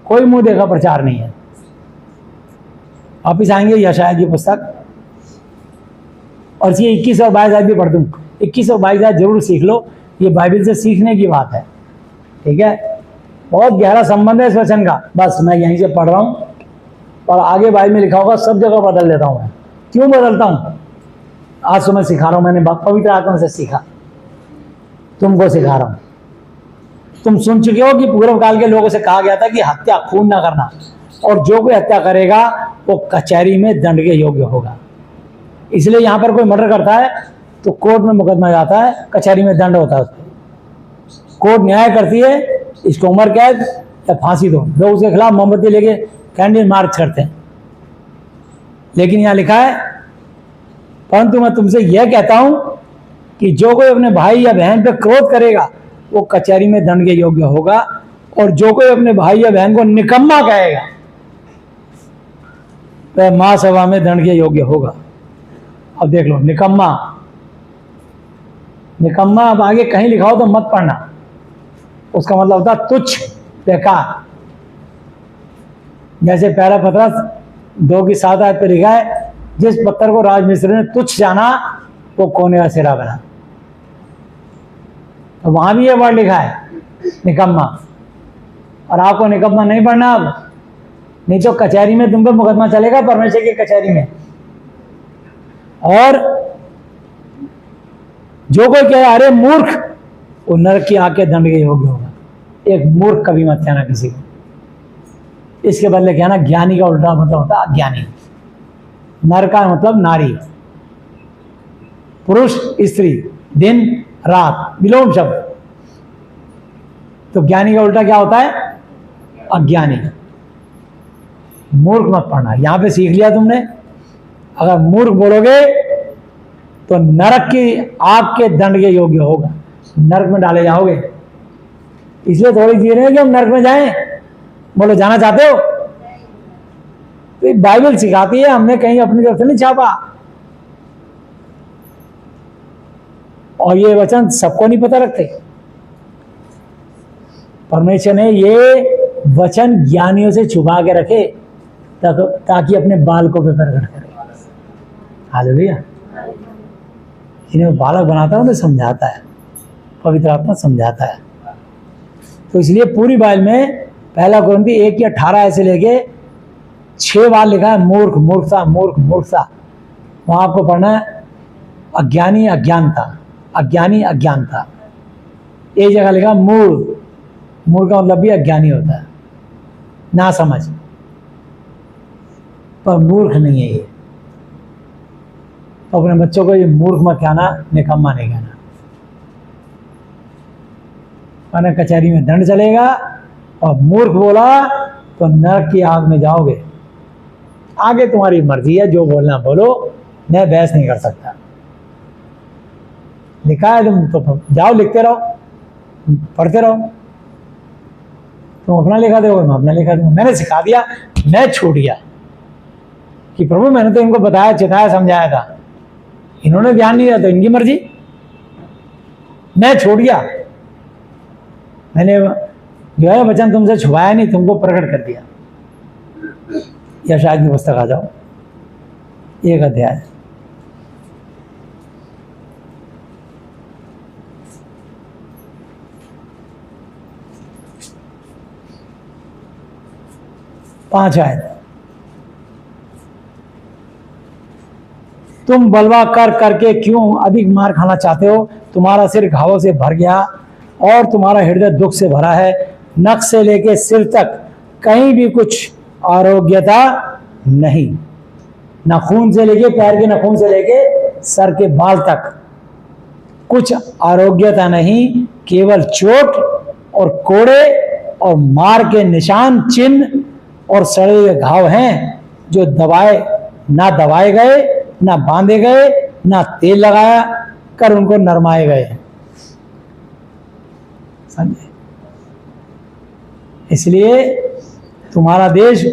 कोई मुंह देखा प्रचार नहीं है। वापिस आएंगे यशायाह की पुस्तक, और ये 21 और 22 आयत भी पढ़ दूं। 21 और 22 आयत जरूर सीख लो, ये बाइबल से सीखने की बात है, ठीक है। बहुत गहरा संबंध है इस वचन का, बस मैं यहीं से पढ़ रहा हूं और आगे बाइबल में लिखा होगा सब जगह बदल देता हूं मैं। क्यों बदलता हूं? आज तो मैं सिखा रहा हूं, मैंने पवित्र आत्मा से सीखा, तुमको सिखा रहा हूं। तुम सुन चुके हो कि पूर्व काल के लोगों से कहा गया था कि हत्या, खून ना करना, और जो कोई हत्या करेगा वो कचहरी में दंड के योग्य होगा। इसलिए यहाँ पर कोई मर्डर करता है तो कोर्ट में मुकदमा जाता है, कचहरी में दंड होता है उसको। कोर्ट न्याय करती है, इसको उम्र कैद या फांसी दो। लोग उसके खिलाफ मोमबत्ती लेके कैंडल मार्च करते हैं। लेकिन यहाँ लिखा है, परंतु मैं तुमसे यह कहता हूं कि जो कोई अपने भाई या बहन पर क्रोध करेगा वो कचहरी में दंड के योग्य होगा, और जो कोई अपने भाई या बहन को निकम्मा कहेगा वह महासभा में दंड के योग्य होगा। अब देख लो, निकम्मा, निकम्मा अब आगे कहीं लिखा हो तो मत पढ़ना, उसका मतलब होता तुच्छ, बेकार। जैसे पहला पत्र 2 की 7 आयत पे लिखा है, जिस पत्थर को राजमिस्त्री ने तुच्छ जाना वो कोने का सिरा बना। तो वहां भी ये वर्ड लिखा है, निकम्मा। और आपको निकम्मा नहीं पढ़ना अब, नहीं तो कचहरी में तुम पे मुकदमा चलेगा, परमेश्वर की कचहरी में। और जो कोई कहे अरे मूर्ख, वो नरक की आग के दंड के योग्य होगा। एक मूर्ख कभी मत कहना किसी को। इसके बदले कहना ज्ञानी का उल्टा मतलब होता है अज्ञानी। नर का मतलब नारी, पुरुष स्त्री, दिन रात, विलोम शब्द। तो ज्ञानी का उल्टा क्या होता है? अज्ञानी। मूर्ख मत पढ़ना। यहां पे सीख लिया तुमने, अगर मूर्ख बोलोगे तो नरक की आग के दंड के योग्य होगा, नरक में डाले जाओगे। इसलिए थोड़ी जी रहे हैं कि हम नरक में जाएं। बोलो जाना चाहते हो? तो ये बाइबल सिखाती है, हमने कहीं अपनी तरफ से नहीं छापा। और ये वचन सबको नहीं पता रखते। परमेश्वर ने ये वचन ज्ञानियों से छुपा के रखे ताकि अपने बालकों पे प्रकट करे। हालेलुया। इन्हें बालक बनाता है, उन्हें समझाता है, पवित्र आत्मा समझाता है। तो इसलिए पूरी बाइबल में 1 कुरिन्थी 1:18 से लेके 6 बार लिखा है मूर्ख, मूर्खता, मूर्ख, मूर्खता। वहां आपको पढ़ना है अज्ञानी, अज्ञानता, अज्ञानी, अज्ञानता। एक जगह लिखा मूर्ख, मूर्ख का मतलब भी अज्ञानी होता है, ना समझ, पर मूर्ख नहीं है ये। तो अपने बच्चों को ये मूर्ख मत कहना, निकम्मा नहीं कहना, वरना कचहरी में दंड चलेगा। और मूर्ख बोला तो नरक की आग में जाओगे। आगे तुम्हारी मर्जी है, जो बोलना बोलो, मैं बहस नहीं कर सकता। लिखा है तुम तो जाओ, लिखते रहो, पढ़ते रहो। तुम अपना लिखा दोगे, मैं अपना लिखा दूंगा। मैंने सिखा दिया, मैं छूट गया कि प्रभु मैंने तो इनको बताया, चिताया, समझाया था, इन्होंने ध्यान नहीं दिया तो इनकी मर्जी, मैं छूट गया। मैंने जो है वचन तुमसे छुपाया नहीं, तुमको प्रकट कर दिया। यशायाह की पुस्तक आ जाओ, 1 अध्याय। पांच आयत। तुम बलवा कर करके क्यों अधिक मार खाना चाहते हो? तुम्हारा सिर घावों से भर गया और तुम्हारा हृदय दुख से भरा है। नख से लेके सिर तक कहीं भी कुछ आरोग्यता नहीं, नाखून से लेके पैर के नाखून से लेके सर के बाल तक कुछ आरोग्यता नहीं, केवल चोट और कोड़े और मार के निशान, चिन्ह और सड़े हुए घाव हैं, जो दबाए गए, ना बांधे गए, ना तेल लगाया कर उनको नरमाए गए। समझे? इसलिए तुम्हारा देश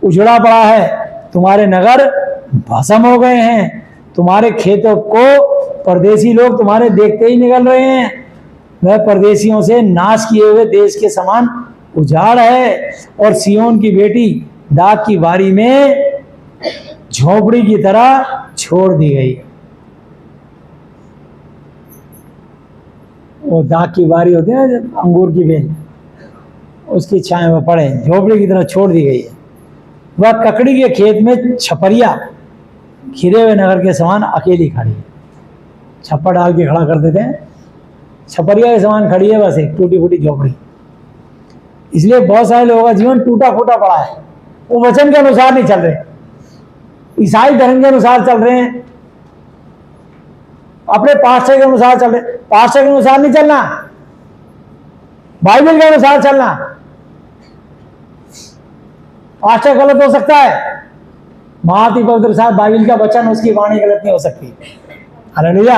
उजड़ा पड़ा है, तुम्हारे नगर भस्म हो गए हैं, तुम्हारे खेतों को परदेसी लोग तुम्हारे देखते ही निकल रहे हैं। वह परदेसियों से नाश किए हुए देश के समान उजाड़ है और सियोन की बेटी दाग की बारी में झोपड़ी की तरह छोड़ दी गई। वो दाग की बारी होती है ना, अंगूर की बेल, उसकी छाया में पड़े, झोपड़ी की तरह छोड़ दी गई है। वह ककड़ी के खेत में छपरिया घिरे हुए नगर के समान अकेली खड़ी है। छप्पर डाल के खड़ा कर देते हैं, छपरिया के समान खड़ी है, बस एक टूटी फूटी झोपड़ी। इसलिए बहुत सारे लोगों का जीवन टूटा फूटा पड़ा है, वो वचन के अनुसार नहीं चल रहे, ईसाई धर्म के अनुसार चल रहे हैं, अपने पास्टर के अनुसार चल रहे। पास्टर के अनुसार नहीं चलना, बाइबल के अनुसार चलना। पास्टर गलत हो सकता है, महाति पवित्र साहब बाइबल का वचन, उसकी वाणी गलत नहीं हो सकती। हालेलुया।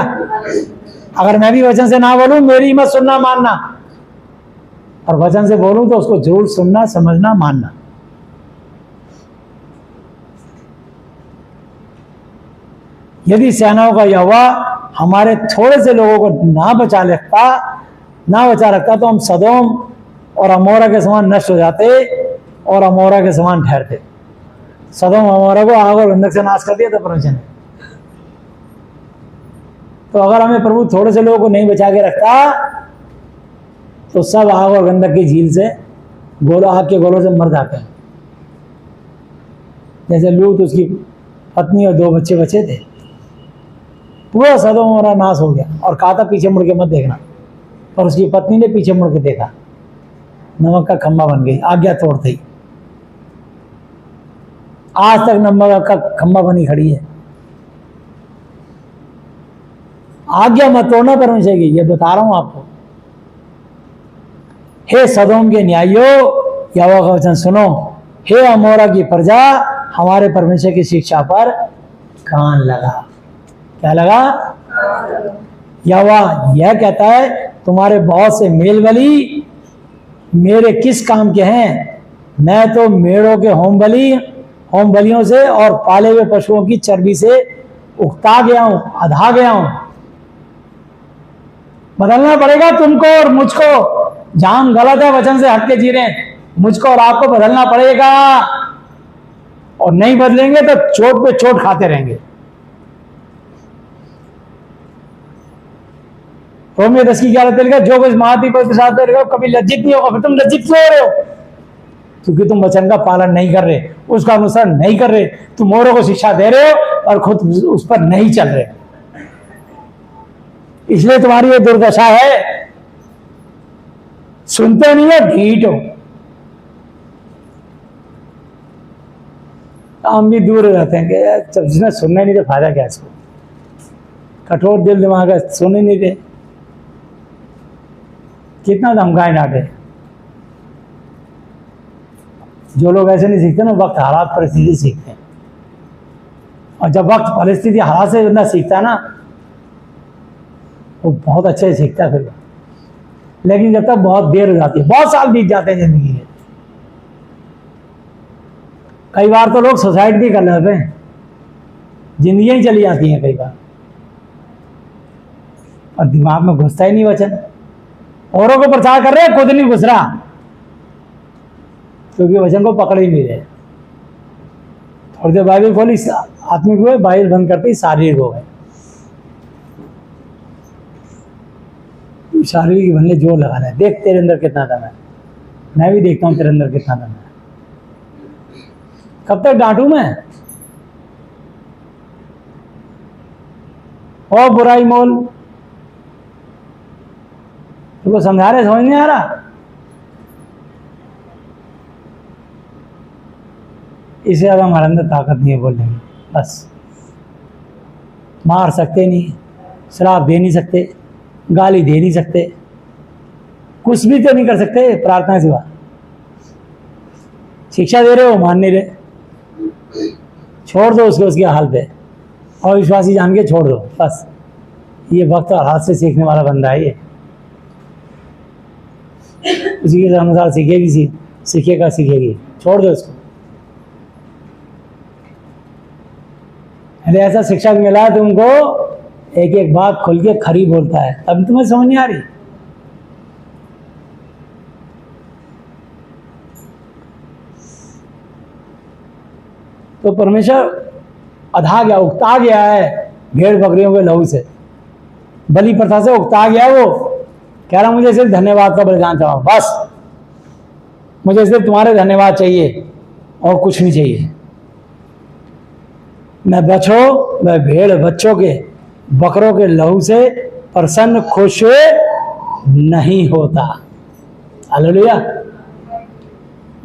अगर मैं भी वचन से ना बोलूं, मेरी मत सुनना मानना, और वचन से बोलूं तो उसको जरूर सुनना, समझना, मानना। यदि सेनाओं का यहोवा हमारे थोड़े से लोगों को ना बचा रखता तो हम सदोम और अमोरा के समान नष्ट हो जाते और अमोरा के समान ठहरते। सदोम अमोरा को आग और गंधक से नाश कर दिया था परमेश्वर ने। तो अगर हमें प्रभु थोड़े से लोगों को नहीं बचा के रखता तो सब आग और गंधक की झील से आग के गोलों से मर जाते हैं। जैसे लूत, उसकी पत्नी और 2 बच्चे बचे थे, पूरा सदोम अमोरा नाश हो गया। और कहा था पीछे मुड़ के मत देखना, और उसकी पत्नी ने पीछे मुड़ के देखा, नमक का खंभा बन गई, आज्ञा तोड़ते ही। आज तक नमक का खंभा बनी खड़ी है। आज्ञा मत तोड़ना परमेश्वर की, ये बता रहा हूं आपको। हे सदोम के न्यायियों, यहोवा का वचन सुनो। हे अमोरा की प्रजा, हमारे परमेश्वर की शिक्षा पर कान लगा। क्या लगा? यहोवा यह कहता है, तुम्हारे बहुत से मेल बलि मेरे किस काम के हैं? मैं तो मेढ़ों के होम बलि होम बलियों से और पाले हुए पशुओं की चर्बी से उकता गया हूं, अधा गया हूं। बदलना पड़ेगा तुमको और मुझको। जहां हम गलत है वचन से हट के जी रहे हैं, मुझको और आपको बदलना पड़ेगा। और नहीं बदलेंगे तो चोट पे चोट खाते रहेंगे। रोमियो 10 की 11 लिखा, जो कुछ महाती पवित्र शास्त्र में कभी लज्जित नहीं होगा। फिर तुम लज्जित क्यों हो रहे हो? क्योंकि तुम वचन का पालन नहीं कर रहे, उसका अनुसरण नहीं कर रहे। तुम औरों को शिक्षा दे रहे हो और खुद उस पर नहीं चल रहे, इसलिए तुम्हारी ये दुर्दशा है। सुनते नहीं हो, ढीठ हो। हम भी दूर रहते हैं कि जब जिसने सुनना नहीं तो फायदा क्या इसको। कठोर दिल दिमाग है, सुने नहीं दे, कितना धमकाए डांटे। जो लोग ऐसे नहीं सीखते ना, वक्त हालात परिस्थिति सीखते हैं। और जब वक्त परिस्थिति हालात से बंदा सीखता है ना, वो बहुत अच्छे से सीखता है फिर। लेकिन जब तक बहुत देर हो जाती है, बहुत साल बीत जाते हैं जिंदगी में। कई बार तो लोग सुसाइड भी कर लेते हैं, जिंदगियां ही चली जाती हैं कई बार, और दिमाग में घुसता ही नहीं वचन। औरों को प्रचार कर रहे हैं, खुद नहीं घुस रहा, क्योंकि वचन को पकड़ ही नहीं रहे। थोड़ी देर बाइबल खोली, आत्मिक हुए, बाइबल बंद करते ही शारीरिक हो गए। शारीरिक बनने जोर लगा रहे हैं। देख तेरे अंदर कितना दम है, मैं भी देखता हूं तेरे अंदर कितना दम है। कब तक डांटू मैं? ओ बुराई मोल, तुमको समझा रहे, समझ नहीं आ रहा? इससे ज्यादा हमारे अंदर ताकत नहीं है बोलने की। बस मार सकते नहीं, श्राप दे नहीं सकते, गाली दे नहीं सकते, कुछ भी तो नहीं कर सकते प्रार्थना के सिवा। शिक्षा दे रहे हो, मान नहीं रहे, छोड़ दो उसको उसके हाल पे, और विश्वासी जान के छोड़ दो। बस ये वक्त और हाथ से सीखने वाला बंदा है ये, उसी के अनुसार सीखेगी, सीखेगा सीखेगी, छोड़ दो उसको। अरे ऐसा शिक्षक मिला तुमको, एक एक बात खोल के खरी बोलता है, तब तुम्हें समझ नहीं आ रही। तो परमेश्वर अधा गया, उकता गया है भेड़ बकरियों के लहू से, बलि प्रथा से उकता गया। वो कह रहा मुझे सिर्फ धन्यवाद का बलिदान चाहो, बस मुझे सिर्फ तुम्हारे धन्यवाद चाहिए और कुछ नहीं चाहिए। मैं भेड़ बच्चों के, बकरों के लहू से प्रसन्न खुश नहीं होता। हालेलुया।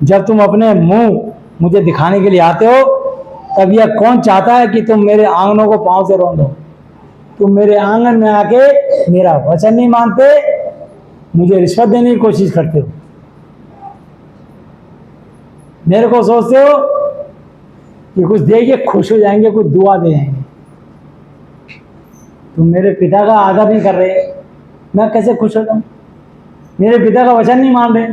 जब तुम अपने मुंह मुझे दिखाने के लिए आते हो, तब यह कौन चाहता है कि तुम मेरे आंगनों को पांव से रौंदो? तुम मेरे आंगन में आके मेरा वचन नहीं मानते, मुझे रिश्वत देने की कोशिश करते हो। मेरे को सोचते हो कि कुछ दे के खुश हो जाएंगे, कुछ दुआ दे जाएंगे। तुम मेरे पिता का आदर नहीं कर रहे, मैं कैसे खुश हो जाऊं? मेरे पिता का वचन नहीं मान रहे,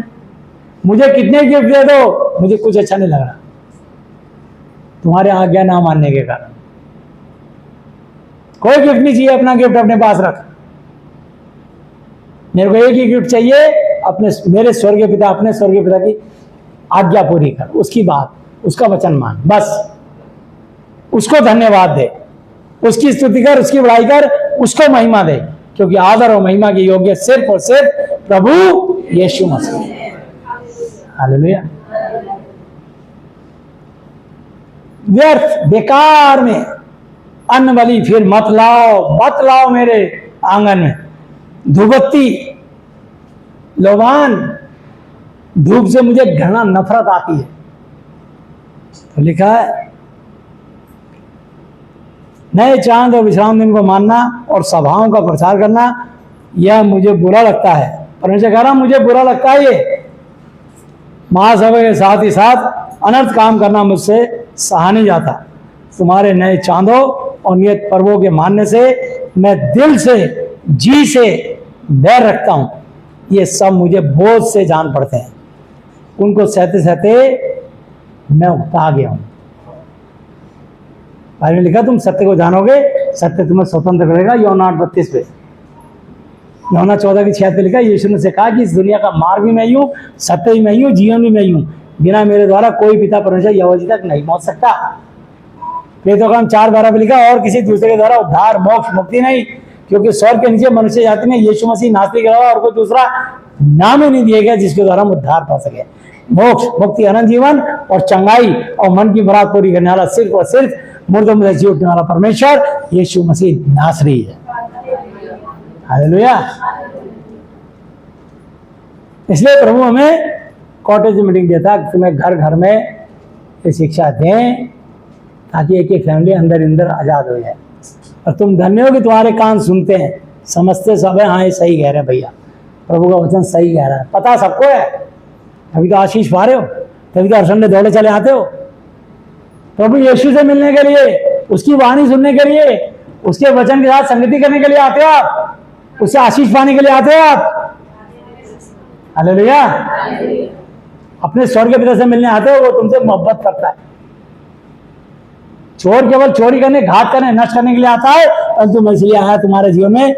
मुझे कितने गिफ्ट दे दो, मुझे कुछ अच्छा नहीं लग रहा तुम्हारे आज्ञा ना मानने के कारण। कोई गिफ्ट नहीं चाहिए, अपना गिफ्ट अपने पास रख। मेरे को एक ही गिफ्ट चाहिए, अपने मेरे स्वर्गीय पिता, अपने स्वर्गीय पिता की आज्ञा पूरी कर, उसकी बात, उसका वचन मान, बस उसको धन्यवाद दे, उसकी स्तुति कर, उसकी बड़ाई कर, उसको महिमा दे, क्योंकि आदर और महिमा के योग्य सिर्फ और सिर्फ प्रभु यीशु मसीह। हालेलुया। व्यर्थ बेकार में अन्न बलि फिर मत लाओ मेरे आंगन में। धूपबत्ती, लोबान, धूप से मुझे घृणा नफरत आती है। तो लिखा है, नए चांद और विश्राम दिन को मानना और सभाओं का प्रचार करना, यह मुझे बुरा लगता है। परमेश्वर कह रहा मुझे बुरा लगता है ये। महासभा के साथ ही साथ अनर्थ काम करना मुझसे सहा नहीं जाता। तुम्हारे नए चांदों और नियत पर्वों के मानने से मैं दिल से, जी से बैर रखता हूं। ये सब मुझे बोझ से जान पड़ते हैं, उनको सहते सहते मैं उकता गया हूं। बाइबल में लिखा तुम सत्य को जानोगे, सत्य तुम्हें स्वतंत्र करेगा। यूहन्ना 8:32 पे, यूहन्ना 14:66 पे लिखा, यीशु ने से कहा कि इस दुनिया का मार्ग भी मैं ही हूँ, सत्य भी मैं ही हूँ, जीवन भी मैं ही हूँ। बिना मेरे द्वारा कोई पिता परमेश्वर यहोवा तक नहीं पहुंच सकता। प्रेरितों 4:12 पे लिखा, और किसी दूसरे के द्वारा उद्धार मोक्ष मुक्ति नहीं, क्योंकि स्वर्ग के नीचे मनुष्य जाति में यीशु मसीह नासरी के अलावा और कोई दूसरा नाम ही नहीं दिया गया जिसके द्वारा हम उद्धार पा सके। मोक्ष, मुक्ति, अनंत जीवन और चंगाई और मन की मुराद पूरी करने वाला सिर्फ और सिर्फ मुर्दों में जी उठने वाला परमेश्वर यीशु मसीह नासरी है। हालेलुया। इसलिए प्रभु हमें कॉटेज मीटिंग देता कि तुम्हें घर घर में ये शिक्षा दें ताकि एक एक फैमिली अंदर अंदर आजाद हो जाए। और तुम धन्य हो कि तुम्हारे कान सुनते हैं, समझते सब है, हाँ ये सही कह रहे हैं भैया, प्रभु का वचन सही कह रहा है, पता सबको है। अभी तो आशीष पा रहे हो, तभी तो हर संडे दौड़े चले आते हो प्रभु यीशु से मिलने के लिए, उसकी वाणी सुनने के लिए, उसके वचन के साथ संगति करने के लिए आते हो आप, उससे आशीष पाने के लिए आते हो आप। हालेलुया। अपने स्वर्ग के पिता से मिलने आते हो, वो तुमसे मोहब्बत करता है। चोर केवल चोरी करने, घात करने, नष्ट करने के लिए आता है, परंतु मैं इसलिए आया तुम्हारे जीवन में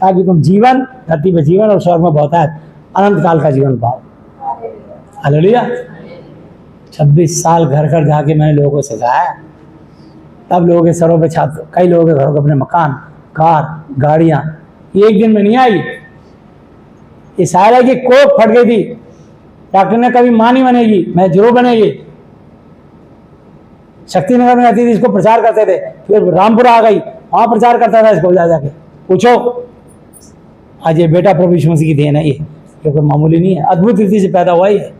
ताकि तुम जीवन, धरती पर जीवन और स्वर्ग में बहुत है अनंत काल का जीवन पाओ। हालेलुया। 26 साल घर घर जाके मैंने लोगों को सिखाया, तब लोगों के सरों पे छात्र, कई लोगों के घरों के अपने मकान, कार, गाड़ियां एक दिन में नहीं आई। ये शायर है कि कोख फट गई थी, डॉक्टर ने कभी मां नहीं बनेगी, मैं जरूर बनेगी। शक्तिनगर में आती थी, इसको प्रचार करते थे, फिर रामपुरा आ गई, वहां प्रचार करता था इसको, जा जाके पूछो। आज ये बेटा प्रभु यीशु मसीह की देन है, ये कोई मामूली नहीं है, अद्भुत रीति से पैदा हुआ है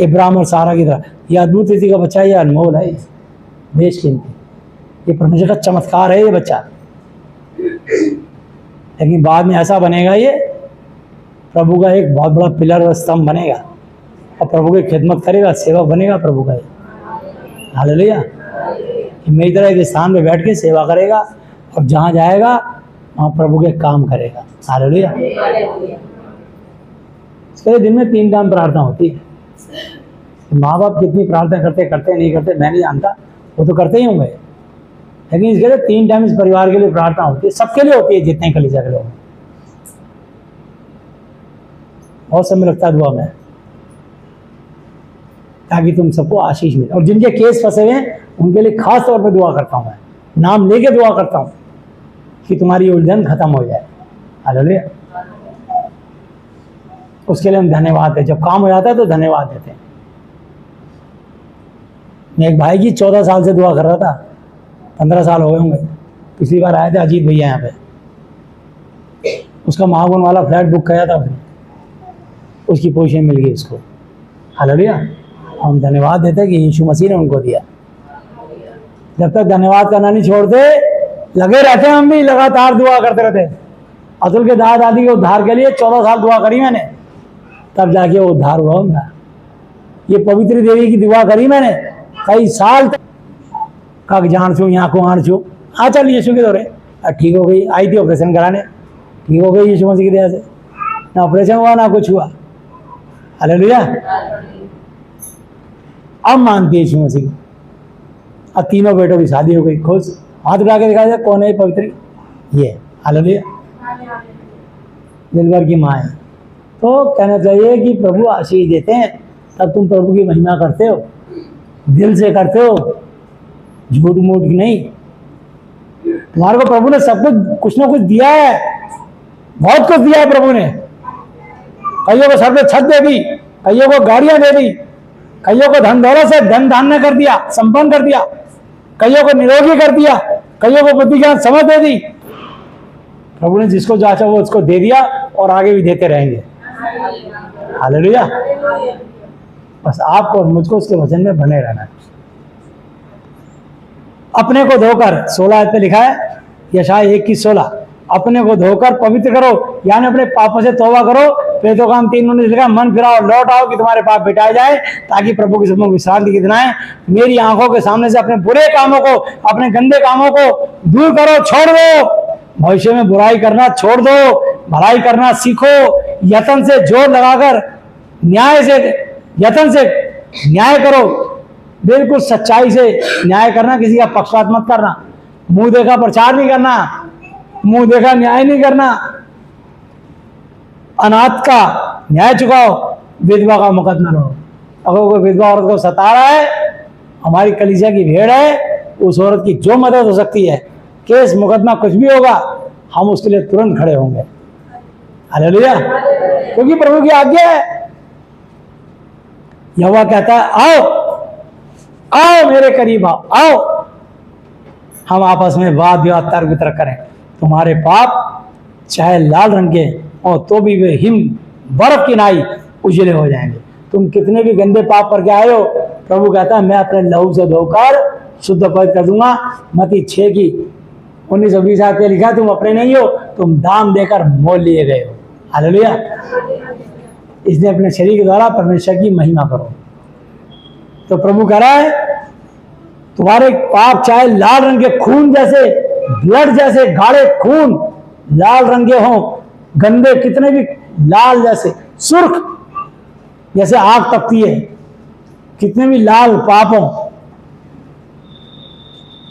इब्राहिम और सारा की तरह। ये अद्भुत रीति का बच्चा, ये अनमोल है, देश कीमती, ये परमेश्वर का चमत्कार है ये बच्चा। लेकिन बाद में ऐसा बनेगा, ये प्रभु का एक बहुत बड़ा पिलर और स्तंभ बनेगा और प्रभु की खिदमत करेगा, सेवक बनेगा प्रभु का। हालेलुया। मेरी तरह एक स्थान में बैठ के सेवा करेगा और जहाँ जाएगा वहाँ प्रभु के काम करेगा। हालेलुया। इसके दिन में 3 टाइम प्रार्थना होती है। माँ बाप कितनी प्रार्थना करते करते नहीं करते मैं नहीं जानता, वो तो करते ही होंगे, लेकिन इसके लिए 3 टाइम इस परिवार के लिए प्रार्थना होती है, सबके लिए होती है, जितने कलीसिया के लोग। बहुत समय लगता है दुआ में, ताकि तुम सबको आशीष मिले। और जिनके केस फंसे हुए हैं उनके लिए खास तौर पर दुआ करता हूँ, मैं नाम लेके दुआ करता हूँ कि तुम्हारी उलझन खत्म हो जाए। हालेलुया। उसके लिए हम धन्यवाद दें, जब काम हो जाता है तो धन्यवाद देते हैं। मैं एक भाई की 14 साल से दुआ कर रहा था, 15 साल हो गए होंगे। पिछली बार आए थे अजीत भैया यहाँ पे, उसका महागुण वाला फ्लैट बुक किया था उसने, उसकी पोजीशन मिल गई उसको। हालेलुया। हम धन्यवाद देते हैं कि यीशु मसीह ने उनको दिया। जब तक धन्यवाद करना नहीं छोड़ते, लगे रहते हैं, हम भी लगातार दुआ करते रहते हैं। अतुल के दादा दादी के उद्धार के लिए 14 साल दुआ करी मैंने, तब जाके वो उद्धार हुआ उनका। ये पवित्र देवी की दुआ करी मैंने कई साल तक, कब जान छू यहाँ को आन छू, हाँ चल यीशु के दौरे, ठीक हो गई। आई थी ऑपरेशन कराने, ठीक हो गई यीशु मसीह की दया से, ना ऑपरेशन हुआ ना कुछ हुआ। हालेलुया। अब मानती है यीशु मसीह को। अब तीनों बेटों की शादी हो गई, खुश, हाथ उठा के दिखा दे कौन है पवित्र, ये। हालेलुया। दिल भर की माँ है। तो कहना चाहिए कि प्रभु आशीष देते हैं, तब तुम प्रभु की महिमा करते हो, दिल से करते हो, झूठ मूठ की नहीं। तुम्हारे को प्रभु ने सब कुछ ना कुछ दिया है, बहुत कुछ दिया है प्रभु ने। कईयों को सर पे छत दे दी, कईयों को गाड़ियां दे दी, कईयों को धन दौलत से धन धान्य कर दिया, संपन्न कर दिया, कईयों को निरोगी कर दिया, कईयों को बुद्धि ज्ञान समझ दे दी। प्रभु ने जिसको जो चाहा वो उसको दे दिया और आगे भी देते रहेंगे। हालेलुया। बस आपको और मुझको उसके वचन में बने रहना। अपने को धोकर, 16 पे लिखा है यशायाह 1:16, अपने को धोकर पवित्र करो, यानी अपने पापों से तौबा करो। प्रेरितों का 3:19 लिखा, मन फिराओ, लौट आओ कि तुम्हारे पाप मिटाए जाए, ताकि प्रभु की सम्मुख विश्रांति की दिलाएं। मेरी आंखों के सामने से अपने बुरे कामों को, अपने गंदे कामों को दूर करो, छोड़ दो। भविष्य में बुराई करना छोड़ दो, भलाई करना सीखो। यत्न से जोर लगाकर यत्न से न्याय करो, बिल्कुल सच्चाई से न्याय करना, किसी का पक्षपात मत करना, मुंह देखा प्रचार नहीं करना, मुंह देखा न्याय नहीं करना। अनाथ का न्याय चुकाओ, विधवा का मुकदमा लो। अगर कोई विधवा औरत को सता रहा है, हमारी कलीसिया की भेड़ है, उस औरत की जो मदद हो सकती है, केस मुकदमा कुछ भी होगा, हम उसके लिए तुरंत खड़े होंगे। हालेलुया, क्योंकि प्रभु की आज्ञा है। यहोवा कहता है आओ आओ मेरे करीब आओ, आओ हम आपस में वाद विवाद तर्क वितर्क करें। तुम्हारे पाप चाहे लाल रंग के और तो भी वे हिम बर्फ की नाई उजले हो जाएंगे। तुम कितने भी गंदे पाप करके आए हो, प्रभु कहता है मैं अपने लहू से धोकर शुद्ध पवित्र कर दूंगा। मत्ती 6 की 19-20 आयत में लिखा, तुम अपने नहीं हो, तुम दाम देकर मोल लिए गए हो। हालेलुया, इसने अपने शरीर के द्वारा परमेश्वर की महिमा करो। तो प्रभु कह रहा है तुम्हारे पाप चाहे लाल रंग के खून जैसे, ब्लड जैसे गाढ़े खून लाल रंगे हों, गंदे कितने भी लाल जैसे, सुर्ख जैसे आग तपती है, कितने भी लाल पाप हों,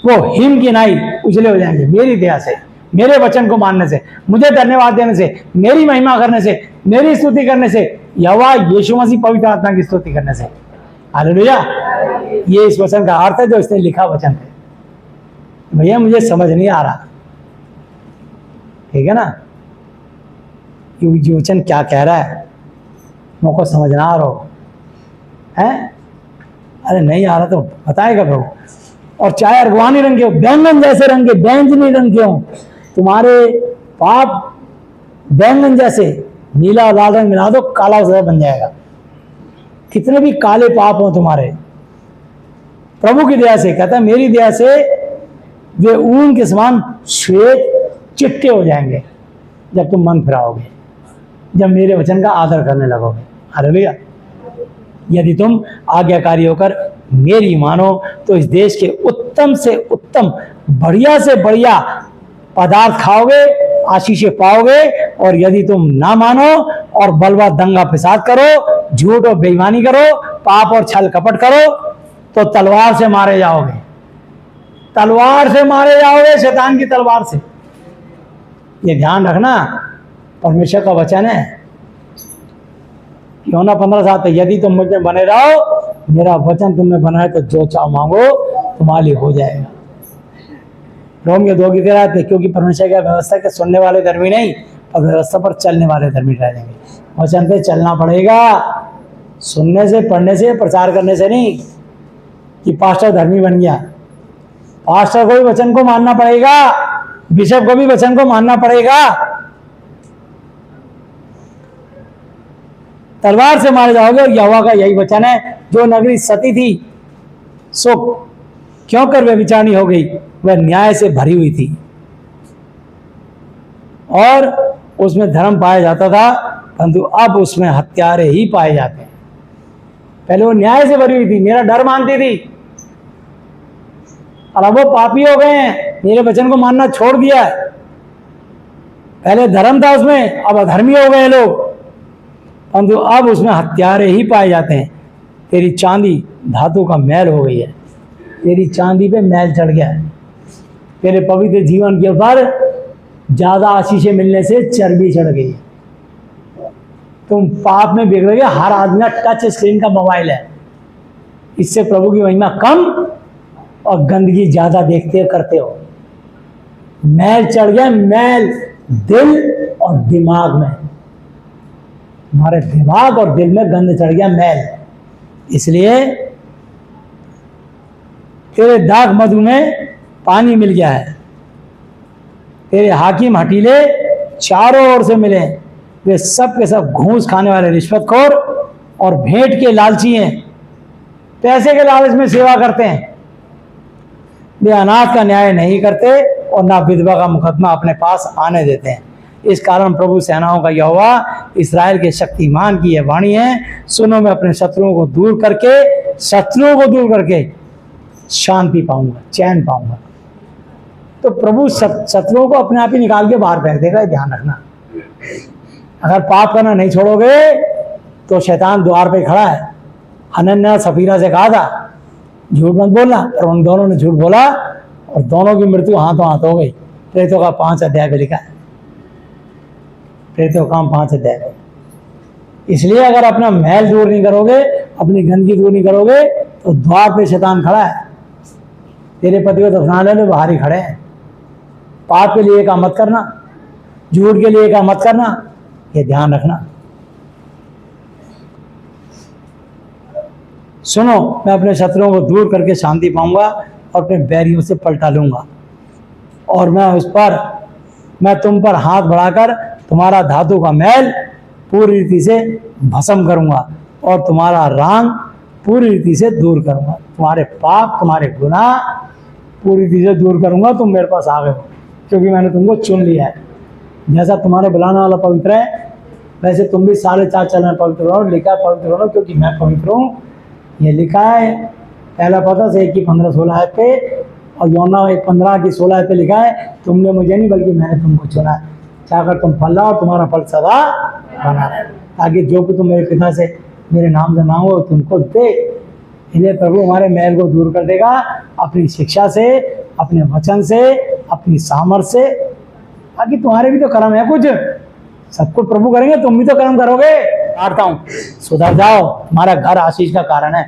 वो हिम की नाई उजले हो जाएंगे मेरी दया से, मेरे वचन को मानने से, मुझे धन्यवाद देने से, मेरी महिमा करने से, मेरी स्तुति करने से, यहोवा यीशु मसीह पवित्र आत्मा की स्तुति करने से। हालेलुया, ये इस वचन का अर्थ है जो इसने लिखा वचन है। भैया मुझे समझ नहीं आ रहा, ठीक है ना, ये वचन क्या कह रहा है, मुझको समझ ना आ रहा है। अरे नहीं आ रहा तो बताएगा प्रभु। और चाहे अर्गवानी रंग के हो, बैंगन जैसे रंग के, बैंगनी रंग के हो, तुम्हारे पाप बैंगन जैसे, नीला और लाल रंग मिला दो काला सदा बन जाएगा। कितने भी काले पाप हो तुम्हारे, प्रभु की दया से, कहता है मेरी दया से वे ऊन के समान श्वेत चिट्टे हो जाएंगे जब तुम मन फिराओगे, जब मेरे वचन का आदर करने लगोगे। हालेलुया, यदि तुम आज्ञाकारी होकर मेरी मानो तो इस देश के उत्तम से उत्तम, बढ़िया से बढ़िया पदार्थ खाओगे, आशीषें पाओगे। और यदि तुम ना मानो और बलवा दंगा फिसाद करो, झूठ और बेईमानी करो, पाप और छल कपट करो, तो तलवार से मारे जाओगे, तलवार से मारे जाओगे, शैतान की तलवार से। ये ध्यान रखना, परमेश्वर का वचन है। योना 15:7, यदि तुम मुझ में बने रहो, मेरा वचन तुम में बना है, तो जो चाहो मांगो तुम्हारे लिए हो जाएगा। रोमियो 2:13, क्योंकि परमेश्वर की व्यवस्था के सुनने वाले धर्मी नहीं, और व्यवस्था पर चलने वाले धर्मी रह जाएंगे। वचन पे चलना पड़ेगा, सुनने से, पढ़ने से, प्रचार करने से नहीं कि पास्टर धर्मी बन गया। पास्टर को भी वचन को मानना पड़ेगा, बिशप को भी वचन को मानना पड़ेगा। तलवार से मारे जाओगे। और यहोवा का यही वचन है, जो नगरी सती थी सो क्यों कर व्यभिचारिणी हो गई, वह न्याय से भरी हुई थी और उसमें धर्म पाया जाता था, परंतु अब उसमें हत्यारे ही पाए जाते हैं। पहले वो न्याय से भरी हुई थी, मेरा डर मानती थी, और अब वो पापी हो गए हैं, मेरे वचन को मानना छोड़ दिया है। पहले धर्म था उसमें, अब अधर्मी हो गए लोग, परंतु अब उसमें हत्यारे ही पाए जाते हैं। तेरी चांदी धातु का मैल हो गई है, तेरी चांदी पे मैल चढ़ गया है, तेरे पवित्र जीवन के ऊपर ज्यादा आशीषें मिलने से चर्बी चढ़ गई है, तुम पाप में बिगड़ गए। हर आदमी का टच स्क्रीन का मोबाइल है, इससे प्रभु की महिमा कम और गंदगी ज्यादा देखते हो, करते हो। मैल चढ़ गया, मैल दिल और दिमाग में, हमारे दिमाग और दिल में गंद चढ़ गया, मैल। इसलिए तेरे दाग मधु में पानी मिल गया है, तेरे हाकिम हटीले चारों ओर से मिले, वे सब के सब घूस खाने वाले रिश्वतखोर और भेंट के लालची हैं, पैसे के लालच में सेवा करते हैं। वे अनाथ का न्याय नहीं करते और ना विधवा का मुकदमा अपने पास आने देते हैं। इस कारण प्रभु सेनाओं का यहोवा, इस्राएल के शक्तिमान की यह वाणी है, सुनो मैं अपने शत्रुओं को दूर करके शांति पाऊंगा, चैन पाऊंगा। तो प्रभु शत्रुओं को अपने आप ही निकाल के बाहर फेंक देगा, ध्यान रखना। अगर पाप करना नहीं छोड़ोगे तो शैतान द्वार पे खड़ा है। हनन्याह सफीरा से कहा था झूठ मत बोलना। और उन दोनों ने झूठ बोला और दोनों की मृत्यु हाथों हाथ हो गई। प्रेतों का 5 अध्याय पे लिखा है, प्रेतों का 5 अध्याय पे। इसलिए अगर अपना महल दूर नहीं करोगे, अपनी गंदगी दूर नहीं करोगे, तो द्वार पे शैतान खड़ा है, तेरे पति को दफनाने में बाहर ही खड़े हैं। पाप के लिए काम मत करना, झूठ के लिए काम मत करना, ये ध्यान रखना। सुनो, मैं अपने शत्रुओं को दूर करके शांति पाऊंगा और अपने बैरियों से पलटा लूंगा, और मैं तुम पर हाथ बढ़ाकर तुम्हारा धातु का मैल पूरी रीति से भस्म करूंगा और तुम्हारा रांग पूरी रीति से दूर करूंगा। तुम्हारे पाप, तुम्हारे गुनाह पूरी रीति से दूर करूंगा। तुम मेरे पास आ गए हो क्योंकि मैंने तुमको चुन लिया है। जैसा तुम्हारे बुलाने वाला पवित्र है, वैसे तुम भी 4.5 चलन पवित्र हो। लिखा पवित्र हो क्योंकि मैं पवित्र हूँ, ये लिखा है पहला पत्रस 1:15-16 आयत पे, और यूहन्ना 1:15-16 पे लिखा है, तुमने मुझे नहीं बल्कि मैंने तुमको चुना है, चाहकर तुम फल लाओ और तुम्हारा फल सदा बना रहे, ताकि जो कि तुम मेरे पिता से मेरे नाम से मांगो तुमको दे। इसलिए प्रभु हमारे मैल को दूर कर देगा अपनी शिक्षा से, अपने वचन से, अपनी सामर्थ से। बाकी तुम्हारे भी तो कर्म है, कुछ सब कुछ प्रभु करेंगे, तुम भी तो कर्म करोगे। प्रार्थना हूँ, सुधर जाओ, तुम्हारा घर आशीष का कारण है।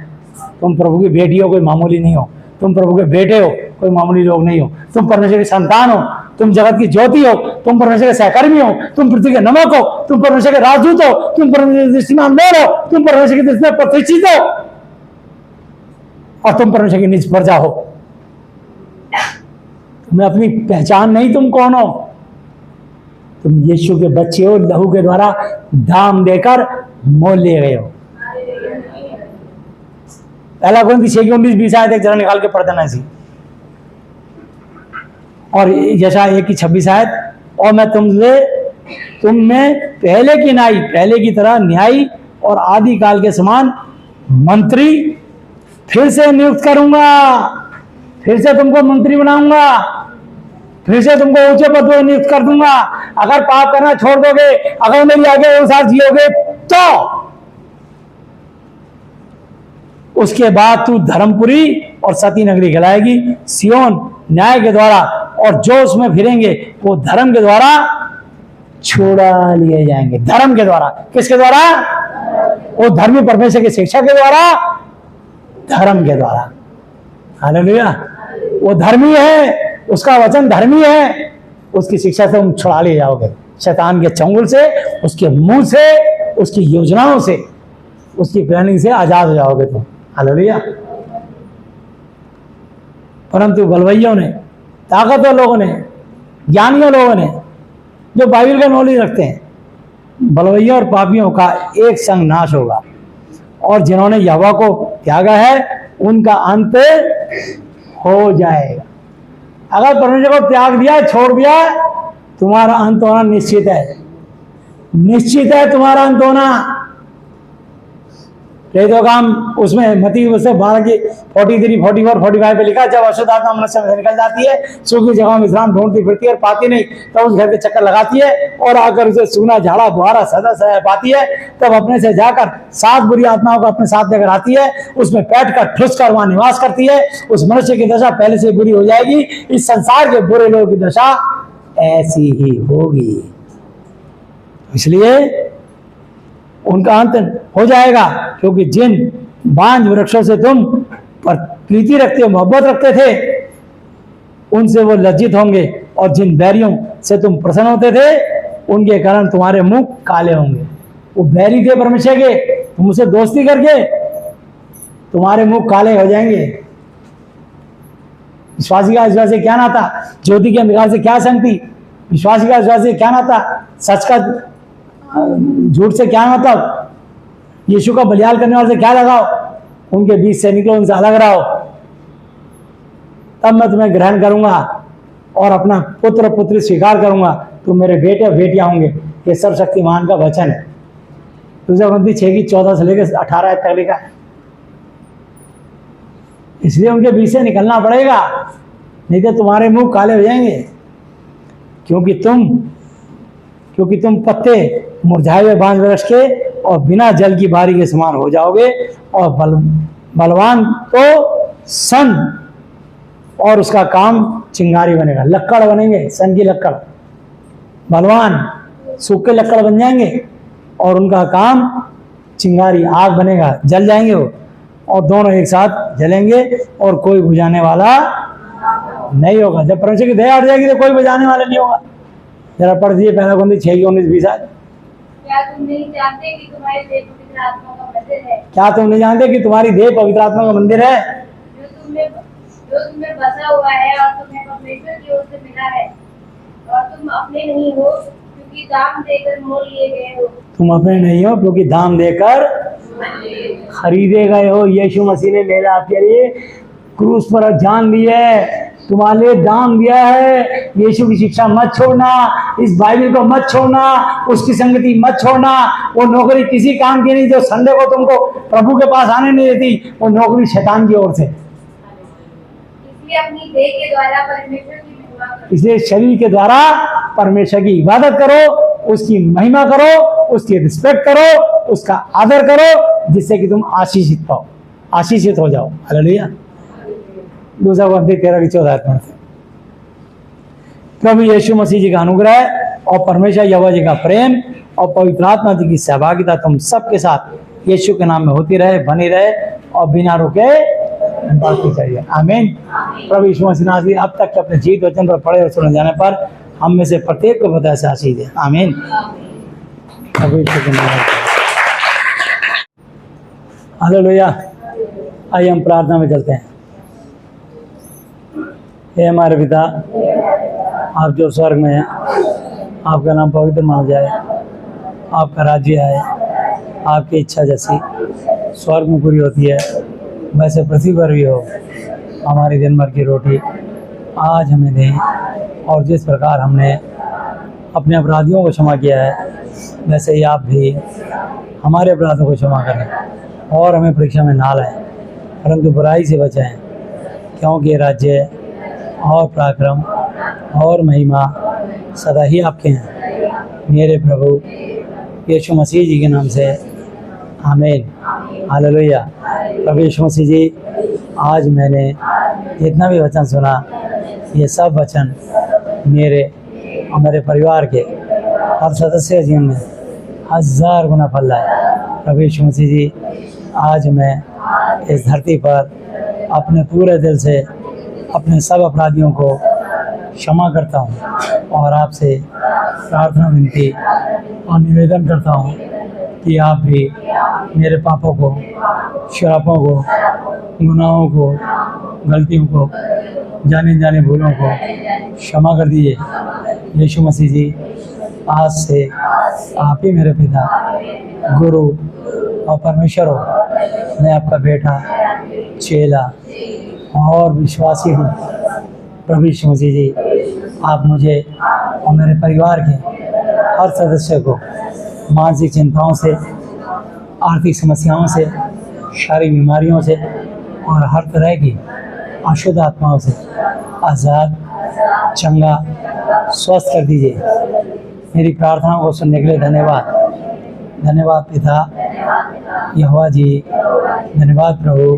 तुम प्रभु की बेटी हो, कोई मामूली नहीं हो। तुम प्रभु के बेटे हो, कोई मामूली लोग नहीं हो। तुम परमेश्वर की संतान हो, तुम जगत की ज्योति हो, तुम परमेश्वर के सहकर्मी हो, तुम पृथ्वी के नमक हो, तुम परमेश्वर के राजदूत हो, तुम परमेश्वर की दृष्टि में अनमोल हो, तुम परमेश्वर की दृष्टि में प्रतिष्ठित हो, और तुम परमेश्वर की निज प्रजा हो। तुम्हें अपनी पहचान नहीं, तुम कौन हो? तुम यीशु के बच्चे हो, लहू के द्वारा दाम देकर मोल लिए गए हो। पहला कोरिन्थी 6:19-20 आयत एक जरा निकाल के पढ़ देना सी। और यशायाह 1:26 आयत, और मैं तुम में पहले की नाई, पहले की तरह न्यायी और आदि काल के समान मंत्री फिर से नियुक्त करूंगा। फिर से तुमको मंत्री बनाऊंगा, फिर से तुमको ऊंचे पद पर नियुक्त कर दूंगा। अगर पाप करना छोड़ दोगे, अगर मेरी आगे अनुसार जियोगे, तो उसके बाद तू धर्मपुरी और सती नगरी कहलाएगी। सियोन न्याय के द्वारा, और जो उसमें फिरेंगे वो धर्म के द्वारा छुड़ा लिए जाएंगे। धर्म के द्वारा, किसके द्वारा? वो धर्मी परमेश्वर की शिक्षा के द्वारा, धर्म के द्वारा। हालेलुया। वो धर्मी है, उसका वचन धर्मी है, उसकी शिक्षा से तुम छुड़ा लिए जाओगे, शैतान के चंगुल से, उसके मुंह से, उसकी योजनाओं से, उसकी प्लानिंग से आजाद हो जाओगे तुम। हालेलुया। परंतु बलवैयों ने, ताकतवर लोगों ने, ज्ञानियों लोगों ने, जो बाइबल का नॉलेज रखते हैं, बलवैयों और पापियों का एक संग नाश होगा, और जिन्होंने यहोवा को त्यागा है उनका अंत हो जाएगा। अगर परमेश्वर को त्याग दिया, छोड़ दिया, तुम्हारा अंत होना निश्चित है, निश्चित है तुम्हारा अंत होना। तो काम उसमें मती उससे 12 की 43, 44, 45 पे लिखा, जब अशुद्ध आत्मा मनुष्य से निकल जाती है, सूखी जगह में विश्राम ढूंढती फिरती है और पाती नहीं, तब उस घर के चक्कर लगाती है और आकर उसे सूना झाड़ा बुहारा सदा सजा पाती है। तब अपने से जाकर 7 बुरी आत्माओं को अपने साथ लेकर आती है, उसमें बैठ कर ठुस कर वहां निवास करती है। उस मनुष्य की दशा पहले से बुरी हो जाएगी। इस संसार के बुरे लोगों की दशा ऐसी ही होगी। इसलिए उनका अंत हो जाएगा, क्योंकि जिन बांझ वृक्षों से तुम पर प्रीति रखते हो, मोहब्बत रखते थे, उनसे वो लज्जित होंगे, और जिन बैरियों से तुम प्रसन्न होते थे, उनके कारण तुम्हारे मुंह काले होंगे। वो बैरी थे परमेश्वर के, तुमसे दोस्ती करके तुम्हारे मुंह काले हो जाएंगे। विश्वासी का विश्वास से क्या नाता? ज्योति के अंधकार से क्या संगति? विश्वासी का विश्वास से क्या नाता? सच का झूठ से क्या मतलब? यीशु का बलिदान करने वाले से क्या लगाओ? उनके बीच से निकलो, उनसे अलग रहो, तब मैं तुम्हें ग्रहण करूंगा और अपना पुत्र पुत्री स्वीकार करूंगा। तुम मेरे बेटे और बेटियां होंगे। ये सर्वशक्तिमान का वचन है। 2 Corinthians 6:14 से लेकर 18 तक लिखा है। इसलिए उनके बीच से निकलना पड़ेगा, नहीं तो तुम्हारे मुंह काले हो जाएंगे। क्योंकि तुम पत्ते मुरझाए हुए बांझ वृक्ष के और बिना जल की बारी के समान हो जाओगे, और बलवान तो सन और उसका काम चिंगारी बनेगा, लक्कड़ बनेंगे, सन की लक्कड़, बलवान सूखे लक्कड़ बन जाएंगे और उनका काम चिंगारी, आग बनेगा, जल जाएंगे वो, और दोनों एक साथ जलेंगे और कोई बुझाने वाला नहीं होगा। जब परमेश्वर की दया हट जाएगी तो कोई बुझाने वाला नहीं होगा। जरा पढ़ दिए पहला कुंती 6:19-20 आज। क्या तुम नहीं जानते कि तुम्हारी देह पवित्र आत्मा का मंदिर है? क्या तुम नहीं जानते कि तुम्हारी देह पवित्र आत्मा का मंदिर है, जो तुम्हें बसा हुआ है और तुम्हें परमेश्वर की ओर से मिला है, और तुम अपने नहीं हो क्योंकि दाम देकर मोल लिए गए हो। तुम अपने नहीं हो क्योंकि दाम देकर खरीदे गए हो। यीशु मसीह ने मेरे आपके लिए क्रूस पर जान दी है, तुम्हारे लिए दाम दिया है। यीशु की शिक्षा मत छोड़ना, इस बाइबल को मत छोड़ना, उसकी संगति मत छोड़ना। वो नौकरी किसी काम की नहीं जो संडे को तुमको प्रभु के पास आने नहीं देती, वो नौकरी शैतान की ओर से। इसलिए अपनी देह के द्वारा परमेश्वर की महिमा करो। इसलिए शरीर के द्वारा परमेश्वर की इबादत करो, उसकी महिमा करो, उसकी रिस्पेक्ट करो, उसका आदर करो, जिससे कि तुम आशीषित पाओ, आशीषित हो जाओ। हालेलुया। 2 Corinthians 13-14 से प्रभु यीशु मसीह जी का अनुग्रह और परमेश्वर यहोवा जी का प्रेम और पवित्र आत्मा जी की सहभागिता तुम सबके साथ यीशु के नाम में होती रहे, बनी रहे और बिना रुके बाकी चाहिए। आमीन। प्रभु यीशु मसीह नासरी अब तक के अपने जीवित वचन पर पढ़े और सुने जाने पर हम में से प्रत्येक को बता से आशीष दे। आमीन। प्रभु यीशु के नाम में हालेलुया। आइए हम प्रार्थना में चलते हैं। हे हमारे पिता, आप जो स्वर्ग में हैं, आपका नाम पवित्र माना जाए, आपका राज्य आए, आपकी इच्छा जैसी स्वर्ग में पूरी होती है वैसे पृथ्वी पर भी हो। हमारी दिन भर की रोटी आज हमें दें, और जिस प्रकार हमने अपने अपराधियों को क्षमा किया है वैसे ही आप भी हमारे अपराधों को क्षमा करें, और हमें परीक्षा में ना लाएं परंतु बुराई से बचाएं, क्योंकि राज्य और पराक्रम और महिमा सदा ही आपके हैं। मेरे प्रभु यीशु मसीह जी के नाम से आमीन। हालेलुया। प्रभु यीशु मसीह जी, आज मैंने जितना भी वचन सुना, ये सब वचन मेरे और मेरे परिवार के हर सदस्य जीवन में 1000 गुना फल लाए। प्रभु यीशु मसीह जी, आज मैं इस धरती पर अपने पूरे दिल से अपने सब अपराधियों को क्षमा करता हूँ और आपसे प्रार्थना विनती और निवेदन करता हूँ कि आप भी मेरे पापों को, श्रापों को, गुनाहों को, गलतियों को, जाने जाने भूलों को क्षमा कर दीजिए। यीशु मसीह जी, आज से आप ही मेरे पिता, गुरु और परमेश्वर हो। मैं आपका बेटा, चेला और विश्वासी हूँ। प्रभु यीशु मसीह जी, आप मुझे और मेरे परिवार के हर सदस्य को मानसिक चिंताओं से, आर्थिक समस्याओं से, शारीरिक बीमारियों से और हर तरह की अशुद्ध आत्माओं से आज़ाद, चंगा, स्वस्थ कर दीजिए। मेरी प्रार्थनाओं को सुनने के लिए धन्यवाद। धन्यवाद पिता यहोवा जी, धन्यवाद प्रभु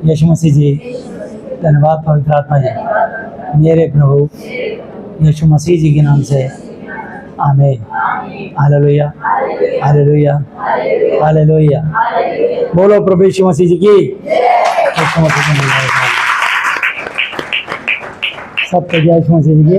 यीशु मसीह जी, धन्यवाद पवित्र आत्मा जी। मेरे प्रभु यीशु मसीह जी के नाम से आमीन। Hallelujah, hallelujah, hallelujah. बोलो प्रभु यीशु मसीह जी की। यीशु मसीह जी की। सब यीशु मसीह जी की।